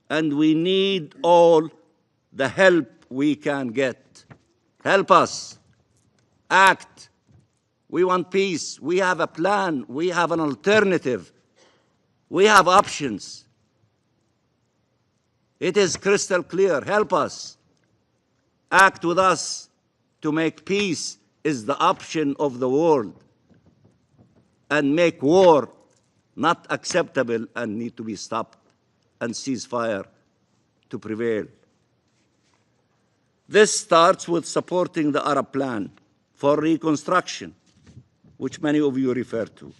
and we need all the help we can get. Help us. Act. We want peace. We have a plan. We have an alternative. We have options. It is crystal clear. Help us. Act with us to make peace is the option of the world, and make war not acceptable and need to be stopped, and ceasefire to prevail. This starts with supporting the Arab plan for reconstruction, which many of you refer to,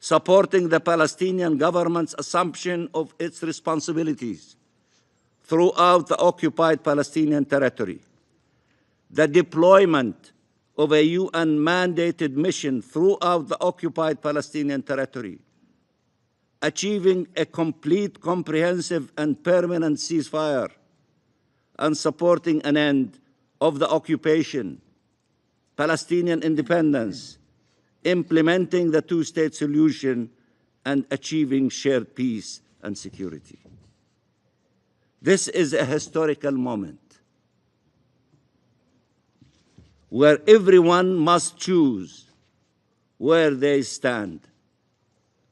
supporting the Palestinian government's assumption of its responsibilities throughout the occupied Palestinian territory, the deployment of a UN-mandated mission throughout the occupied Palestinian territory, achieving a complete, comprehensive, and permanent ceasefire, and supporting an end of the occupation, Palestinian independence, implementing the two-state solution, and achieving shared peace and security. This is a historical moment where everyone must choose where they stand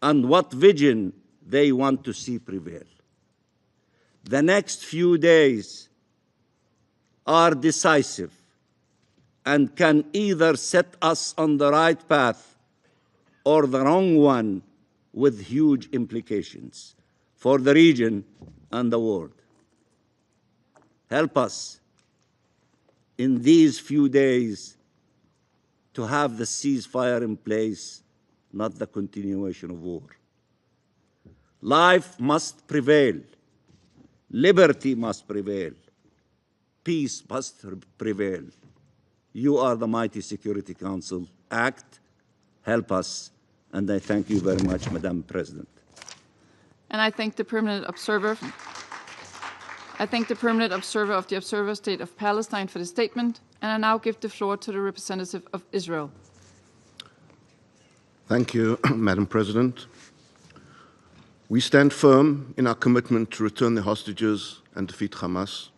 and what vision they want to see prevail. The next few days are decisive and can either set us on the right path or the wrong one, with huge implications for the region and the world. Help us in these few days to have the ceasefire in place, not the continuation of war. Life must prevail. Liberty must prevail. Peace must prevail. You are the mighty Security Council. Act, help us, and I thank you very much, Madam President. And I thank the permanent observer. of the Observer State of Palestine for the statement, and I now give the floor to the representative of Israel. Thank you, Madam President. We stand firm in our commitment to return the hostages and defeat Hamas,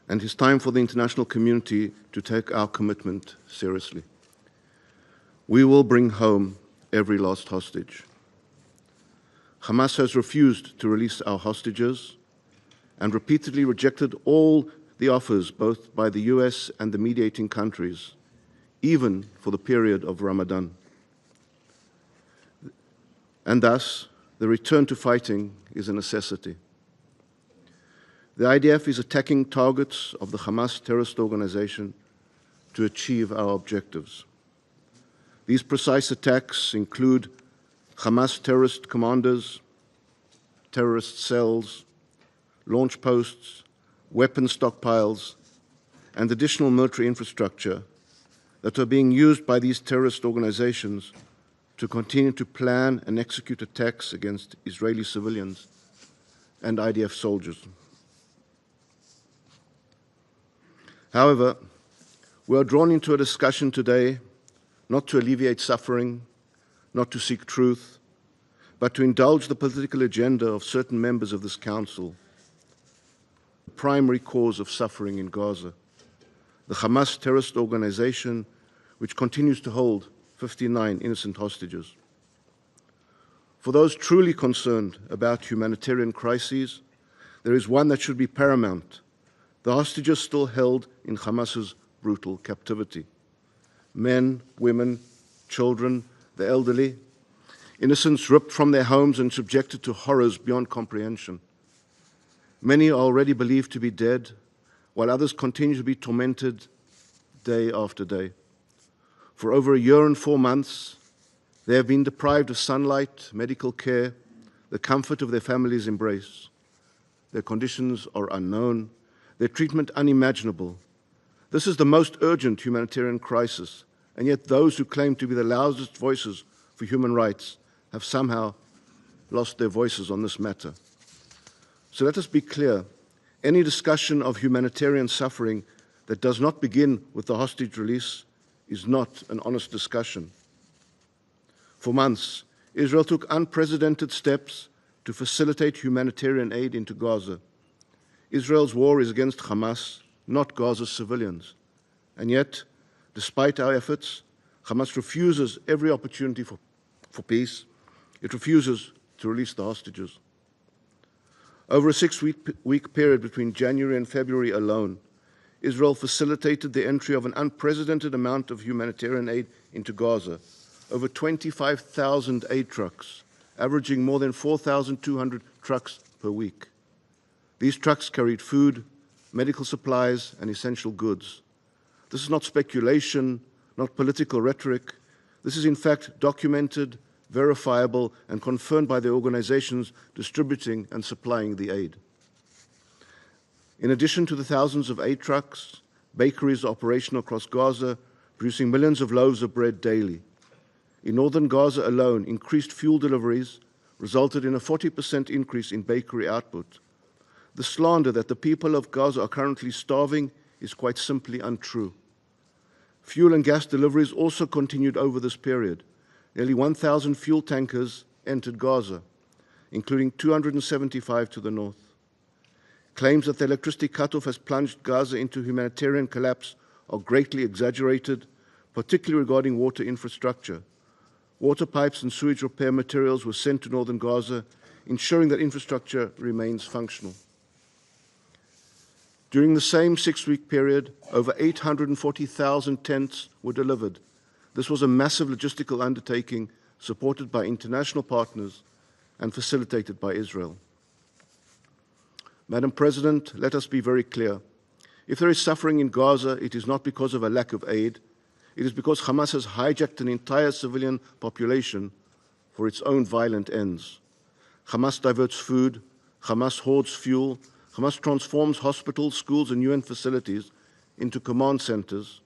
and it's time for the international community to take our commitment seriously. We will bring home every last hostage. Hamas has refused to release our hostages and repeatedly rejected all the offers, both by the US and the mediating countries, even for the period of Ramadan. And thus, the return to fighting is a necessity. The IDF is attacking targets of the Hamas terrorist organization to achieve our objectives. These precise attacks include Hamas terrorist commanders, terrorist cells, launch posts, weapon stockpiles, and additional military infrastructure that are being used by these terrorist organizations to continue to plan and execute attacks against Israeli civilians and IDF soldiers. However, we are drawn into a discussion today not to alleviate suffering, not to seek truth, but to indulge the political agenda of certain members of this Council, the primary cause of suffering in Gaza, the Hamas terrorist organization, which continues to hold 59 innocent hostages. For those truly concerned about humanitarian crises, there is one that should be paramount: the hostages still held in Hamas's brutal captivity. Men, women, children, the elderly, innocents ripped from their homes and subjected to horrors beyond comprehension. Many are already believed to be dead, while others continue to be tormented day after day. For over a year and 4 months, they have been deprived of sunlight, medical care, the comfort of their family's embrace. Their conditions are unknown, their treatment unimaginable. This is the most urgent humanitarian crisis, and yet those who claim to be the loudest voices for human rights have somehow lost their voices on this matter. So let us be clear: any discussion of humanitarian suffering that does not begin with the hostage release is not an honest discussion. For months, Israel took unprecedented steps to facilitate humanitarian aid into Gaza. Israel's war is against Hamas, not Gaza's civilians. And yet, despite our efforts, Hamas refuses every opportunity for peace. It refuses to release the hostages. Over a 6-week period between January and February alone, Israel facilitated the entry of an unprecedented amount of humanitarian aid into Gaza, over 25,000 aid trucks, averaging more than 4,200 trucks per week. These trucks carried food, medical supplies, and essential goods. This is not speculation, not political rhetoric. This is in fact documented, verifiable, and confirmed by the organizations distributing and supplying the aid. In addition to the thousands of aid trucks, bakeries are operational across Gaza, producing millions of loaves of bread daily. In northern Gaza alone, increased fuel deliveries resulted in a 40% increase in bakery output. The slander that the people of Gaza are currently starving is quite simply untrue. Fuel and gas deliveries also continued over this period. Nearly 1,000 fuel tankers entered Gaza, including 275 to the north. Claims that the electricity cutoff has plunged Gaza into humanitarian collapse are greatly exaggerated, particularly regarding water infrastructure. Water pipes and sewage repair materials were sent to northern Gaza, ensuring that infrastructure remains functional. During the same 6-week period, over 840,000 tents were delivered. This was a massive logistical undertaking supported by international partners and facilitated by Israel. Madam President, let us be very clear. If there is suffering in Gaza, it is not because of a lack of aid. It is because Hamas has hijacked an entire civilian population for its own violent ends. Hamas diverts food, Hamas hoards fuel, Hamas transforms hospitals, schools, and UN facilities into command centers,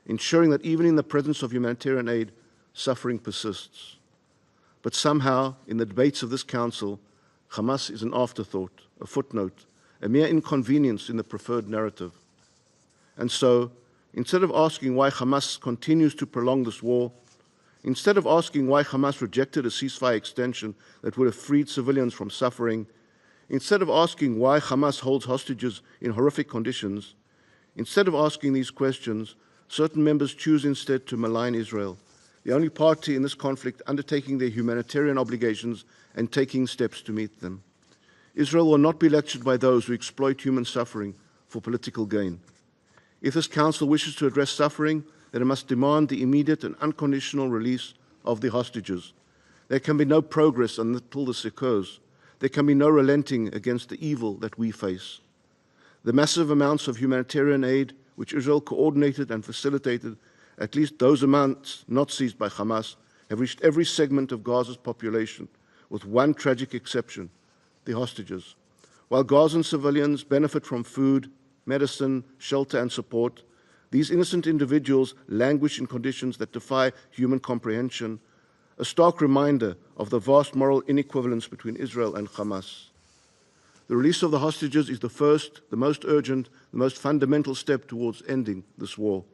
ensuring that even in the presence of humanitarian aid, suffering persists. But somehow, in the debates of this Council, Hamas is an afterthought, a footnote, a mere inconvenience in the preferred narrative. And so, instead of asking why Hamas continues to prolong this war, instead of asking why Hamas rejected a ceasefire extension that would have freed civilians from suffering, instead of asking why Hamas holds hostages in horrific conditions, instead of asking these questions, certain members choose instead to malign Israel, the only party in this conflict undertaking their humanitarian obligations and taking steps to meet them. Israel will not be lectured by those who exploit human suffering for political gain. If this Council wishes to address suffering, then it must demand the immediate and unconditional release of the hostages. There can be no progress until this occurs. There can be no relenting against the evil that we face. The massive amounts of humanitarian aid which Israel coordinated and facilitated, at least those amounts not seized by Hamas, have reached every segment of Gaza's population, with one tragic exception: the hostages. While Gazan civilians benefit from food, medicine, shelter, and support, these innocent individuals languish in conditions that defy human comprehension, a stark reminder of the vast moral inequivalence between Israel and Hamas. The release of the hostages is the first, the most urgent, the most fundamental step towards ending this war.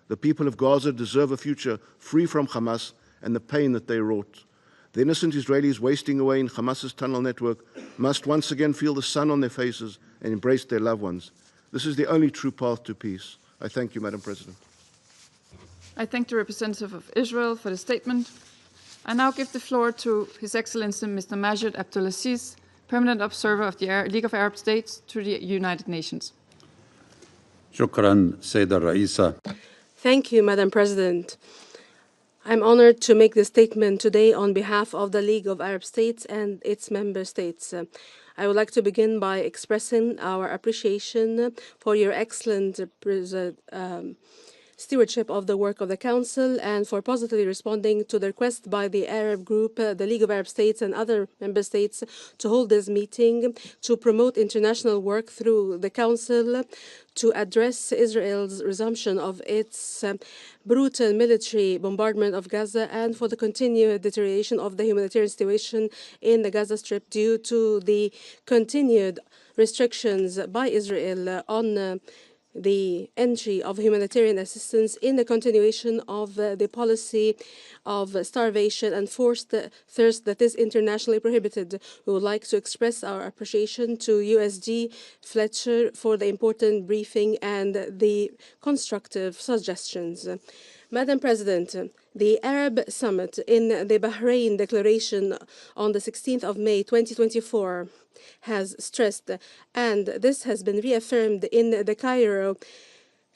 The people of Gaza deserve a future free from Hamas and the pain that they wrought. The innocent Israelis wasting away in Hamas's tunnel network must once again feel the sun on their faces and embrace their loved ones. This is the only true path to peace. I thank you, Madam President. I thank the representative of Israel for the statement. I now give the floor to His Excellency Mr. Majid Abdulaziz, Permanent Observer of the League of Arab States to the United Nations. Shukran, Sayyida Raisa. Thank you, Madam President. I'm honored to make this statement today on behalf of the League of Arab States and its member states. I would like to begin by expressing our appreciation for your excellent stewardship of the work of the Council and for positively responding to the request by the Arab Group, the League of Arab States and other member states to hold this meeting to promote international work through the Council to address Israel's resumption of its brutal military bombardment of Gaza and for the continued deterioration of the humanitarian situation in the Gaza Strip due to the continued restrictions by Israel on the entry of humanitarian assistance in the continuation of the policy of starvation and forced thirst that is internationally prohibited. We would like to express our appreciation to USG Fletcher for the important briefing and the constructive suggestions. Madam President, the Arab Summit in the Bahrain Declaration on the 16th of May 2024 has stressed, and this has been reaffirmed in the Cairo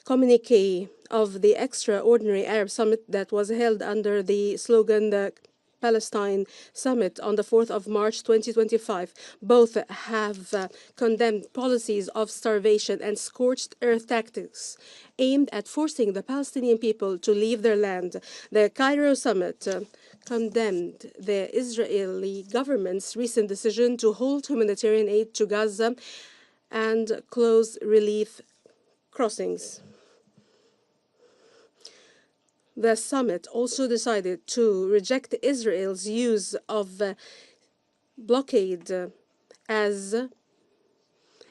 communique of the extraordinary Arab Summit that was held under the slogan the Palestine Summit on the 4th of March 2025. Both have condemned policies of starvation and scorched earth tactics aimed at forcing the Palestinian people to leave their land. The Cairo Summit condemned the Israeli government's recent decision to hold humanitarian aid to Gaza and close relief crossings. The summit also decided to reject Israel's use of blockade as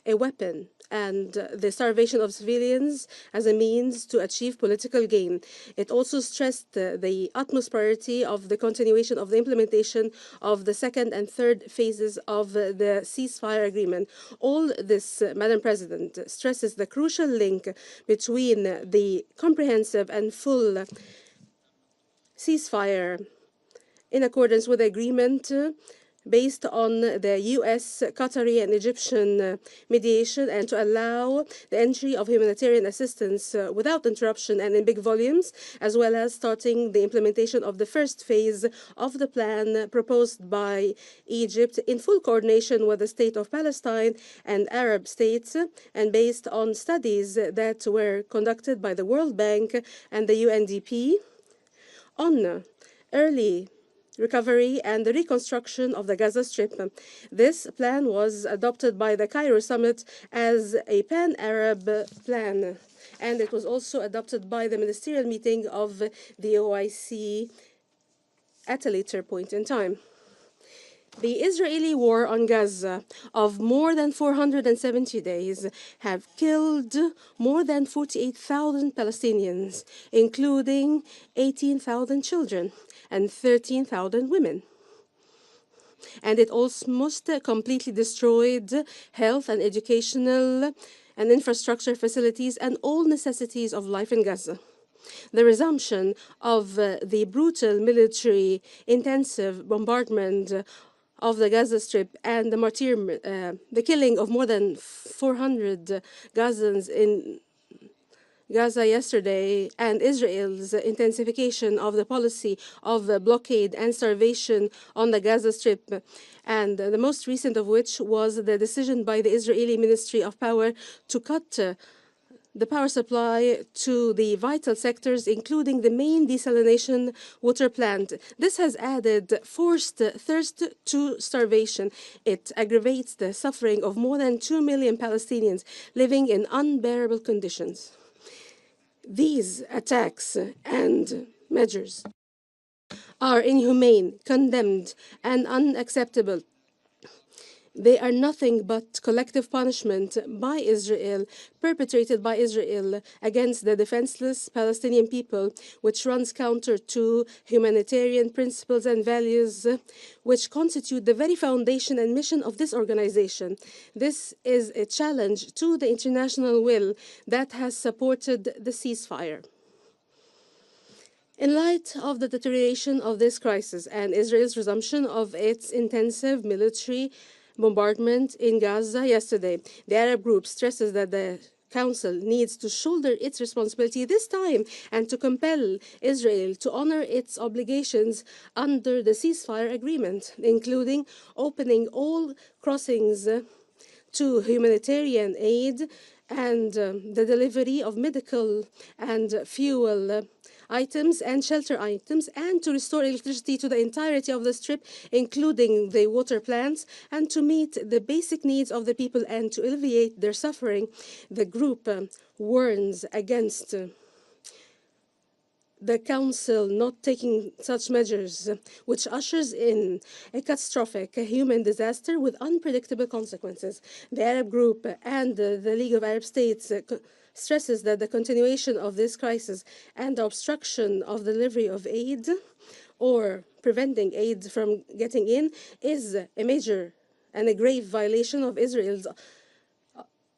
a weapon and the starvation of civilians as a means to achieve political gain. It also stressed the utmost priority of the continuation of the implementation of the second and third phases of the ceasefire agreement. All this, Madam President, stresses the crucial link between the comprehensive and full ceasefire in accordance with the agreement based on the US, Qatari, and Egyptian mediation, and to allow the entry of humanitarian assistance without interruption and in big volumes, as well as starting the implementation of the first phase of the plan proposed by Egypt in full coordination with the State of Palestine and Arab states, and based on studies that were conducted by the World Bank and the UNDP on early recovery and the reconstruction of the Gaza Strip. This plan was adopted by the Cairo summit as a pan-Arab plan, and it was also adopted by the ministerial meeting of the OIC at a later point in time. The Israeli war on Gaza of more than 470 days have killed more than 48,000 Palestinians, including 18,000 children and 13,000 women. And it almost completely destroyed health and educational and infrastructure facilities and all necessities of life in Gaza. The resumption of the brutal military intensive bombardment of the Gaza Strip and the killing of more than 400 Gazans in Gaza yesterday, and Israel's intensification of the policy of blockade and starvation on the Gaza Strip, and the most recent of which was the decision by the Israeli Ministry of Power to cut the power supply to the vital sectors, including the main desalination water plant. This has added forced thirst to starvation. It aggravates the suffering of more than 2 million Palestinians living in unbearable conditions. These attacks and measures are inhumane, condemned, and unacceptable. They are nothing but collective punishment by Israel, perpetrated by Israel against the defenseless Palestinian people, which runs counter to humanitarian principles and values, which constitute the very foundation and mission of this organization. This is a challenge to the international will that has supported the ceasefire. In light of the deterioration of this crisis and Israel's resumption of its intensive military bombardment in Gaza yesterday, the Arab group stresses that the Council needs to shoulder its responsibility this time and to compel Israel to honor its obligations under the ceasefire agreement, including opening all crossings to humanitarian aid and the delivery of medical and fuel items and shelter items, and to restore electricity to the entirety of the Strip, including the water plants, and to meet the basic needs of the people and to alleviate their suffering. The group warns against the Council not taking such measures, which ushers in a catastrophic human disaster with unpredictable consequences. The Arab group and the League of Arab States stresses that the continuation of this crisis and the obstruction of delivery of aid or preventing aid from getting in is a major and a grave violation of Israel's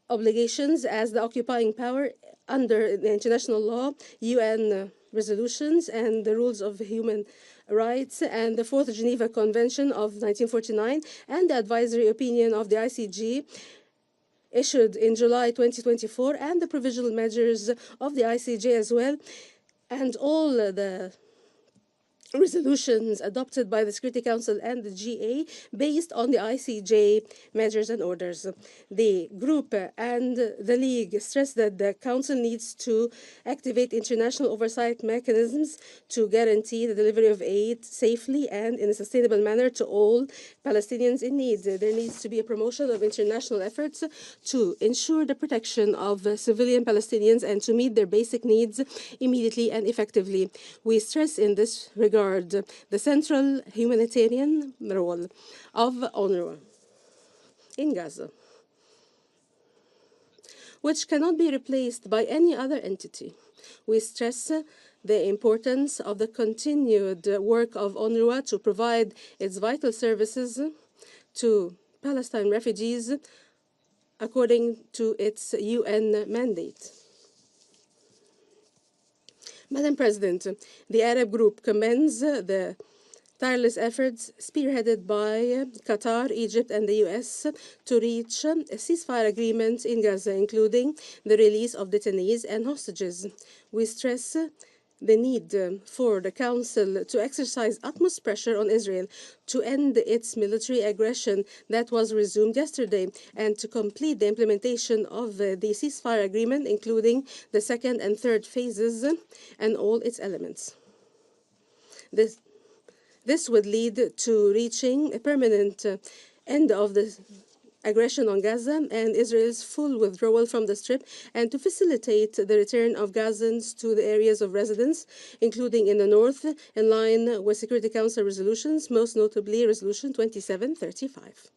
obligations as the occupying power under the international law, UN resolutions, and the rules of human rights, and the Fourth Geneva Convention of 1949, and the advisory opinion of the ICG issued in July 2024, and the provisional measures of the ICJ as well, and all the resolutions adopted by the Security Council and the GA based on the ICJ measures and orders. The group and the League stress that the Council needs to activate international oversight mechanisms to guarantee the delivery of aid safely and in a sustainable manner to all Palestinians in need. There needs to be a promotion of international efforts to ensure the protection of civilian Palestinians and to meet their basic needs immediately and effectively. We stress in this regard the central humanitarian role of UNRWA in Gaza, which cannot be replaced by any other entity. We stress the importance of the continued work of UNRWA to provide its vital services to Palestine refugees according to its UN mandate. Madam President, the Arab Group commends the tireless efforts spearheaded by Qatar, Egypt, and the US to reach a ceasefire agreement in Gaza, including the release of detainees and hostages. We stress the need for the Council to exercise utmost pressure on Israel to end its military aggression that was resumed yesterday and to complete the implementation of the ceasefire agreement, including the second and third phases and all its elements. This would lead to reaching a permanent end of the aggression on Gaza and Israel's full withdrawal from the Strip, and to facilitate the return of Gazans to the areas of residence, including in the north, in line with Security Council resolutions, most notably Resolution 2735.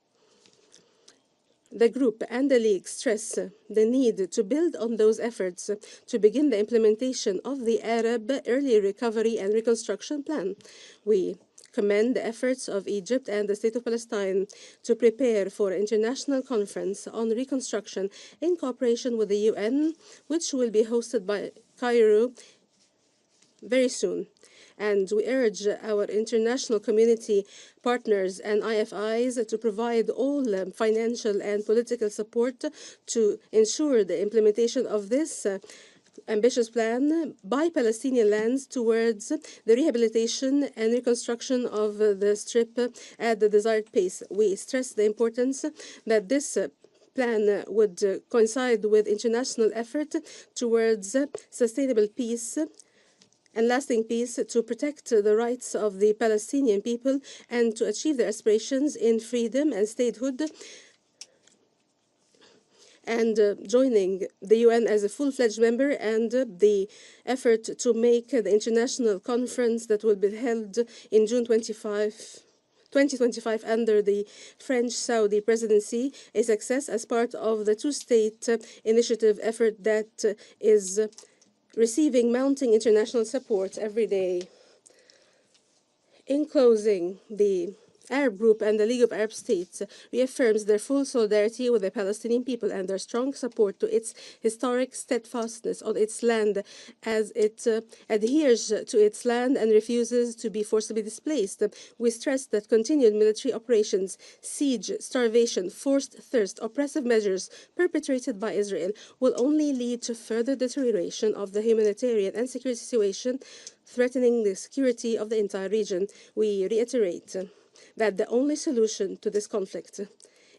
The Group and the League stress the need to build on those efforts to begin the implementation of the Arab Early Recovery and Reconstruction Plan. We commend the efforts of Egypt and the State of Palestine to prepare for an international conference on reconstruction in cooperation with the UN, which will be hosted by Cairo very soon. And we urge our international community partners and IFIs to provide all financial and political support to ensure the implementation of this ambitious plan by Palestinian lands towards the rehabilitation and reconstruction of the Strip at the desired pace. We stress the importance that this plan would coincide with international effort towards sustainable peace and lasting peace, to protect the rights of the Palestinian people and to achieve their aspirations in freedom and statehood, and joining the UN as a full-fledged member, and the effort to make the international conference that will be held in June 2025 under the French-Saudi presidency a success as part of the two-state initiative effort that is receiving mounting international support every day. In closing, the Arab Group and the League of Arab States reaffirms their full solidarity with the Palestinian people and their strong support to its historic steadfastness on its land as it adheres to its land and refuses to be forcibly displaced. We stress that continued military operations, siege, starvation, forced thirst, oppressive measures perpetrated by Israel will only lead to further deterioration of the humanitarian and security situation, threatening the security of the entire region. We reiterate that the only solution to this conflict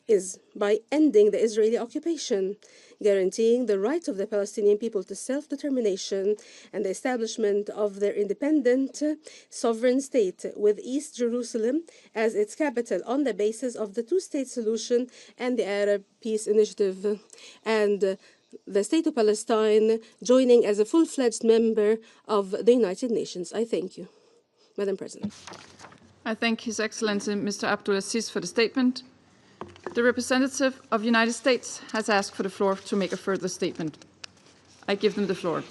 is by ending the Israeli occupation, guaranteeing the right of the Palestinian people to self-determination and the establishment of their independent, sovereign state with East Jerusalem as its capital on the basis of the two-state solution and the Arab Peace Initiative, and the State of Palestine joining as a full-fledged member of the United Nations. I thank you, Madam President. I thank His Excellency Mr. Abdulaziz for the statement. The representative of the United States has asked for the floor to make a further statement. I give them the floor.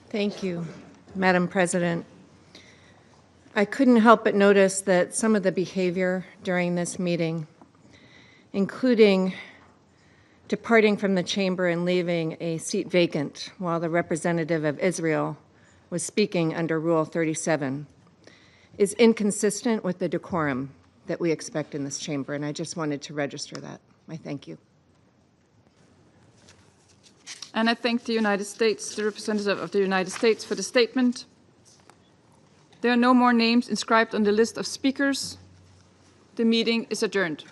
Thank you, Madam President. I couldn't help but notice that some of the behavior during this meeting, including departing from the chamber and leaving a seat vacant while the representative of Israel was speaking under Rule 37, is inconsistent with the decorum that we expect in this chamber, and I just wanted to register that. I thank you. And I thank the United States, the representative of the United States, for the statement. There are no more names inscribed on the list of speakers. The meeting is adjourned.